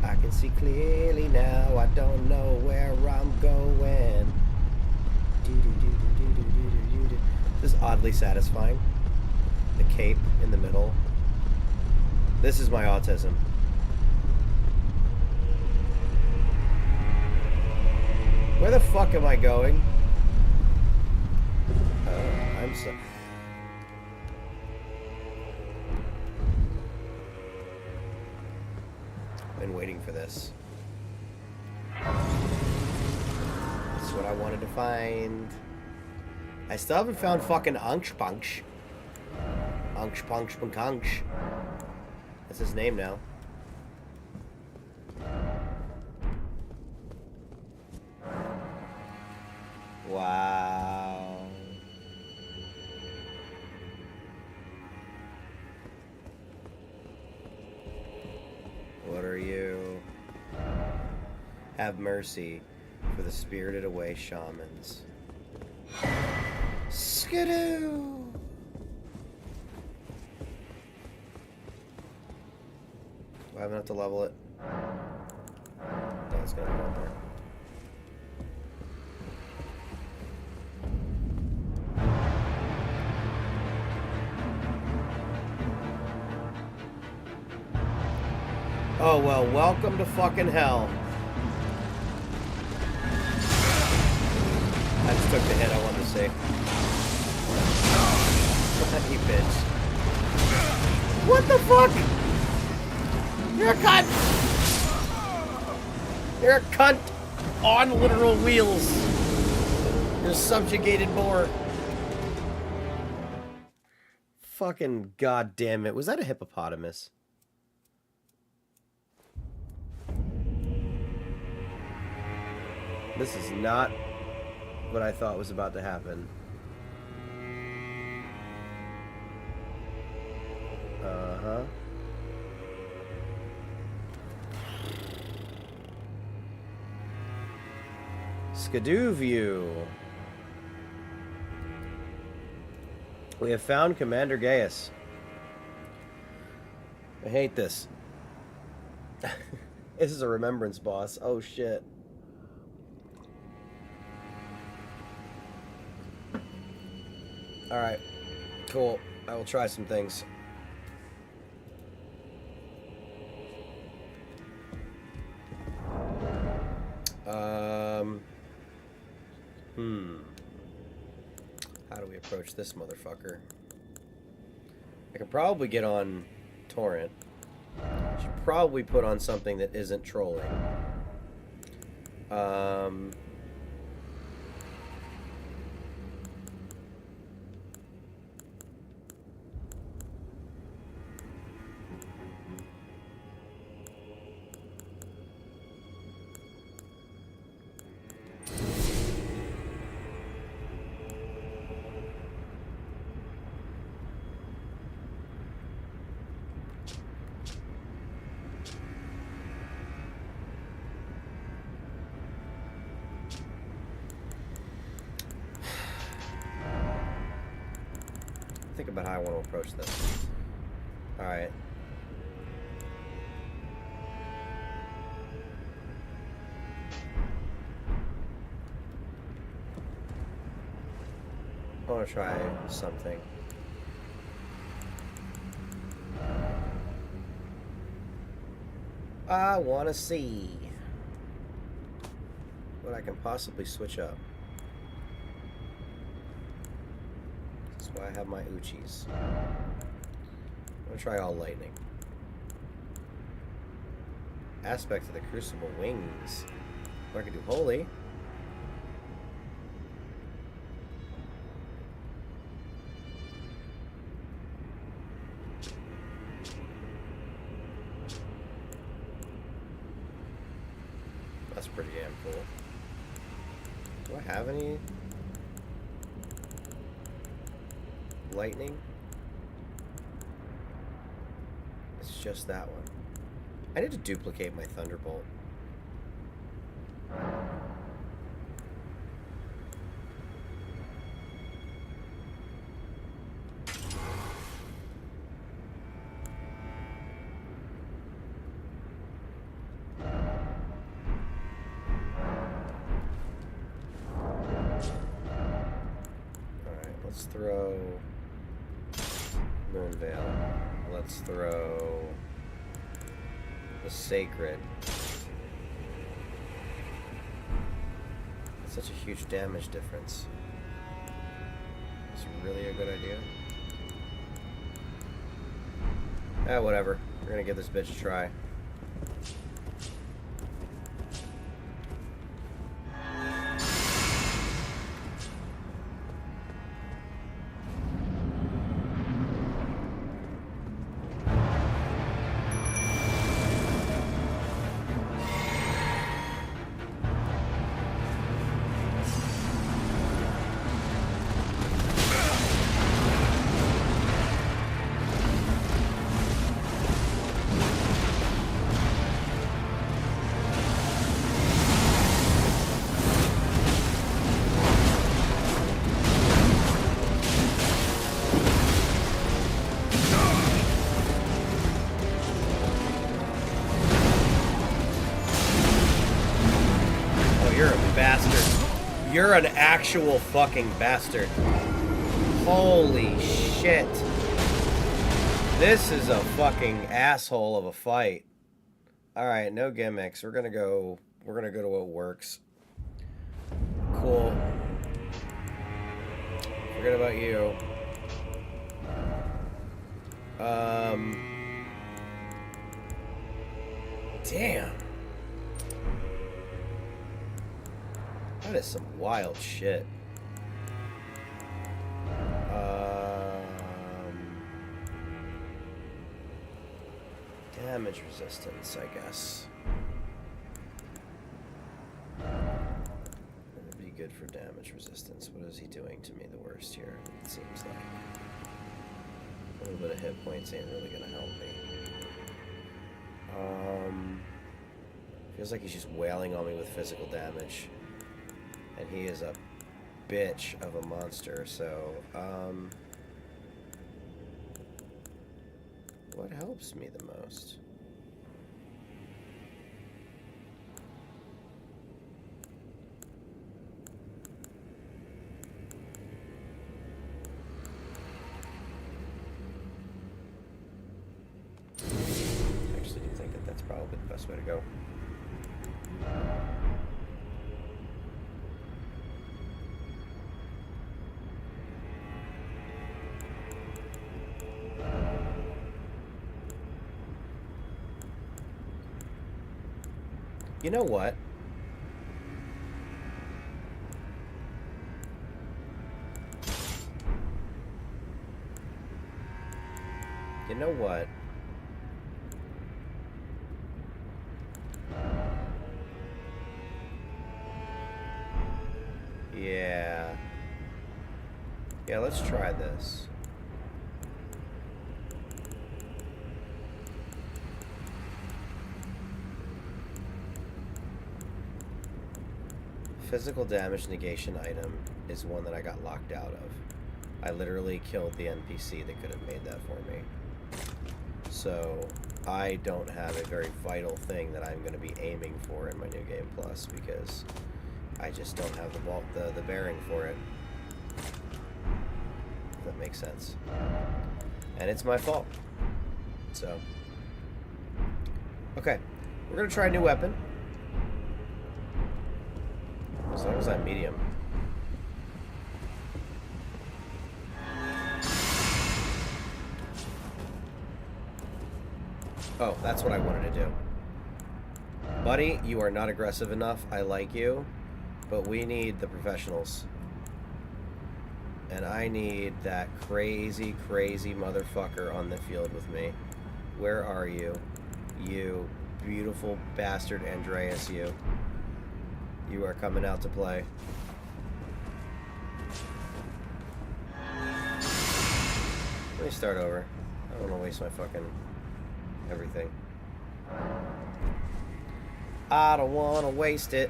I can see clearly now. I don't know where I'm going. This is oddly satisfying. The cape in the middle. This is my autism. Where the fuck am I going? I'm so... this. That's what I wanted to find. I still haven't found fucking Unch-Punch. Unch-Punch-Punch. That's his name now. Wow. What are you? Have mercy for the spirited away shamans. Skidoo! Do I have enough to level it? No, it's gonna go up there. Oh, well, welcome to fucking hell. I just took the hit I wanted to see. You bitch. What the fuck? You're a cunt! You're a cunt on literal wheels. You're a subjugated boar. Fucking goddamn it. Was that a hippopotamus? This is not what I thought was about to happen. Uh-huh. Skidoo view. We have found Commander Gaius. I hate this. This is a remembrance boss. Oh shit. Alright. Cool. I will try some things. How do we approach this motherfucker? I can probably get on Torrent. Should probably put on something that isn't trolling. Think about how I want to approach this. Alright. I want to try something. I want to see what I can possibly switch up. That's why I have my Uchis. I'm going to try all lightning. Aspect of the Crucible Wings. Or I could do Holy. That's pretty damn cool. Do I have any lightning? It's just that one. I need to duplicate my Thunderbolt. Let's throw Moonveil. Let's throw the Sacred. That's such a huge damage difference. It's really a good idea. Ah, whatever. We're gonna give this bitch a try. You're an actual fucking bastard. Holy shit. This is a fucking asshole of a fight. Alright, no gimmicks. We're gonna go to what works. Cool. Forget about you. Damn. That is some wild shit. Damage resistance, I guess. It'd be good for damage resistance. What is he doing to me the worst here? It seems like a little bit of hit points ain't really gonna help me. Feels like he's just wailing on me with physical damage, and he is a bitch of a monster. So, what helps me the most? I actually do think that that's probably the best way to go. You know what? You know what? Yeah. Yeah, let's try this. Physical damage negation item is one that I got locked out of. I literally killed the NPC that could have made that for me. So I don't have a very vital thing that I'm going to be aiming for in my New Game Plus because I just don't have the bearing for it. If that makes sense. And it's my fault. So, okay, we're going to try a new weapon. As long as I'm medium. Oh, that's what I wanted to do. Buddy, you are not aggressive enough. I like you, but we need the professionals. And I need that crazy, crazy motherfucker on the field with me. Where are you? You beautiful bastard Andreas, you. You are coming out to play. Let me start over. I don't want to waste my fucking everything. I don't want to waste it.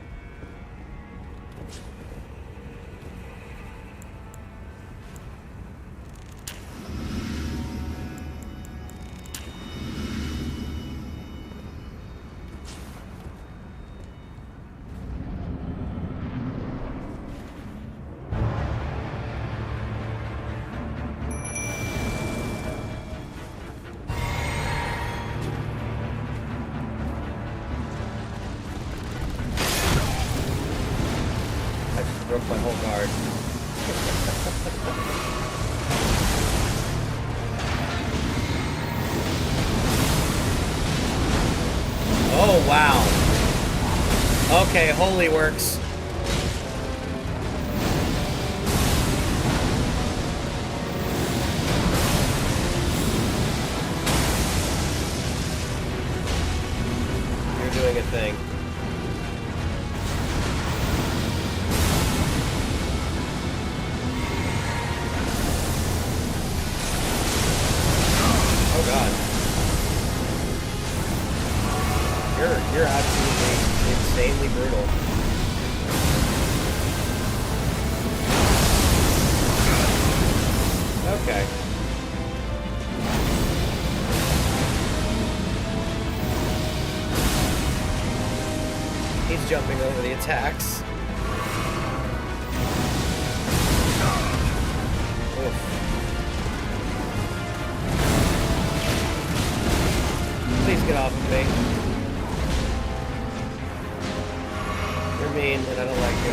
Broke my whole guard. Oh, wow. Okay, holy works. You're doing a thing. You're absolutely insanely brutal. Okay. He's jumping over the attacks. get off of me. You're mean, and I don't like you.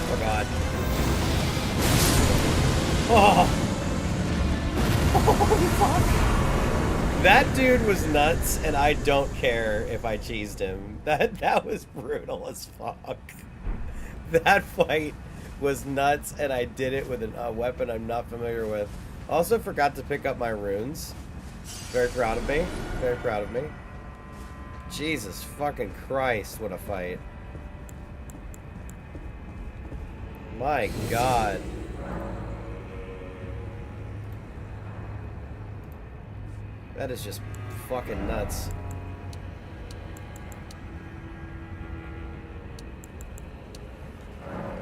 Oh, God. Oh! Holy fuck! That dude was nuts, and I don't care if I cheesed him. That was brutal as fuck. That fight was nuts, and I did it with a weapon I'm not familiar with. Also forgot to pick up my runes. Very proud of me. Very proud of me. Jesus fucking Christ, what a fight. My God. That is just fucking nuts.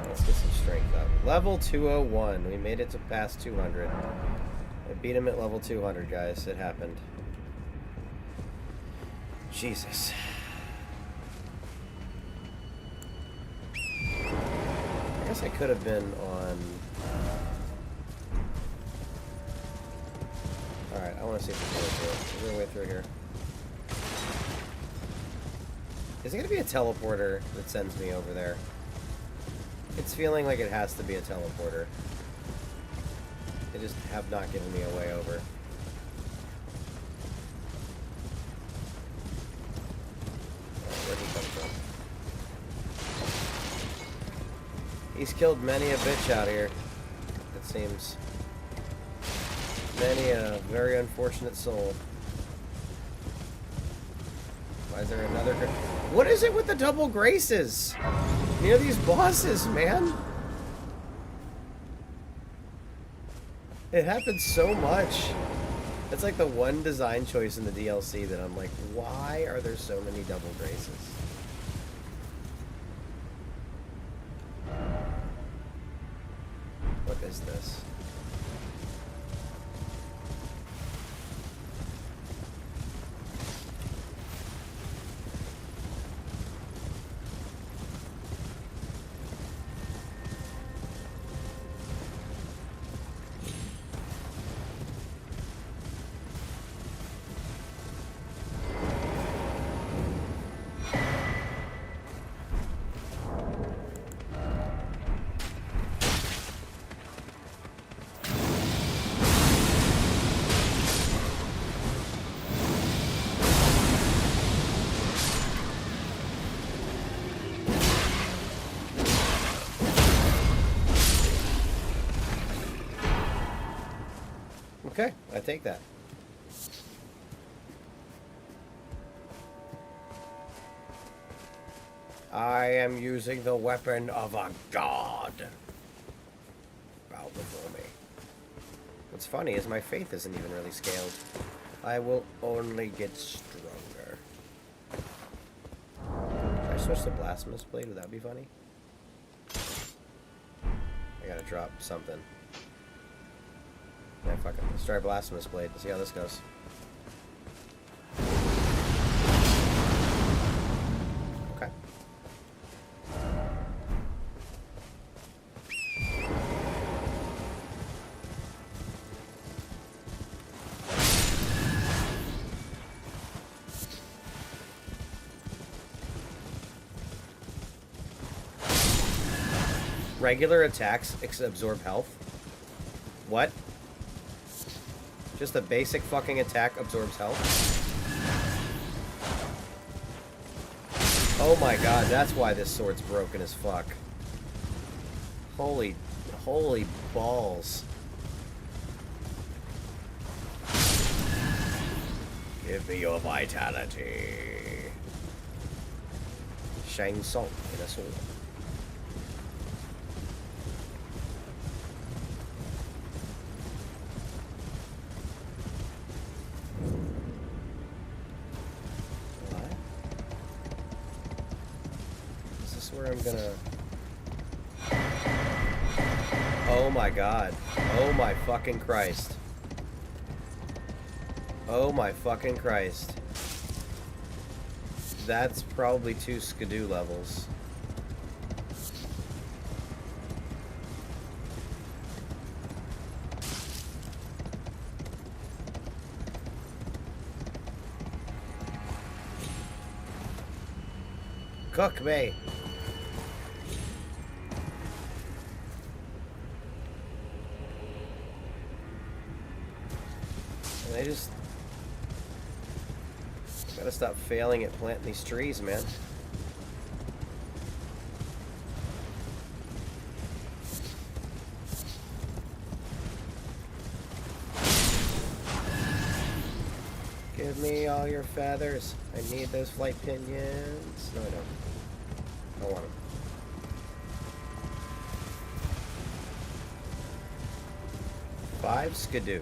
Let's get some strength up. Level 201. We made it to past 200. I beat him at level 200, guys. It happened. Jesus. I guess I could have been on... Alright, I want to see if there's a way through. Is there a way through here? Is it going to be a teleporter that sends me over there? It's feeling like it has to be a teleporter. They just have not given me a way over. Where'd he come from? He's killed many a bitch out here, it seems. Many a very unfortunate soul. Why is there another... What is it with the double graces? Near these bosses, man. It happens so much. It's like the one design choice in the DLC that I'm like, why are there so many double graces? What is this? Okay, I take that. I am using the weapon of a god. Bow before me. What's funny is my faith isn't even really scaled. I will only get stronger. Should I switch to Blasphemous Blade? Would that be funny? I gotta drop something. Yeah, fuck it. Let's try Blasphemous Blade. Let's see how this goes. Okay. Regular attacks absorb health? What? Just a basic fucking attack absorbs health? Oh my god, that's why this sword's broken as fuck. Holy balls. Give me your vitality. Shine salt in a sword. I'm gonna... Oh my god. Oh my fucking Christ. Oh my fucking Christ. That's probably 2 skidoo levels. Cook me. And I just gotta stop failing at planting these trees, man. Give me all your feathers. I need those flight pinions. No, I don't. I want them. Five skidoo.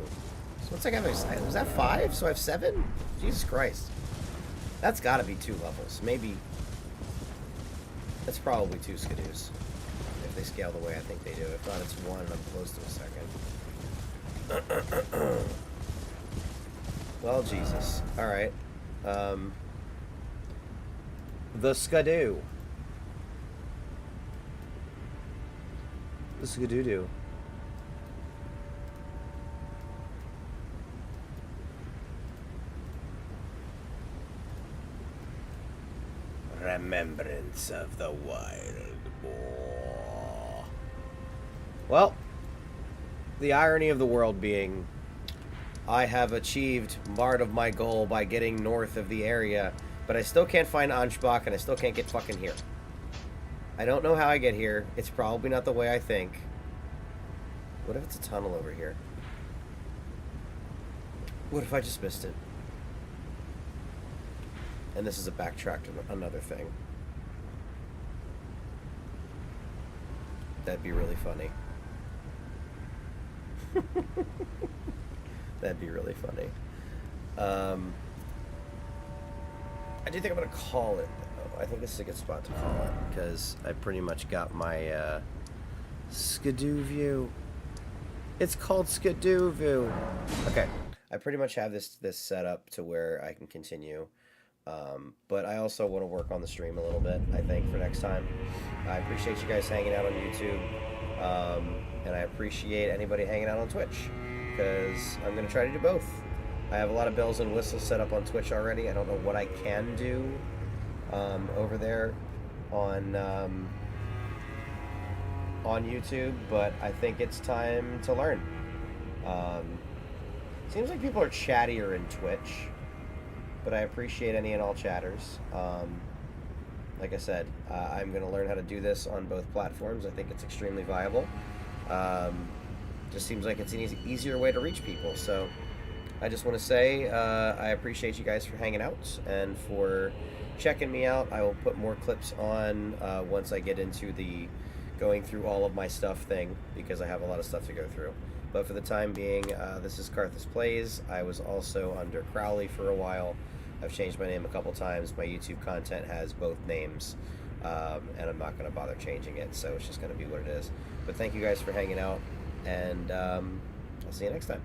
So what's I got? Was that 5? So I have 7? Jesus Christ. That's got to be 2 levels. Maybe. That's probably 2 skidoos. If they scale the way I think they do. If not, it's 1 and I'm close to a second. Well, Jesus. Alright. The skidoo. The skidoo-doo. Remembrance of the wild boar. Well, the irony of the world being, I have achieved part of my goal by getting north of the area, but I still can't find Ansbach, and I still can't get fucking here. I don't know how I get here. It's probably not the way I think. What if it's a tunnel over here? What if I just missed it? And this is a backtrack to another thing. That'd be really funny. That'd be really funny. I do think I'm going to call it, though. I think this is a good spot to call it, because I pretty much got my skidoo view. It's called skidoo view. Okay. I pretty much have this set up to where I can continue. But I also want to work on the stream a little bit, I think, for next time. I appreciate you guys hanging out on YouTube. And I appreciate anybody hanging out on Twitch, because I'm going to try to do both. I have a lot of bells and whistles set up on Twitch already. I don't know what I can do over there on YouTube, but I think it's time to learn. Seems like people are chattier in Twitch, but I appreciate any and all chatters. Like I said, I'm going to learn how to do this on both platforms. I think it's extremely viable. Just seems like it's an easier way to reach people. So I just want to say I appreciate you guys for hanging out and for checking me out. I will put more clips on once I get into the going through all of my stuff thing, because I have a lot of stuff to go through. But for the time being, this is Karthus Plays. I was also under Crowley for a while. I've changed my name a couple times. My YouTube content has both names, and I'm not going to bother changing it, so it's just going to be what it is. But thank you guys for hanging out, and I'll see you next time.